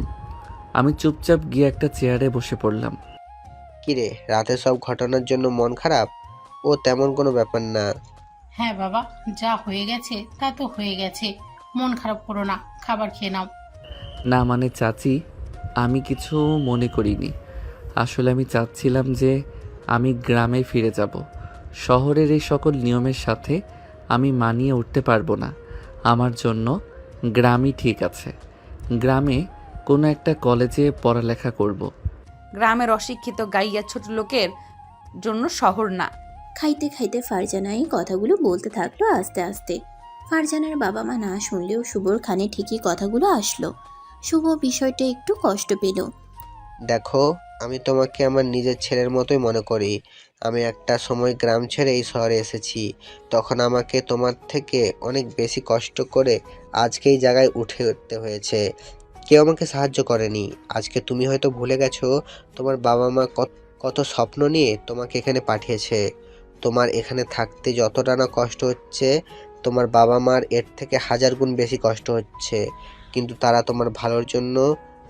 আমি চুপচাপ গিয়ে একটা চেয়ারে বসে পড়লাম। কিরে, রাতে সব ঘটনার জন্য মন খারাপ? ও তেমন কোনো ব্যাপার না। হ্যাঁ বাবা, যা হয়ে গেছে তা তো হয়ে গেছে, মন খারাপ করো না, খাবার খেয়ে নাও। না মানে চাচি, আমি কিছু মনে করিনি। আসলে আমি চাচ্ছিলাম যে আমি গ্রামে ফিরে যাব। শহরের এই সকল নিয়মের সাথে আমি মানিয়ে উঠতে পারবো না। আমার জন্য গ্রামই ঠিক আছে। গ্রামে কোনো একটা কলেজে পড়ালেখা করব। গ্রামের অশিক্ষিত গাইয়া ছোট লোকের জন্য শহর না। খাইতে খাইতে ফারজানা এই কথাগুলো বলতে থাকলো আস্তে আস্তে। ফারজানার বাবা মা না শুনলেও শুভর কানে ঠিকই কথাগুলো আসলো। শুভ বিষয়টা একটু কষ্ট পেল। দেখো, আমি তোমাকে আমার নিজের ছেলের মতোই মনে করি। আমি একটা সময় গ্রাম ছেড়ে এই শহরে এসেছি, তখন আমাকে তোমার থেকে অনেক বেশি কষ্ট করে আজকে এই জায়গায় উঠে উঠতে হয়েছে। কেউ আমাকে সাহায্য করেনি। আজকে তুমি হয়তো ভুলে গেছো, তোমার বাবা মা কত স্বপ্ন নিয়ে তোমাকে এখানে পাঠিয়েছে। তোমার এখানে থাকতে যতটা না কষ্ট হচ্ছে, তোমার বাবা মার এর থেকে 1000 গুণ বেশি কষ্ট হচ্ছে। কিন্তু তারা তোমার ভালোর জন্য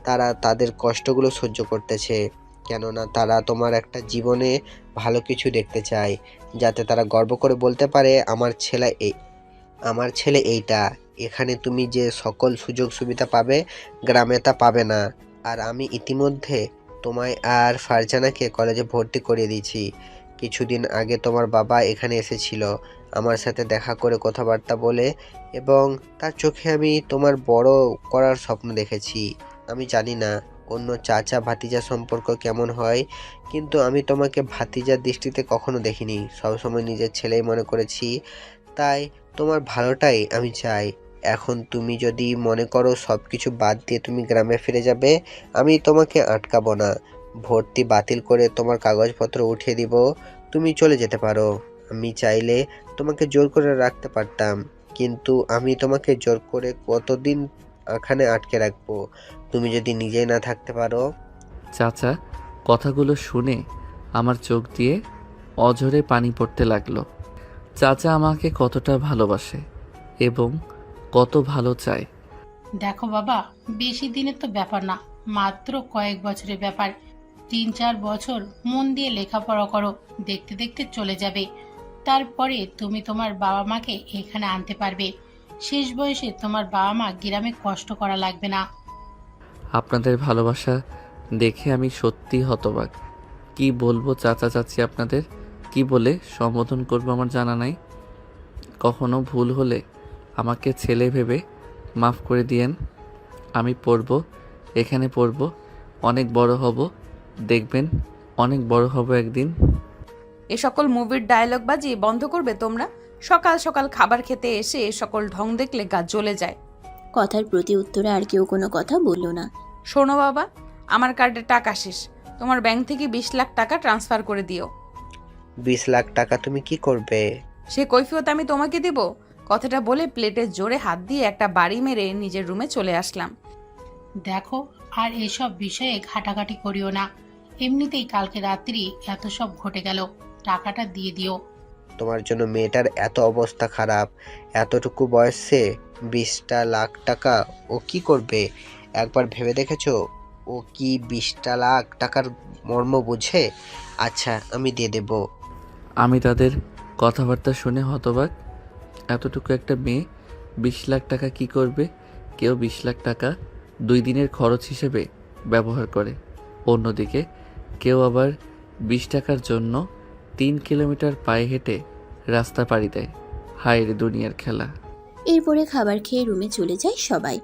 তারা তাদের কষ্টগুলো সহ্য করতেছে, কেননা তারা তোমার একটা জীবনে ভালো কিছু দেখতে চায়, যাতে তারা গর্ব করে বলতে পারে আমার ছেলে এইটা। এখানে তুমি যে সকল সুযোগ সুবিধা পাবে, গ্রামে তা পাবে না। আর আমি ইতিমধ্যে তোমায় আর ফারজানাকে কলেজে ভর্তি করিয়ে দিয়েছি। কিছুদিন আগে তোমার বাবা এখানে এসেছিল, আমার সাথে দেখা করে কথাবার্তা বলে, এবং তার চোখে আমি তোমার বড় করার স্বপ্ন দেখেছি। আমি জানি না অন্য চাচা ভাতিজা সম্পর্ক কেমন হয়, কিন্তু আমি তোমাকে ভাতিজার দৃষ্টিতে কখনো দেখিনি। সবসময় নিজের ছেলেই মনে করেছি। তাই তোমার ভালোটাই আমি চাই। এখন তুমি যদি মনে করো সব কিছু বাদ দিয়ে তুমি গ্রামে ফিরে যাবে, আমি তোমাকে আটকাবো না। ভর্তি বাতিল করে তোমার কাগজপত্র উঠিয়ে দিব, তুমি চলে যেতে পারো। আমি চাইলে তোমাকে জোর করে রাখতে পারতাম, কিন্তু আমি তোমাকে জোর করে কতদিন এখানে আটকে রাখবো তুমি যদি নিজেই না থাকতে পারো? চাচা কথাগুলো শুনে আমার চোখ দিয়ে অঝরে পানি পড়তে লাগলো। চাচা আমাকে কতটা ভালোবাসে এবং কত ভালো চায়। দেখো বাবা, বেশি দিনের তো ব্যাপার না, মাত্র কয়েক বছরের ব্যাপার। 3-4 বছর মন দিয়ে লেখাপড়া করো, দেখতে দেখতে চলে যাবে। তারপরে তুমি তোমার বাবা মাকে এখানে আনতে পারবে। শেষ বয়সে তোমার বাবা মা গ্রামে কষ্ট করা লাগবে না। আপনাদের ভালোবাসা দেখে আমি সত্যি হতবাক। কি বলবো চাচা চাচি, আপনাদের কি বলে সম্বোধন করবো আমার জানা নাই। কখনো ভুল হলে আমাকে ছেলে ভেবে মাফ করে দিয়েন। আমি পড়ব, এখানে পড়ব, অনেক বড় হব, দেখবেন অনেক বড় হব একদিন। এ সকল মুভির ডায়লগ বাজি বন্ধ করবে তোমরা? সকাল সকাল খাবার খেতে এসে এ সকল ঢং দেখলে গা জ্বলে যায়। কথার প্রতি উত্তরে আর কেউ কোনো কথা বলল না। শোনো বাবা, আমার কার্ডে টাকা শেষ, তোমার ব্যাংক থেকে 20 লাখ টাকা ট্রান্সফার করে দিও। 20 লাখ টাকা তুমি কি করবে? সে কৈফিয়ত আমি তোমাকে দিব? কথাটা বলে প্লেটে জোরে হাত দিয়ে একটা বাড়ি মেরে নিজের রুমে চলে আসলাম। দেখো, আর এসব বিষয়ে ঘাটাঘাটি করিও না। এমনিতেই কালকে রাত্রি এত সব ঘটে গেল, টাকাটা দিয়ে দিও। তোমার জন্য মেয়েটার এত অবস্থা খারাপ, এতটুকু বয়সে 20টা লাখ টাকা ও কি করবে? একবার ভেবে দেখেছো ও কি 20টা লাখ টাকার মর্ম বুঝে? আচ্ছা, আমি দিয়ে দেব। আমি তাদের কথাবার্তা শুনে হতবাক। এতটুকু একটা মেয়ে 20 লাখ টাকা কি করবে? কেউ 20 লাখ টাকা 2 দিনের খরচ হিসেবে ব্যবহার করে, অন্যদিকে কেউ আবার 20 টাকার জন্য 3 কিলোমিটার পায়ে হেঁটে রাস্তা পাড়ি দেয়। হায় রে দুনিয়ার খেলা। এরপরে খাবার খেয়ে রুমে চলে যায় সবাই।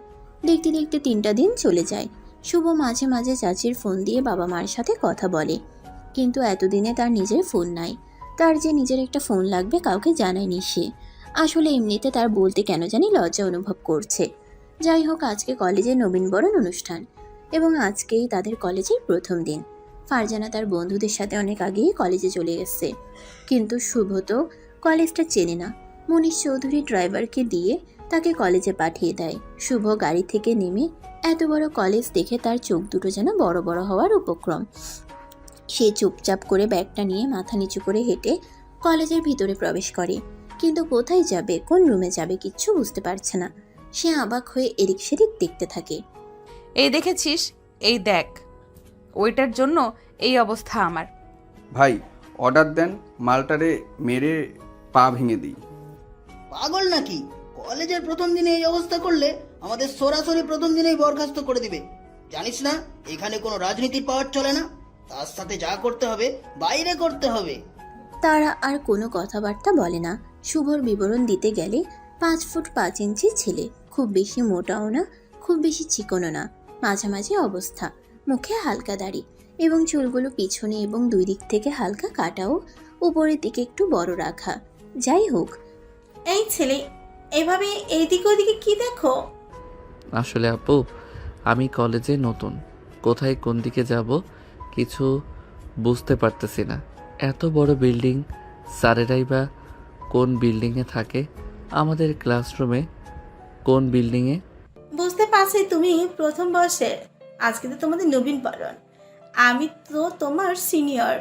দেখতে দেখতে 3টা দিন চলে যায়। শুভ মাঝে মাঝে চাচির ফোন দিয়ে বাবা মার সাথে কথা বলে, কিন্তু এতদিনে তার নিজের ফোন নাই। তার যে নিজের একটা ফোন লাগবে কাউকে জানায়নি সে। আসলে এমনিতে তার বলতে কেন জানি লজ্জা অনুভব করছে। যাই হোক, আজকে কলেজে নবীনবরণ অনুষ্ঠান এবং আজকেই তাদের কলেজের প্রথম দিন। ফারজানা তার বন্ধুদের সাথে অনেক আগেই কলেজে চলে গেছে, কিন্তু শুভ তো কলেজটা চেনে না। মনীষ চৌধুরী ড্রাইভারকে দিয়ে তাকে কলেজে পাঠিয়ে দেয়। শুভ গাড়ি থেকে নেমে এত বড় কলেজ দেখে তার চোখ দুটো যেন বড় বড় হওয়ার উপক্রম। সে চুপচাপ করে ব্যাগটা নিয়ে মাথা নিচু করে হেঁটে কলেজের ভিতরে প্রবেশ করে, কিন্তু কোথায় যাবে, কোন রুমে যাবে কিচ্ছু বুঝতে পারছে না। সে অবাক হয়ে এদিক সেদিক দেখতে থাকে। এই দেখেছিস, এই দেখ, ওইটার জন্য এই অবস্থা আমার। ভাই অর্ডার দেন, মালটারে মেরে পা ভেঙে দিই। পাগল নাকি? কলেজের প্রথম দিনে এই অবস্থা করলে আমাদের সরাসরি প্রথম দিনেই বরখাস্ত করে দিবে। জানিস না এখানে কোনো রাজনীতির পাওয়ার চলে না? তার সাথে যা করতে হবে বাইরে করতে হবে। তারা আর কোনো কথাবার্তা বলে না। শুভর বিবরণ দিতে গেলে 5 ফুট 5 ইঞ্চি ছেলে, খুব বেশি মোটাও না, খুব বেশি চিকনও না, মাঝামাঝি অবস্থা, মুখে হালকা দাড়ি এবং চুলগুলো পিছনে এবং 2 দিক থেকে হালকা কাটাও, উপরের দিকে একটু বড় রাখা। যাই হোক, এই ছেলে এভাবে এইদিকে ওদিকে কি দেখো? আসলে আপু, আমি কলেজে নতুন, কোথায় কোন দিকে যাব কিছু বুঝতে পারতেছি না। এত বড় বিল্ডিং, স্যারেরাই বা কোন বিল্ডিংয়ে থাকে? আমাদের ক্লাসরুমে কোন বিল্ডিংয়ে? বুঝতে পারছি তুমি প্রথম বর্ষের, আজকে তো তোমাদের নবীনবরণ। আমি তো তোমার সিনিয়র।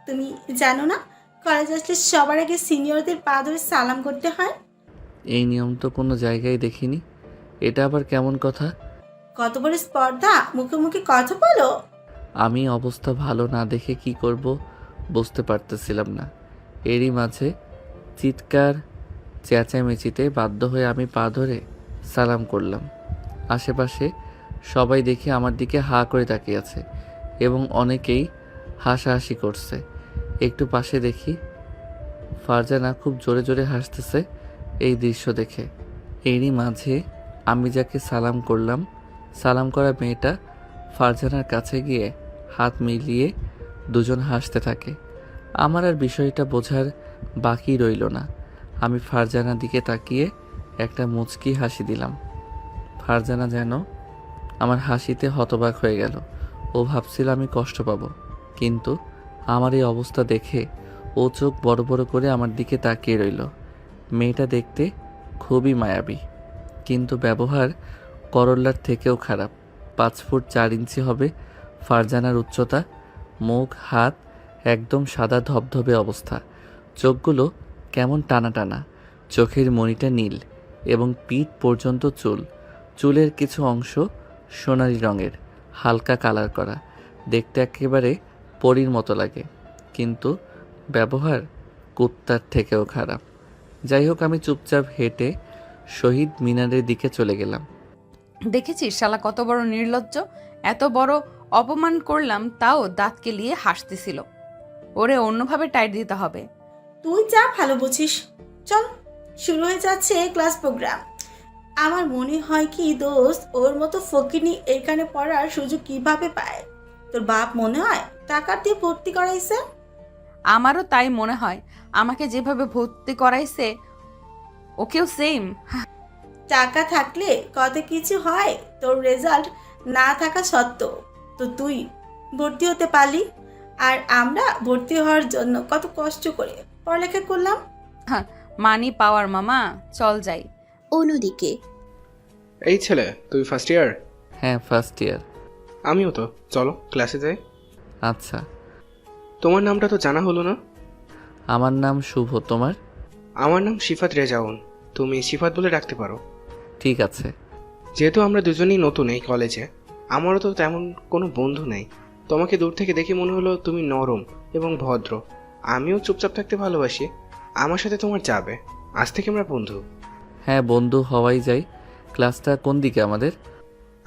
তুমি জানো না কলেজ আসলে সবার আগে সিনিয়রদের পা ধরে সালাম করতে হয়? এই নিয়ম তো কোনো জায়গায় দেখিনি। এটা আবার কেমন কথা? কত বড় স্পর্ধা, মুখে মুখে কথা বলো। আমি অবস্থা ভালো না দেখে কি করব বুঝতে পারতেছিলাম না। এরই মাঝে চিৎকার চেঁচামেচিতে বাধ্য হয়ে আমি পা ধরে সালাম করলাম। আশেপাশে সবাই দেখে আমার দিকে হা করে তাকিয়ে আছে এবং অনেকেই হাসাহাসি করছে। একটু পাশে দেখি ফারজানা খুব জোরে জোরে হাসতেছে এই দৃশ্য দেখে। এরই মাঝে আমি যাকে সালাম করলাম, সালাম করা মেয়েটা ফারজানার কাছে গিয়ে হাত মিলিয়ে দুজন হাসতে থাকে। আমার আর বিষয়টা বোঝার বাকি রইল না। আমি ফারজানার দিকে তাকিয়ে একটা মুচকি হাসি দিলাম। ফারজানা যেন আমার হাসিতে হতবাক হয়ে গেল। ও ভাবছিল আমি কষ্ট পাবো, কিন্তু আমার এই অবস্থা দেখে ও চোখ বড় বড় করে আমার দিকে তাকিয়ে রইল। মেয়েটা দেখতে খুবই মায়াবী, কিন্তু ব্যবহার করল্লার থেকেও খারাপ। 5 ফুট 4 ইঞ্চি হবে ফারজানার উচ্চতা, মুখ হাত একদম সাদা ধবধবে অবস্থা, চোখগুলো কেমন টানা টানা, চোখের মণিটা নীল এবং পিঠ পর্যন্ত চুলের কিছু অংশ সোনালি রঙের, হালকা কালার করা, দেখতে একেবারে পরীর মতো লাগে, কিন্তু ব্যবহার কুত্তার থেকেও খারাপ। যাই হোক, আমি চুপচাপ হেঁটে শহীদ মিনারের দিকে চলে গেলাম। দেখেছিস শালা কত বড় নির্লজ্জ, এত বড় অপমান করলাম তাও দাঁত কেলিয়ে হাসতেছিল। ওরে অন্যভাবে টাইট দিতে হবে। তুই যা ভালো বুঝিস। চল, শুরু হয়ে যাচ্ছে ক্লাস প্রোগ্রাম। আমার মনে হয় কি দোস্ত, ওর মতো ফকিনি এখানে পড়ার সুযোগ কিভাবে পায়? তোর বাপ মনে হয় টাকা দিয়ে ভর্তি করাইছে। আমারও তাই মনে হয়, আমাকে যেভাবে ভর্তি করাইছে ওকেও সেম। টাকা থাকলে কত কিছু হয়। তোর রেজাল্ট না থাকা সত্ত্বেও তো তুই ভর্তি হতে পারলি, আর আমরা ভর্তি হওয়ার জন্য কত কষ্ট করে পড়ালেখা করলাম। মানি পাওয়ার মামা, চল যাই। অন্যদিকে এই ছেলে, তুই ফার্স্ট ইয়ার? হ্যাঁ, ফার্স্ট ইয়ার। আমিও তো। চলো ক্লাসে যাই। আচ্ছা। তোমার নামটা তো জানা হলো না। আমার নাম শুভ, তোমার? আমার নাম সিফাত রেজাউন, তুমি সিফাত বলে ডাকতে পারো। ঠিক আছে। যেহেতু আমরা দুজনেই নতুন এই কলেজে, আমারও তো তেমন কোনো বন্ধু নেই। তোমাকে দূর থেকে দেখে মনে হলো তুমি নরম এবং ভদ্র। আমিও চুপচাপ থাকতে ভালোবাসি। আমার সাথে তোমার যাবে। আজ থেকে আমরা বন্ধু। হ্যাঁ, বন্ধু হওয়াই যায়। ক্লাসটা কোন দিকে আমাদের?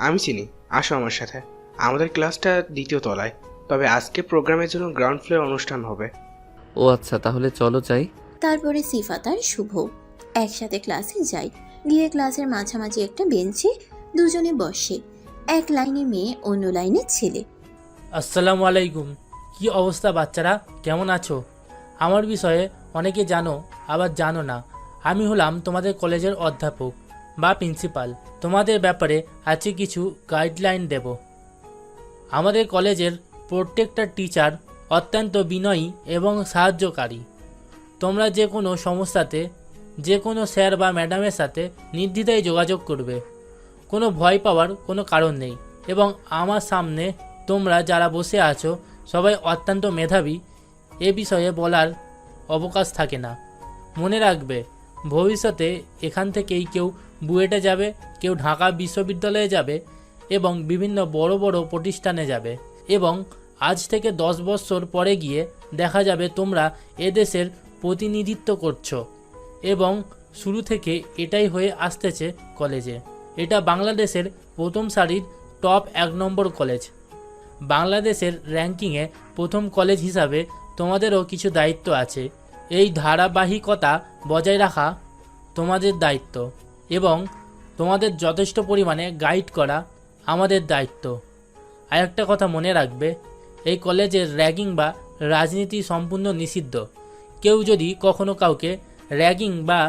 আমি চিনি, আসো আমার সাথে। আমাদের ক্লাসটা 2য় তলায়, তবে আজকে প্রোগ্রামের জন্য গ্রাউন্ড ফ্লোর অনুষ্ঠান হবে। ও আচ্ছা, তাহলে চলো যাই। তারপরে সিফাত আর শুভ একসাথে ক্লাসে যায়। গিয়ে ক্লাসের মাঝামাঝি একটা বেঞ্চে দুজনে বসে। এক লাইনে মেয়ে, অন্য লাইনে ছেলে। আসসালামু আলাইকুম। কি অবস্থা বাচ্চারা, কেমন আছো? আমার বিষয়ে অনেকে জানো, আবার জানো না। আমি হলাম তোমাদের কলেজের অধ্যাপক বা প্রিন্সিপাল। তোমাদের ব্যাপারে আজকে কিছু গাইডলাইন দেব। আমাদের কলেজের প্রত্যেকটা টিচার অত্যন্ত বিনয়ী এবং সাহায্যকারী। তোমরা যে কোনো সমস্যাতে যে কোনো স্যার বা ম্যাডামের সাথে নির্দ্বিধায় যোগাযোগ করবে। কোনো ভয় পাওয়ার কোনো কারণ নেই। এবং আমার সামনে তোমরা যারা বসে আছো সবাই অত্যন্ত মেধাবী, এ বিষয়ে বলার অবকাশ থাকে না। মনে রাখবে, ভবিষ্যতে এখান থেকেই কেউ বুয়েটে যাবে, কেউ ঢাকা বিশ্ববিদ্যালয়ে যাবে এবং বিভিন্ন বড় বড় প্রতিষ্ঠানে যাবে। এবং আজ থেকে 10 বছর পরে গিয়ে দেখা যাবে তোমরা এদেশের প্রতিনিধিত্ব করছো। এবং শুরু থেকে এটাই হয়ে আসতেছে কলেজে। এটা বাংলাদেশের প্রথম সারির টপ 1 নম্বর কলেজ। বাংলাদেশের র্যাঙ্কিংয়ে প্রথম কলেজ হিসাবে তোমাদেরও কিছু দায়িত্ব আছে। এই ধারাবাহিকতা বজায় রাখা তোমাদের দায়িত্ব এবং তোমাদের যথেষ্ট পরিমাণে গাইড করা আমাদের দায়িত্ব। আর একটা কথা মনে রাখবে, এই কলেজের র্যাগিং বা রাজনীতি সম্পূর্ণ নিষিদ্ধ। কেউ যদি কখনো কাউকে র্যাগিং বা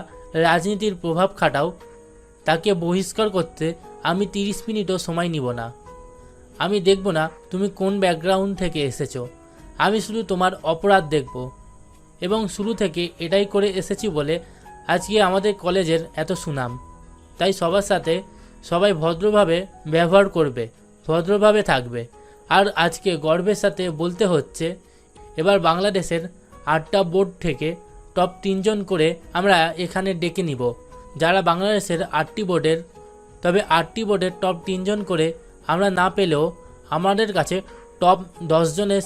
রাজনীতির প্রভাব খাটাও, তাকে বহিষ্কার করতে আমি 30 মিনিটও সময় নিব না। আমি দেখব না তুমি কোন ব্যাকগ্রাউন্ড থেকে এসেছো। আমি শুধু তোমার অপরাধ দেখব। এবং শুরু থেকে এটাই করে এসেছি বলে আজকে আমাদের কলেজের এত সুনাম। তাই সবার সাথে সবাই ভদ্রভাবে ব্যবহার করবে, ভদ্রভাবে থাকবে। আর আজকে গর্বের সাথে বলতে হচ্ছে, এবার বাংলাদেশের 8টা বোর্ড থেকে টপ 3 জন করে আমরা এখানে ডেকে নিব। যারা বাংলাদেশের 8টি বোর্ডের, তবে 8টি বোর্ডের টপ 3 জন করে আমরা না পেলেও আমাদের কাছে টপ 10 জনের